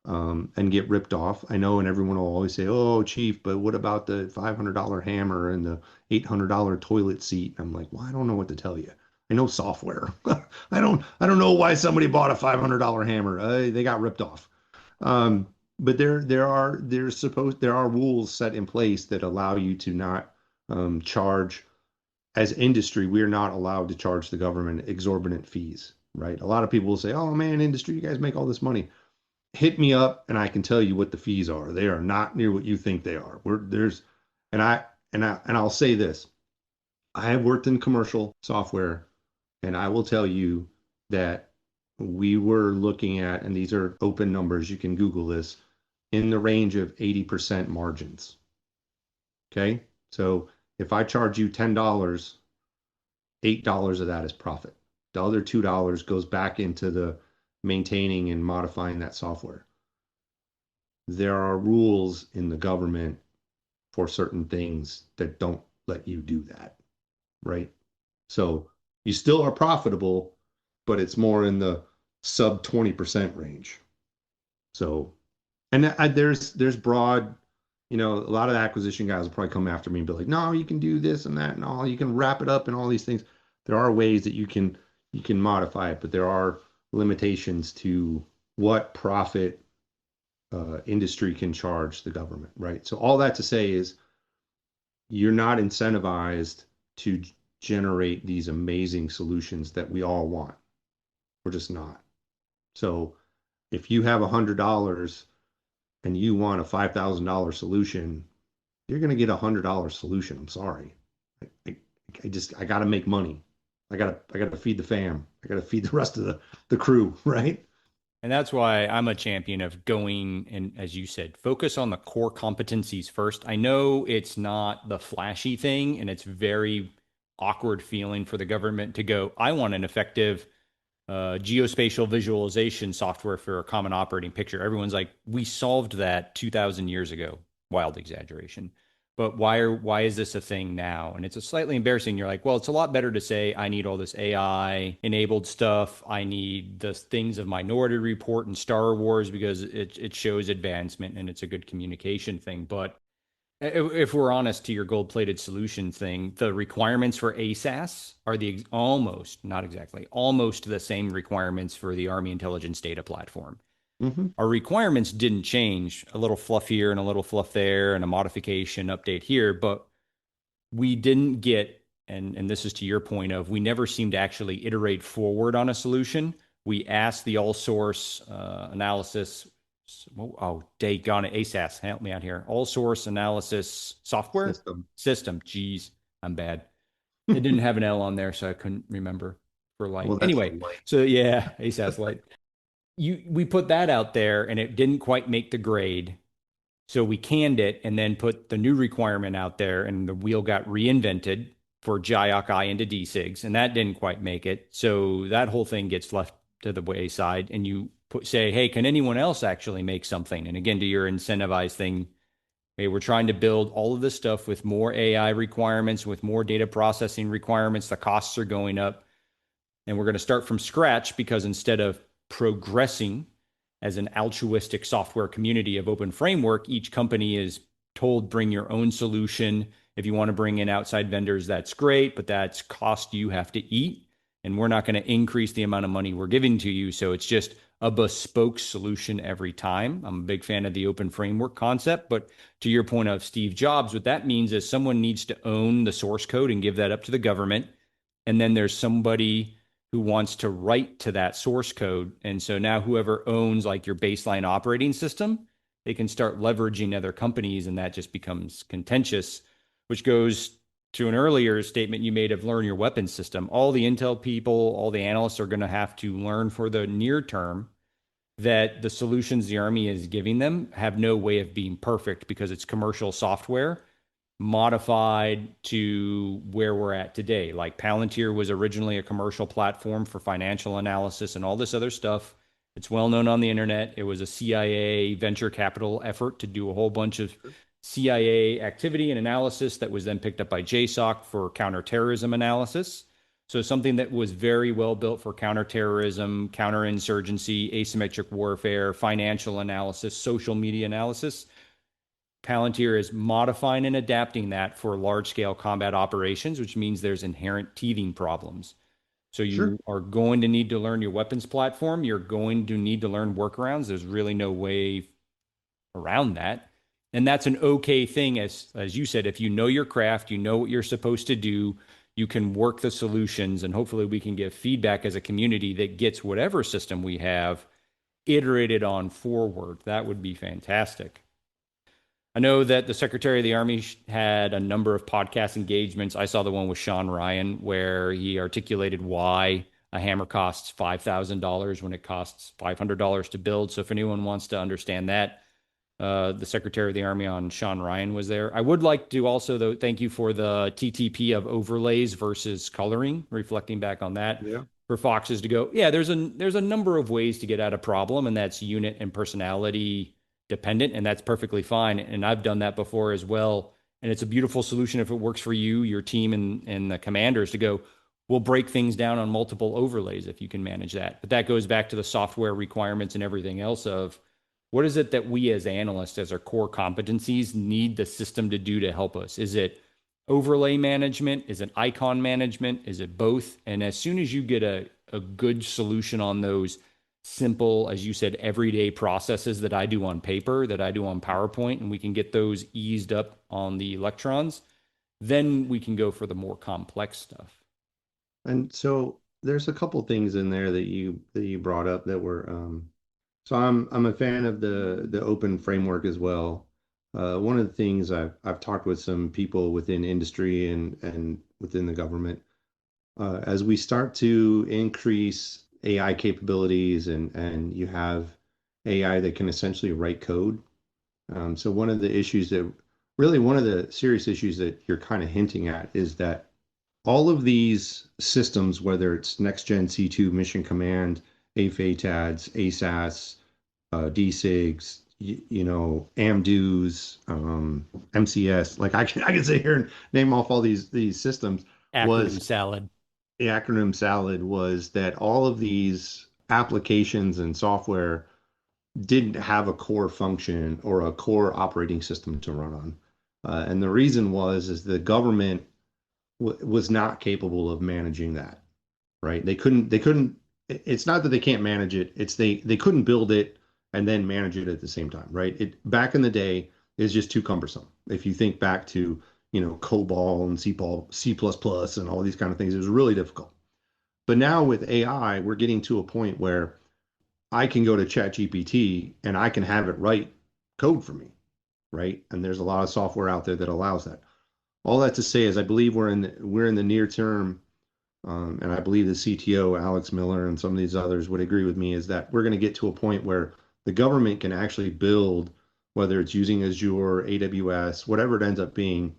and get ripped off. I know, and everyone will always say, "Oh, chief, but what about the $500 hammer and the $800 toilet seat?" I'm like, "Well, I don't know what to tell you. I know software. I don't know why somebody bought a $500 hammer. They got ripped off." But there are rules set in place that allow you to not charge. As industry, we're not allowed to charge the government exorbitant fees, right? A lot of people will say, "Oh man, industry, you guys make all this money." Hit me up and I can tell you what the fees are. They are not near what you think they are. And I'll say this. I have worked in commercial software, and I will tell you that we were looking at, and these are open numbers, you can Google this, in the range of 80% margins. Okay? So if I charge you $10, $8 of that is profit. The other $2 goes back into the maintaining and modifying that software. There are rules in the government for certain things that don't let you do that, right? So you still are profitable, but it's more in the sub 20% range. So, and there's broad, a lot of the acquisition guys will probably come after me and be like, "No, you can do this and that and all. You can wrap it up and all these things." There are ways that you can modify it, but there are limitations to what profit industry can charge the government, right? So all that to say is you're not incentivized to generate these amazing solutions that we all want. We're just not. So if you have $100 and you want a $5,000 solution, you're going to get a $100 solution. I'm sorry. I got to make money. I got to feed the fam. I got to feed the rest of the crew, right? And that's why I'm a champion of going and, as you said, focus on the core competencies first. I know it's not the flashy thing, and it's very awkward feeling for the government to go, "I want an effective geospatial visualization software for a common operating picture." Everyone's like, "We solved that 2,000 years ago." Wild exaggeration. But why is this a thing now? And it's a slightly embarrassing. You're like, well, it's a lot better to say I need all this AI enabled stuff. I need the things of Minority Report and Star Wars because it shows advancement and it's a good communication thing. But if we're honest, to your gold plated solution thing, the requirements for ASAS are almost, not exactly, almost the same requirements for the Army Intelligence Data Platform. Hmm. Our requirements didn't change, a little fluff here and a little fluff there and a modification update here, but we didn't get, and this is to your point of, we never seemed to actually iterate forward on a solution. We asked the all source analysis. Oh, daggone it, ASAS, help me out here. All source analysis software System. system. Geez, I'm bad. It didn't have an L on there, so I couldn't remember for light. Well, that's the Anyway, light. so yeah, ASAS light. We put that out there, and it didn't quite make the grade. So we canned it and then put the new requirement out there, and the wheel got reinvented for JIOC into DSIGs, and that didn't quite make it. So that whole thing gets left to the wayside, and you say, hey, can anyone else actually make something? And again, to your incentivized thing, hey, we're trying to build all of this stuff with more AI requirements, with more data processing requirements. The costs are going up, and we're going to start from scratch because instead of progressing as an altruistic software community of open framework, each company is told bring your own solution. If you want to bring in outside vendors, that's great, but that's cost you have to eat. And we're not going to increase the amount of money we're giving to you. So it's just a bespoke solution every time. I'm a big fan of the open framework concept. But to your point of Steve Jobs, what that means is someone needs to own the source code and give that up to the government. And then there's somebody who wants to write to that source code. And so now whoever owns like your baseline operating system, they can start leveraging other companies, and that just becomes contentious, which goes to an earlier statement you made of learn your weapon system. All the Intel people, all the analysts are going to have to learn for the near term that the solutions the Army is giving them have no way of being perfect because it's commercial software modified to where we're at today. Like Palantir was originally a commercial platform for financial analysis and all this other stuff. It's well known on the internet. It was a CIA venture capital effort to do a whole bunch of CIA activity and analysis that was then picked up by JSOC for counterterrorism analysis. So something that was very well built for counterterrorism, counterinsurgency, asymmetric warfare, financial analysis, social media analysis. Palantir is modifying and adapting that for large scale combat operations, which means there's inherent teething problems. So Sure. you are going to need to learn your weapons platform. You're going to need to learn workarounds. There's really no way around that. And that's an okay thing, as you said, if you know your craft, you know what you're supposed to do, you can work the solutions, and hopefully we can give feedback as a community that gets whatever system we have iterated on forward. That would be fantastic. I know that the Secretary of the Army had a number of podcast engagements. I saw the one with Sean Ryan where he articulated why a hammer costs $5,000 when it costs $500 to build. So if anyone wants to understand that, the Secretary of the Army on Sean Ryan was there. I would like to also, though, thank you for the TTP of overlays versus coloring, reflecting back on that Yeah. for Foxes to go, yeah, there's a number of ways to get at a problem, and that's unit and personality dependent, and that's perfectly fine. And I've done that before as well. And it's a beautiful solution if it works for you, your team, and the commanders to go, we'll break things down on multiple overlays if you can manage that. But that goes back to the software requirements and everything else of what is it that we as analysts, as our core competencies, need the system to do to help us? Is it overlay management? Is it icon management? Is it both? And as soon as you get a good solution on those simple, as you said, everyday processes that I do on paper, that I do on PowerPoint, and we can get those eased up on the electrons, then we can go for the more complex stuff. And so there's a couple things in there that you brought up that were so I'm a fan of the open framework as well. One of the things I've talked with some people within industry and within the government, as we start to increase AI capabilities and you have AI that can essentially write code. So one of the issues that really one of the serious issues that you're kind of hinting at is that all of these systems, whether it's Next Gen C2 Mission Command, AFATADS, ASAS, DSIGs, AMDUs, MCS, like I can sit here and name off all these systems, Acronym was salad. the acronym salad was that all of these applications and software didn't have a core function or a core operating system to run on. And the reason is the government was not capable of managing that, right? They couldn't, it's not that they can't manage it. It's they couldn't build it and then manage it at the same time, right? It back in the day is just too cumbersome. If you think back to, COBOL and C++ and all these kind of things, it was really difficult. But now with AI, we're getting to a point where I can go to ChatGPT and I can have it write code for me, right? And there's a lot of software out there that allows that. All that to say is I believe we're in the near term, and I believe the CTO, Alex Miller, and some of these others would agree with me, is that we're going to get to a point where the government can actually build, whether it's using Azure, AWS, whatever it ends up being,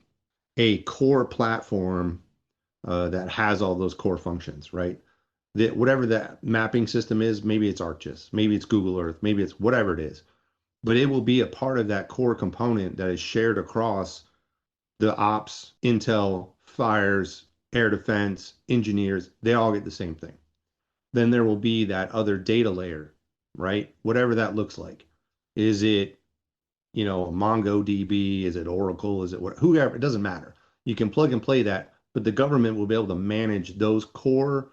a core platform that has all those core functions, right? That whatever that mapping system is, maybe it's ArcGIS, maybe it's Google Earth, maybe it's whatever it is, but it will be a part of that core component that is shared across the ops, intel, fires, air defense, engineers. They all get the same thing. Then there will be that other data layer, right? Whatever that looks like. Is it, MongoDB? Is it Oracle? Is it whoever? It doesn't matter. You can plug and play that, but the government will be able to manage those core,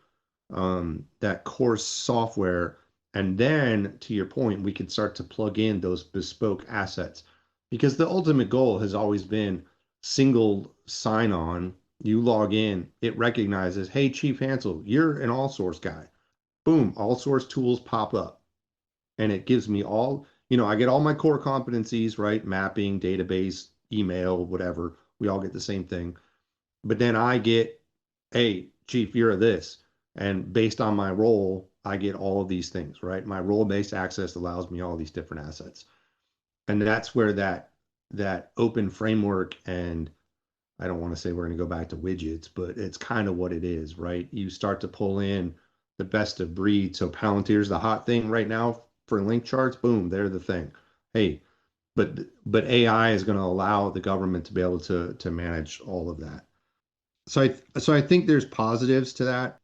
that core software. And then, to your point, we can start to plug in those bespoke assets, because the ultimate goal has always been single sign on. You log in, it recognizes, hey, Chief Hansel, you're an all source guy. Boom, all source tools pop up. And it gives me I get all my core competencies, right? Mapping, database, email, whatever. We all get the same thing. But then I get, hey, Chief, you're this. And based on my role, I get all of these things, right? My role-based access allows me all these different assets. And that's where that open framework, and I don't want to say we're going to go back to widgets, but it's kind of what it is, right? You start to pull in the best of breed. So Palantir's the hot thing right now for link charts. Boom, they're the thing. Hey, but AI is going to allow the government to be able to manage all of that. So I think there's positives to that,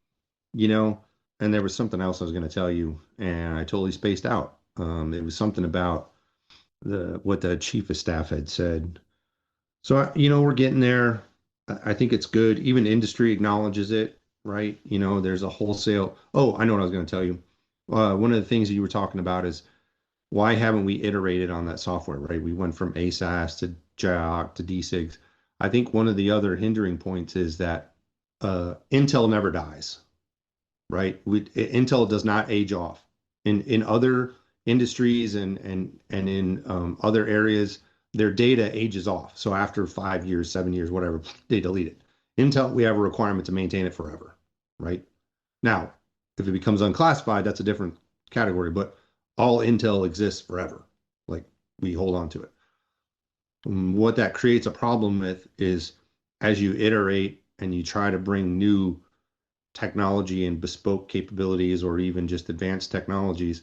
you know, and there was something else I was going to tell you, and I totally spaced out. It was something about what the chief of staff had said. So, we're getting there. I think it's good. Even industry acknowledges it, right? There's a wholesale. Oh, I know what I was going to tell you. One of the things that you were talking about is why haven't we iterated on that software, right? We went from ASAS to JAOC to DSIGs. I think one of the other hindering points is that Intel never dies, right? Intel does not age off. In other industries and in other areas, their data ages off. So after 5 years, 7 years, whatever, they delete it. Intel, we have a requirement to maintain it forever, right? Now, if it becomes unclassified, that's a different category, but all Intel exists forever. Like, we hold on to it. What that creates a problem with is, as you iterate and you try to bring new technology and bespoke capabilities, or even just advanced technologies,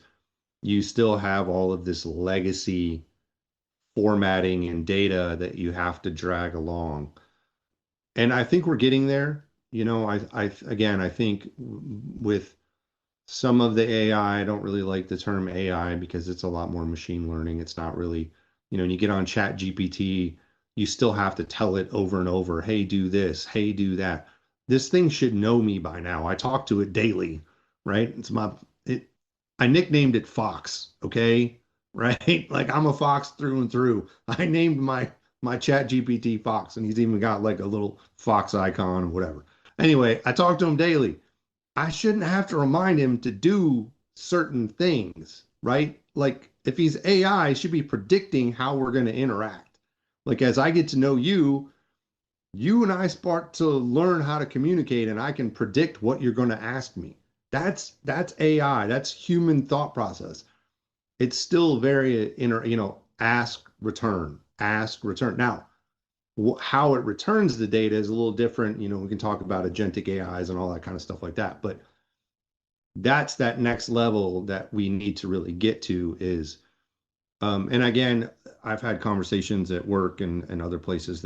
you still have all of this legacy formatting and data that you have to drag along. And I think we're getting there. I think with some of the AI, I don't really like the term AI because it's a lot more machine learning. It's not really, when you get on Chat GPT, you still have to tell it over and over, hey, do this, hey, do that. This thing should know me by now. I talk to it daily, right? I nicknamed it Fox, okay? Right? Like, I'm a fox through and through. I named my Chat GPT Fox, and he's even got like a little fox icon or whatever. Anyway, I talk to him daily. I shouldn't have to remind him to do certain things, right? Like, if he's AI, he should be predicting how we're going to interact. Like, as I get to know you, you and I start to learn how to communicate, and I can predict what you're going to ask me. That's AI. That's human thought process. It's still very ask, return, ask, return. Now, how it returns the data is a little different. We can talk about agentic AIs and all that kind of stuff like that, but that's that next level that we need to really get to is, and again, I've had conversations at work and other places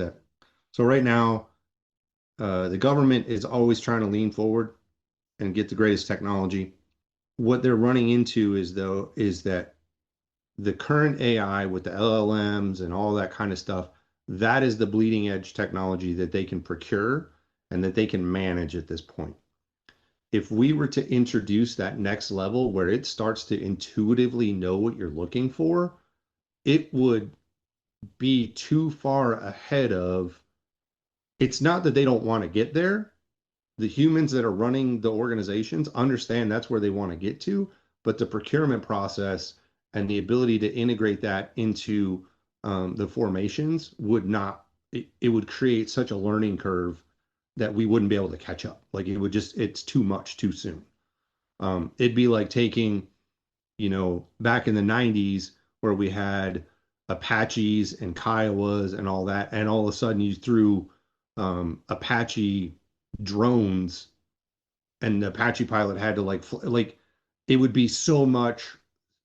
so right now, the government is always trying to lean forward and get the greatest technology. What they're running into is that the current AI with the LLMs and all that kind of stuff, that is the bleeding edge technology that they can procure and that they can manage at this point. if we were to introduce that next level where it starts to intuitively know what you're looking for, it would be too far ahead of, it's not that they don't want to get there. The humans that are running the organizations understand that's where they want to get to, but the procurement process and the ability to integrate that into the formations would not, it would create such a learning curve that we wouldn't be able to catch up. Like it would just, it's too much too soon. It'd be like taking, back in the 90s where we had Apaches and Kiowas and all that, and all of a sudden you threw Apache drones, and the Apache pilot had to like it would be so much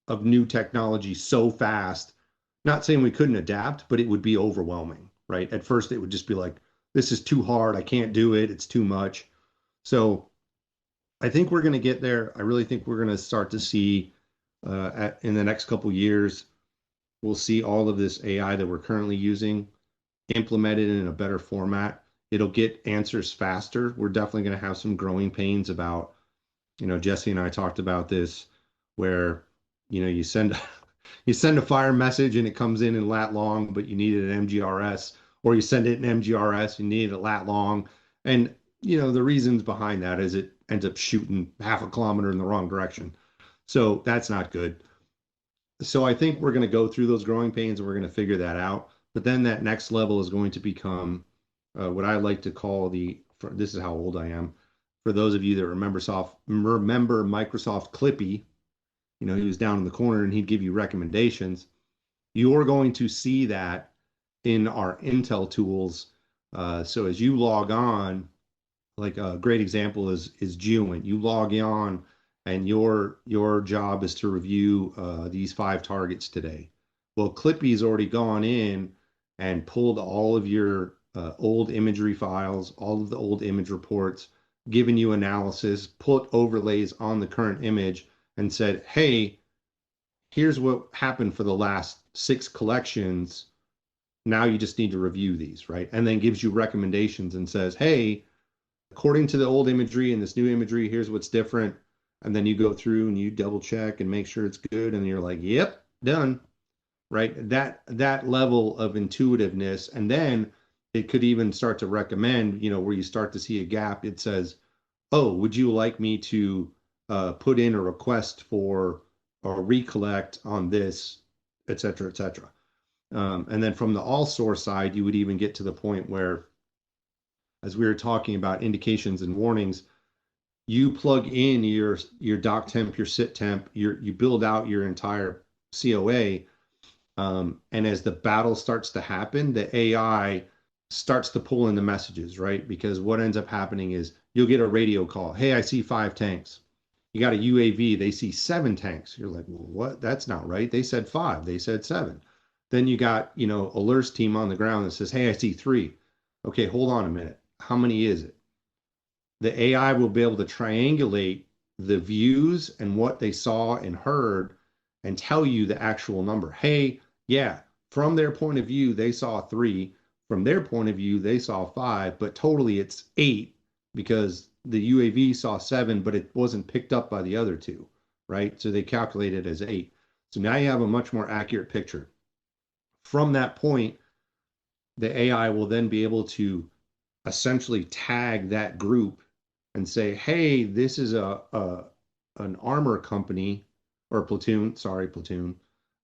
of new technology so fast. Not saying we couldn't adapt, but it would be overwhelming, right? At first, it would just be like, this is too hard. I can't do it. It's too much. So I think we're going to get there. I really think we're going to start to see in the next couple years, we'll see all of this AI that we're currently using implemented in a better format. It'll get answers faster. We're definitely going to have some growing pains about, Jesse and I talked about this, where, you send you send a fire message and it comes in lat long, but you need it in MGRS, or you send it in MGRS, you need it lat long. And, the reasons behind that is it ends up shooting half a kilometer in the wrong direction. So that's not good. So I think we're going to go through those growing pains and we're going to figure that out. But then that next level is going to become what I like to call this is how old I am. For those of you that remember Microsoft Clippy, he was down in the corner and he'd give you recommendations. You're going to see that in our Intel tools. So as you log on, like a great example is Geoint. You log on and your job is to review these 5 targets today. Well, Clippy's already gone in and pulled all of your old imagery files, all of the old image reports, given you analysis, put overlays on the current image, and said, hey, here's what happened for the last 6 collections. Now you just need to review these, right? And then gives you recommendations and says, hey, according to the old imagery and this new imagery, here's what's different. And then you go through and you double check and make sure it's good. And you're like, yep, done, right? That level of intuitiveness. And then it could even start to recommend, where you start to see a gap. It says, oh, would you like me to put in a request for or recollect on this, et cetera, et cetera. And then from the all source side, you would even get to the point where, as we were talking about indications and warnings, you plug in your doc temp, your sit temp, you build out your entire COA. And as the battle starts to happen, the AI starts to pull in the messages, right? Because what ends up happening is you'll get a radio call. Hey, I see 5 tanks. You got a UAV, they see 7 tanks. You're like, well, what? That's not right. They said 5, they said 7. Then you got, alerts team on the ground that says, hey, I see 3. Okay, hold on a minute. How many is it? The AI will be able to triangulate the views and what they saw and heard and tell you the actual number. Hey, yeah, from their point of view, they saw 3. From their point of view, they saw 5, but totally it's 8 because the UAV saw 7, but it wasn't picked up by the other 2, right? So they calculated as 8. So now you have a much more accurate picture. From that point, the AI will then be able to essentially tag that group and say, hey, this is an armor company or platoon. Sorry, platoon.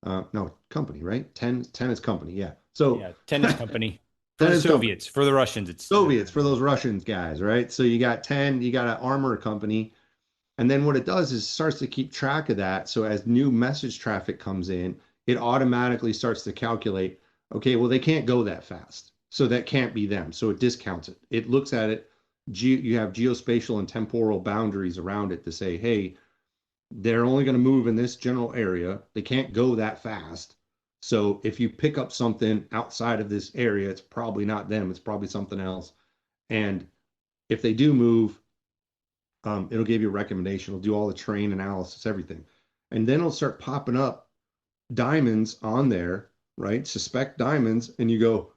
No, company, right? 10 is company. Yeah. So yeah, 10 is company. For 10 the is Soviets, company. for the Russians, it's Soviets for those Russians guys, right? So you got 10, you got an armor company. And then what it does is it starts to keep track of that. So as new message traffic comes in, it automatically starts to calculate, okay, well, they can't go that fast. So that can't be them. So it discounts it. It looks at it. You have geospatial and temporal boundaries around it to say, hey, they're only going to move in this general area. They can't go that fast. So if you pick up something outside of this area, it's probably not them. It's probably something else. And if they do move, it'll give you a recommendation. It'll do all the terrain analysis, everything. And then it'll start popping up diamonds on there, right? Suspect diamonds. And you go,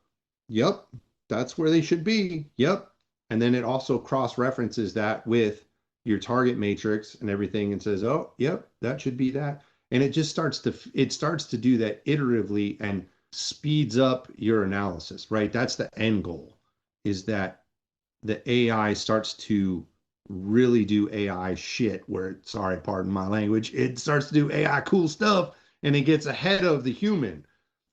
yep, that's where they should be. Yep. And then it also cross references that with your target matrix and everything and says, oh, yep, that should be that. And it starts to do that iteratively and speeds up your analysis, right? That's the end goal, is that the AI starts to really do AI shit where, sorry, pardon my language, it starts to do AI cool stuff and it gets ahead of the human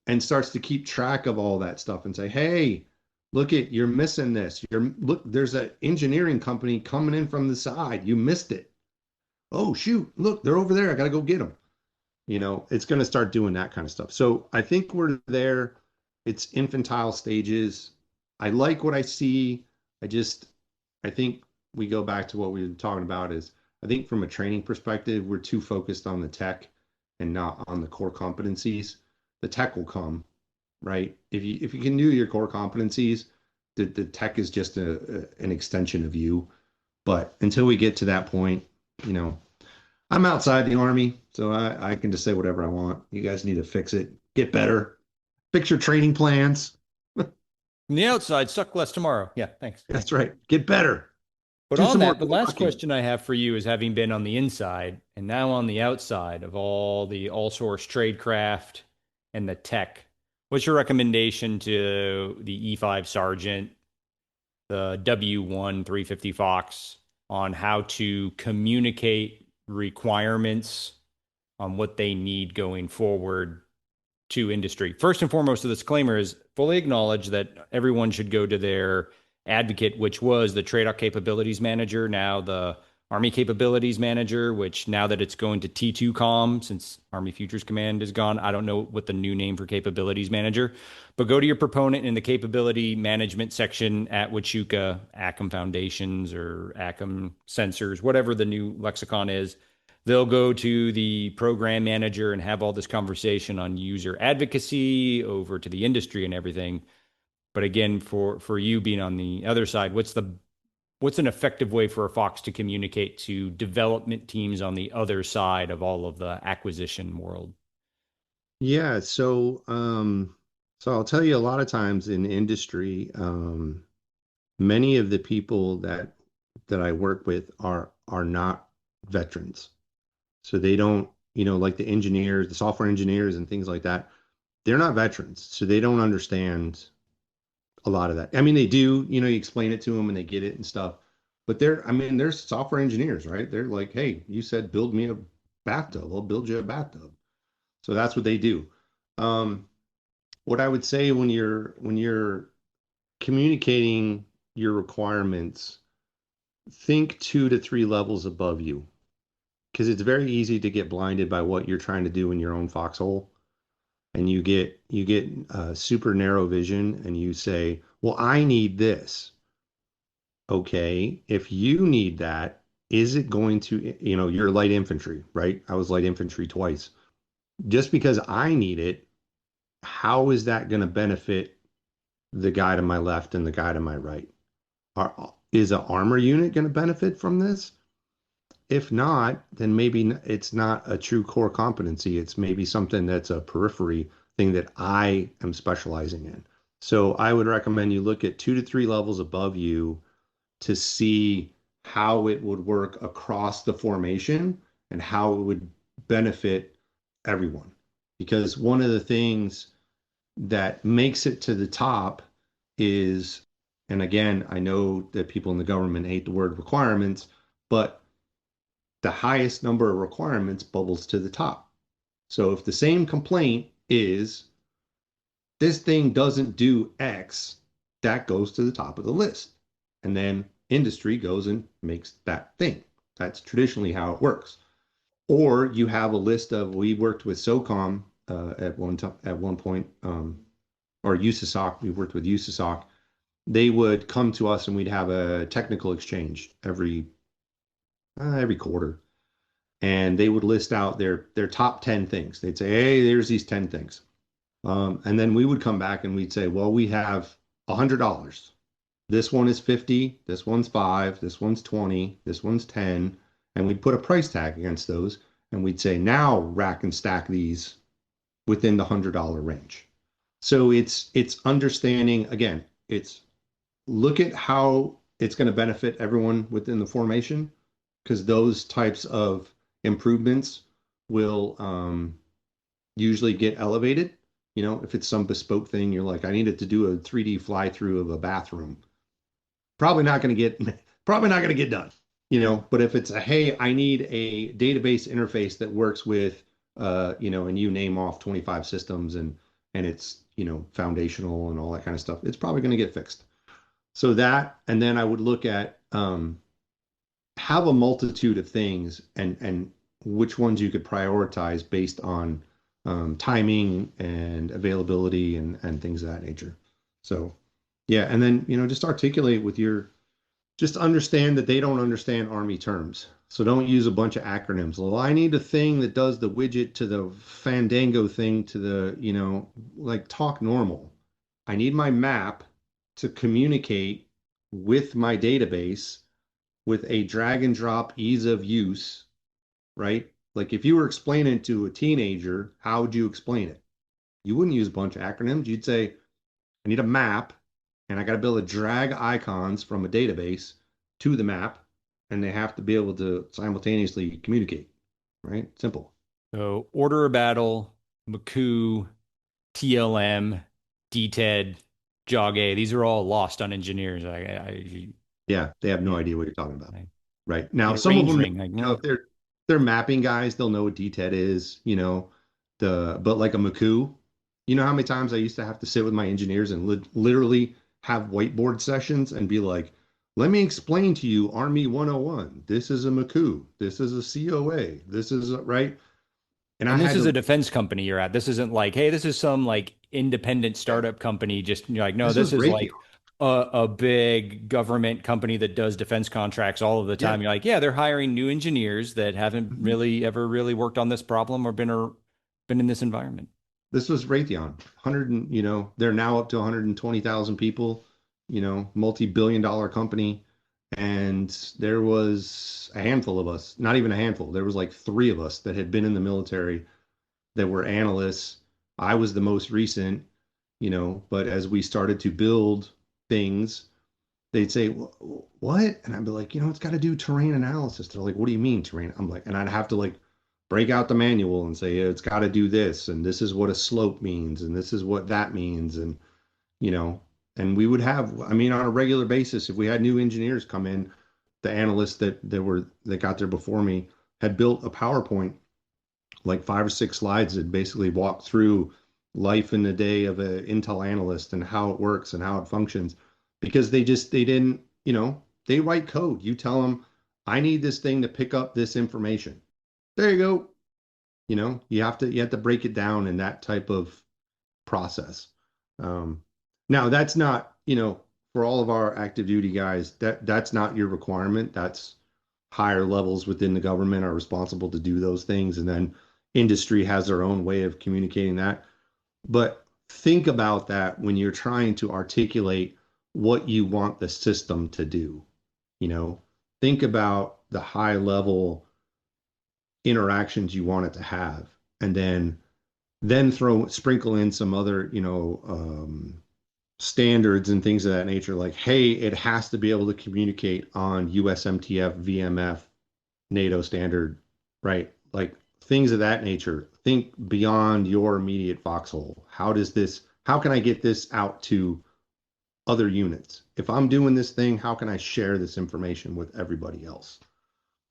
and starts to keep track of all that stuff and say, hey, look at, you're missing this. Look, there's an engineering company coming in from the side. You missed it. Oh, shoot, look, they're over there. I got to go get them. It's going to start doing that kind of stuff. So I think we're there. It's infantile stages. I like what I see. I think we go back to what we were talking about is I think from a training perspective, we're too focused on the tech and not on the core competencies. The tech will come, right? If you can do your core competencies, the tech is just an extension of you. But until we get to that point, you know, I'm outside the Army, so I can just say whatever I want. You guys need to fix it, get better, fix your training plans. From the outside, suck less tomorrow. Yeah, thanks. That's right. Get better. But Do on some more that, the last blocking. question I have for you is having been on the inside and now on the outside of all the all source tradecraft and the tech, what's your recommendation to the E5 Sergeant, the W1 350 Fox on how to communicate requirements on what they need going forward to industry? First and foremost, the disclaimer is fully acknowledge that everyone should go to their advocate, which was the TRADOC Capabilities Manager, now the Army Capabilities Manager, which now that it's going to T2COM, since Army Futures Command is gone, I don't know what the new name for Capabilities Manager, but go to your proponent in the Capability Management section at Huachuca, ACM Foundations or ACM Sensors, whatever the new lexicon is. They'll go to the program manager and have all this conversation on user advocacy over to the industry and everything. But again, for you being on the other side, what's an effective way for a Fox to communicate to development teams on the other side of all of the acquisition world? Yeah, so I'll tell you a lot of times in industry, many of the people that I work with are not veterans. So they don't, like the engineers, the software engineers and things like that, they're not veterans. So they don't understand a lot of that. I mean, they do, you explain it to them and they get it and stuff. But they're software engineers, right? They're like, hey, you said build me a bathtub. I'll build you a bathtub. So that's what they do. Um, what I would say when you're communicating your requirements, think 2 to 3 levels above you, because it's very easy to get blinded by what you're trying to do in your own foxhole, and you get super narrow vision, and you say, "Well, I need this." Okay, if you need that, is it going to, you're light infantry, right? I was light infantry twice. Just because I need it, how is that going to benefit the guy to my left and the guy to my right? Is an armor unit going to benefit from this? If not, then maybe it's not a true core competency. It's maybe something that's a periphery thing that I am specializing in. So I would recommend you look at 2 to 3 levels above you to see how it would work across the formation and how it would benefit everyone. Because one of the things that makes it to the top is, and again, I know that people in the government hate the word requirements, but the highest number of requirements bubbles to the top. So if the same complaint is this thing doesn't do X, that goes to the top of the list. And then industry goes and makes that thing. That's traditionally how it works. Or you have a list of, we worked with SOCOM at one point, or USASOC, we worked with USASOC. They would come to us and we'd have a technical exchange every quarter. And they would list out their top 10 things. They'd say, hey, there's these 10 things. And then we would come back and we'd say, well, we have $100. This one is 50, this one's 5, this one's 20, this one's 10. And we'd put a price tag against those. And we'd say, now rack and stack these within the $100 range. So it's understanding, again, it's look at how it's going to benefit everyone within the formation because those types of improvements will usually get elevated. You know, if it's some bespoke thing, you're like, I needed to do a 3D fly through of a bathroom. Probably not going to get probably not going to get done. You know, but if it's a hey, I need a database interface that works with you know, and you name off 25 systems and it's, you know, foundational and all that kind of stuff, it's probably going to get fixed. So that, and then I would look at have a multitude of things and which ones you could prioritize based on timing and availability and things of that nature. So yeah, and then you know just articulate with your just understand that they don't understand Army terms. So don't use a bunch of acronyms. Well, I need a thing that does the widget to the Fandango thing to the, you know, like talk normal. I need my map to communicate with my database with a drag and drop ease of use, right? Like if you were explaining to a teenager, how would you explain it? You wouldn't use a bunch of acronyms. You'd say, I need a map and I got to be able to drag icons from a database to the map and they have to be able to simultaneously communicate, right? Simple. So order of battle, McCoo, TLM, DTED, Jog A. These are all lost on engineers. Yeah, they have no Yeah, idea what you're talking about. I Right. Now, get a some of range them, ring. Like, you know, no. if they're mapping guys, they'll know what DTED is, you know, but like a McCoo, you know how many times I used to have to sit with my engineers and literally have whiteboard sessions and be like, let me explain to you Army 101. This is a McCoo. This is a COA. This is a, right. And I And this had is a to, defense company you're at. This isn't like, hey, this is some like independent yeah, startup company. Just you're like, no, this this was is Raytheon. like a big government company that does defense contracts all of the Yeah. time. You're like, yeah, they're hiring new engineers that haven't Mhm. really ever really worked on this problem or been in this environment. This was Raytheon. 100 and, you know, they're now up to 120,000 people, you know, multi-billion dollar company. And there was a handful of us, not even a handful. There was like three of us that had been in the military that were analysts. I was the most recent, you know, but as we started to build things, they'd say, What? And I'd be like, you know, it's got to do terrain analysis. They're like, what do you mean terrain? I'm like, and I'd have to like break out the manual and say, it's got to do this. And this is what a slope means. And this is what that means. And, you know, and we would have, I mean, on a regular basis, if we had new engineers come in, the analysts that got there before me had built a PowerPoint, like 5 or 6 slides that basically walked through life in the day of an Intel analyst and how it works and how it functions because they didn't, you know, they write code. You tell them, I need this thing to pick up this information. There you go. You know, you have to break it down in that type of process. Um, Now that's not, you know, for all of our active duty guys, that's not your requirement. That's higher levels within the government are responsible to do those things, and then industry has their own way of communicating that. But think about that when you're trying to articulate what you want the system to do. You know, think about the high level interactions you want it to have, and then throw sprinkle in some other, you know, standards and things of that nature. Like, hey, it has to be able to communicate on USMTF, VMF, NATO standard, right? Like things of that nature. Think beyond your immediate foxhole. How can I get this out to other units? If I'm doing this thing, how can I share this information with everybody else?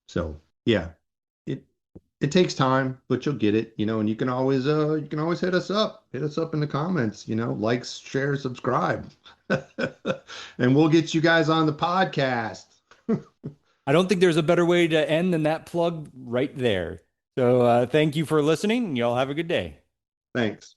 So yeah, it it takes time, but you'll get it, you know, and you can always hit us up in the comments, you know, likes, share, subscribe. And we'll get you guys on the podcast. I don't think there's a better way to end than that plug right there. So thank you for listening. Y'all have a good day. Thanks.